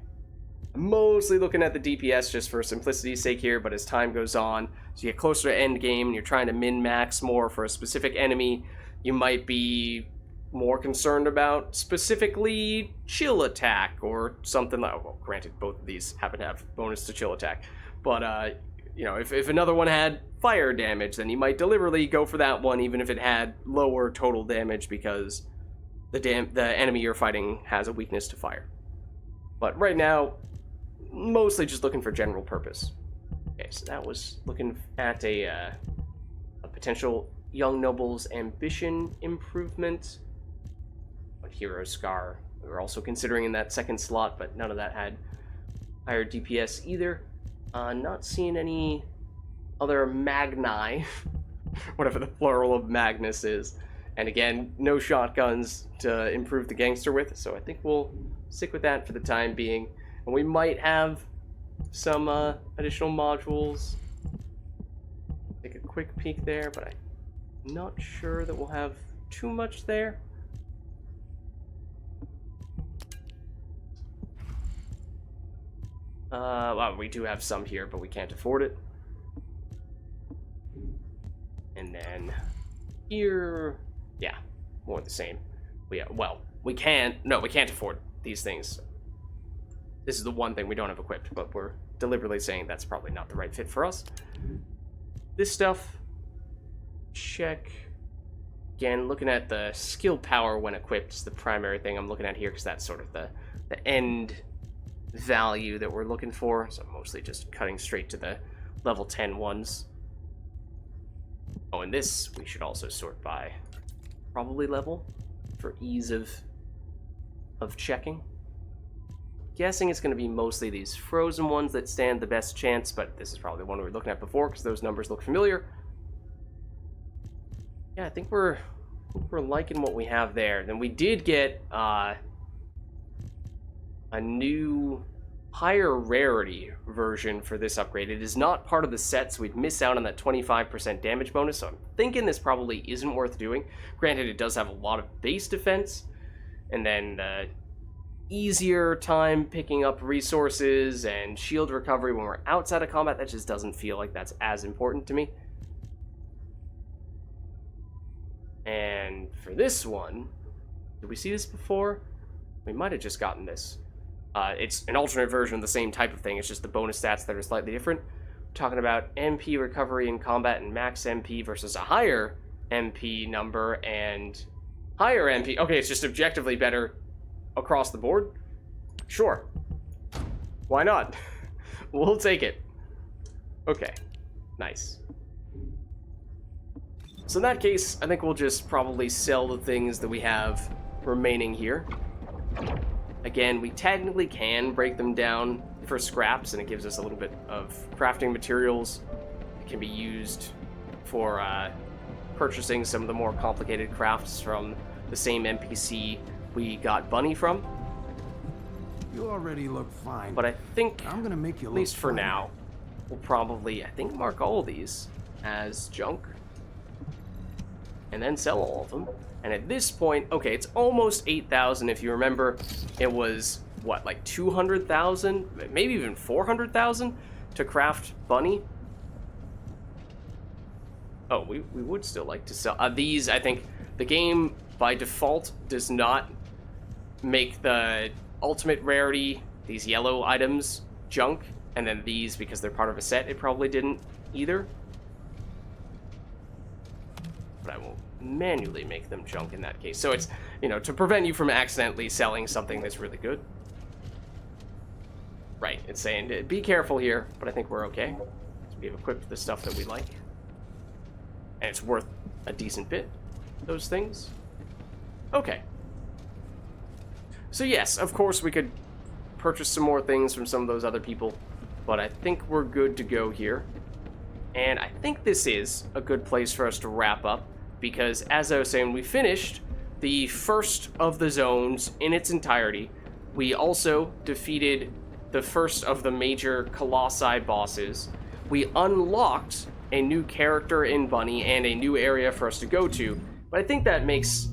[SPEAKER 1] I'm mostly looking at the DPS just for simplicity's sake here, but as time goes on, as you get closer to end game and you're trying to min-max more for a specific enemy, you might be more concerned about specifically chill attack or something like... Well, granted, both of these happen to have bonus to chill attack, but, you know, if another one had fire damage, then you might deliberately go for that one even if it had lower total damage because the enemy you're fighting has a weakness to fire. But right now, mostly just looking for general purpose. Okay, so that was looking at a potential Young Noble's Ambition improvement. But Hero Scar, we were also considering in that second slot, but none of that had higher DPS either. Not seeing any other Magni, whatever the plural of Magnus is. And again, no shotguns to improve the gangster with, so I think we'll stick with that for the time being. And we might have some additional modules. Take a quick peek there, but I'm not sure that we'll have too much there. Well, we do have some here, but we can't afford it. And then here, yeah, more the same. Well, we can't afford these things. This is the one thing we don't have equipped, but we're deliberately saying that's probably not the right fit for us. This stuff, check. Again, looking at the skill power when equipped is the primary thing I'm looking at here, because that's sort of the end value that we're looking for. So I'm mostly just cutting straight to the level 10 ones. Oh, and this we should also sort by probably level for ease of checking. Guessing it's going to be mostly these frozen ones that stand the best chance, but this is probably the one we were looking at before because those numbers look familiar. Yeah, I think we're liking what we have there. Then we did get a new higher rarity version for this upgrade. It is not part of the set, so we'd miss out on that 25% damage bonus, so I'm thinking this probably isn't worth doing. Granted, it does have a lot of base defense, and then easier time picking up resources and shield recovery when we're outside of combat. That just doesn't feel like that's as important to me. And for this one, did we see this before? We might have just gotten this. It's an alternate version of the same type of thing. It's just the bonus stats that are slightly different. We're talking about MP recovery in combat and max MP versus a higher MP number and higher MP. Okay, it's just objectively better across the board? Sure. Why not? We'll take it. Okay. Nice. So in that case, I think we'll just probably sell the things that we have remaining here. Again, we technically can break them down for scraps, and it gives us a little bit of crafting materials that can be used for purchasing some of the more complicated crafts from the same NPC we got Bunny from.
[SPEAKER 14] You already look fine.
[SPEAKER 1] But I think,
[SPEAKER 14] I'm gonna make you
[SPEAKER 1] at
[SPEAKER 14] look
[SPEAKER 1] least for
[SPEAKER 14] fine.
[SPEAKER 1] now, we'll probably, I think, mark all of these as junk. And then sell all of them. And at this point, okay, it's almost 8,000. If you remember, it was what, like 200,000, maybe even 400,000 to craft Bunny. Oh, we would still like to sell these. I think the game by default does not make the ultimate rarity, these yellow items, junk, and then these, because they're part of a set, it probably didn't either. But I will manually make them junk in that case. So it's, you know, to prevent you from accidentally selling something that's really good. Right, it's saying, be careful here, but I think we're okay. So we have equipped the stuff that we like. And it's worth a decent bit, those things. Okay. So yes, of course we could purchase some more things from some of those other people, but I think we're good to go here. And I think this is a good place for us to wrap up, because as I was saying, we finished the first of the zones in its entirety. We also defeated the first of the major colossi bosses. We unlocked a new character in Bunny and a new area for us to go to, but I think that makes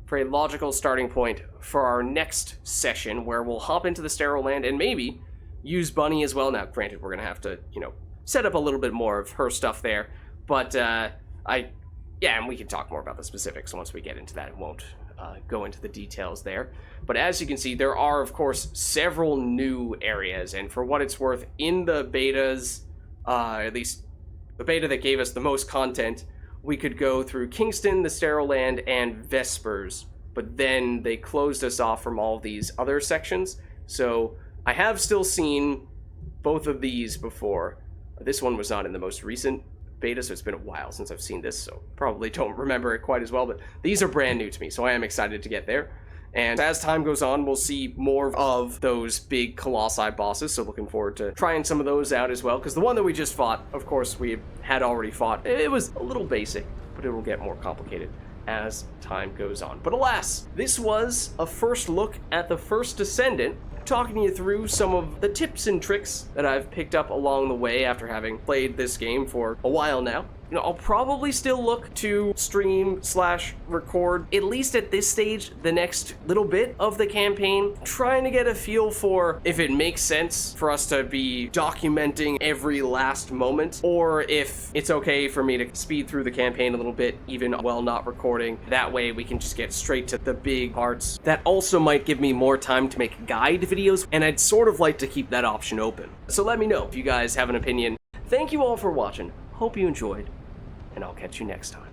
[SPEAKER 1] for a logical starting point for our next session, where we'll hop into the sterile land and maybe use Bunny as well. Now, granted, we're gonna have to, you know, set up a little bit more of her stuff there, but yeah, and we can talk more about the specifics once we get into that. It won't go into the details there. But as you can see, there are, of course, several new areas, and for what it's worth, in the betas, at least the beta that gave us the most content, we could go through Kingston, the Sterile Land, and Vespers, but then they closed us off from all these other sections. So I have still seen both of these before. This one was not in the most recent beta, so it's been a while since I've seen this, so probably don't remember it quite as well, but these are brand new to me, so I am excited to get there. And as time goes on, we'll see more of those big colossi bosses, so looking forward to trying some of those out as well, because the one that we just fought, of course, we had already fought. It was a little basic, but it will get more complicated as time goes on. But alas, this was a first look at the First Descendant, talking you through some of the tips and tricks that I've picked up along the way after having played this game for a while now. You know, I'll probably still look to stream/record, at least at this stage, the next little bit of the campaign, trying to get a feel for if it makes sense for us to be documenting every last moment, or if it's okay for me to speed through the campaign a little bit, even while not recording. That way we can just get straight to the big parts. That also might give me more time to make guide videos, and I'd sort of like to keep that option open. So let me know if you guys have an opinion. Thank you all for watching. Hope you enjoyed, and I'll catch you next time.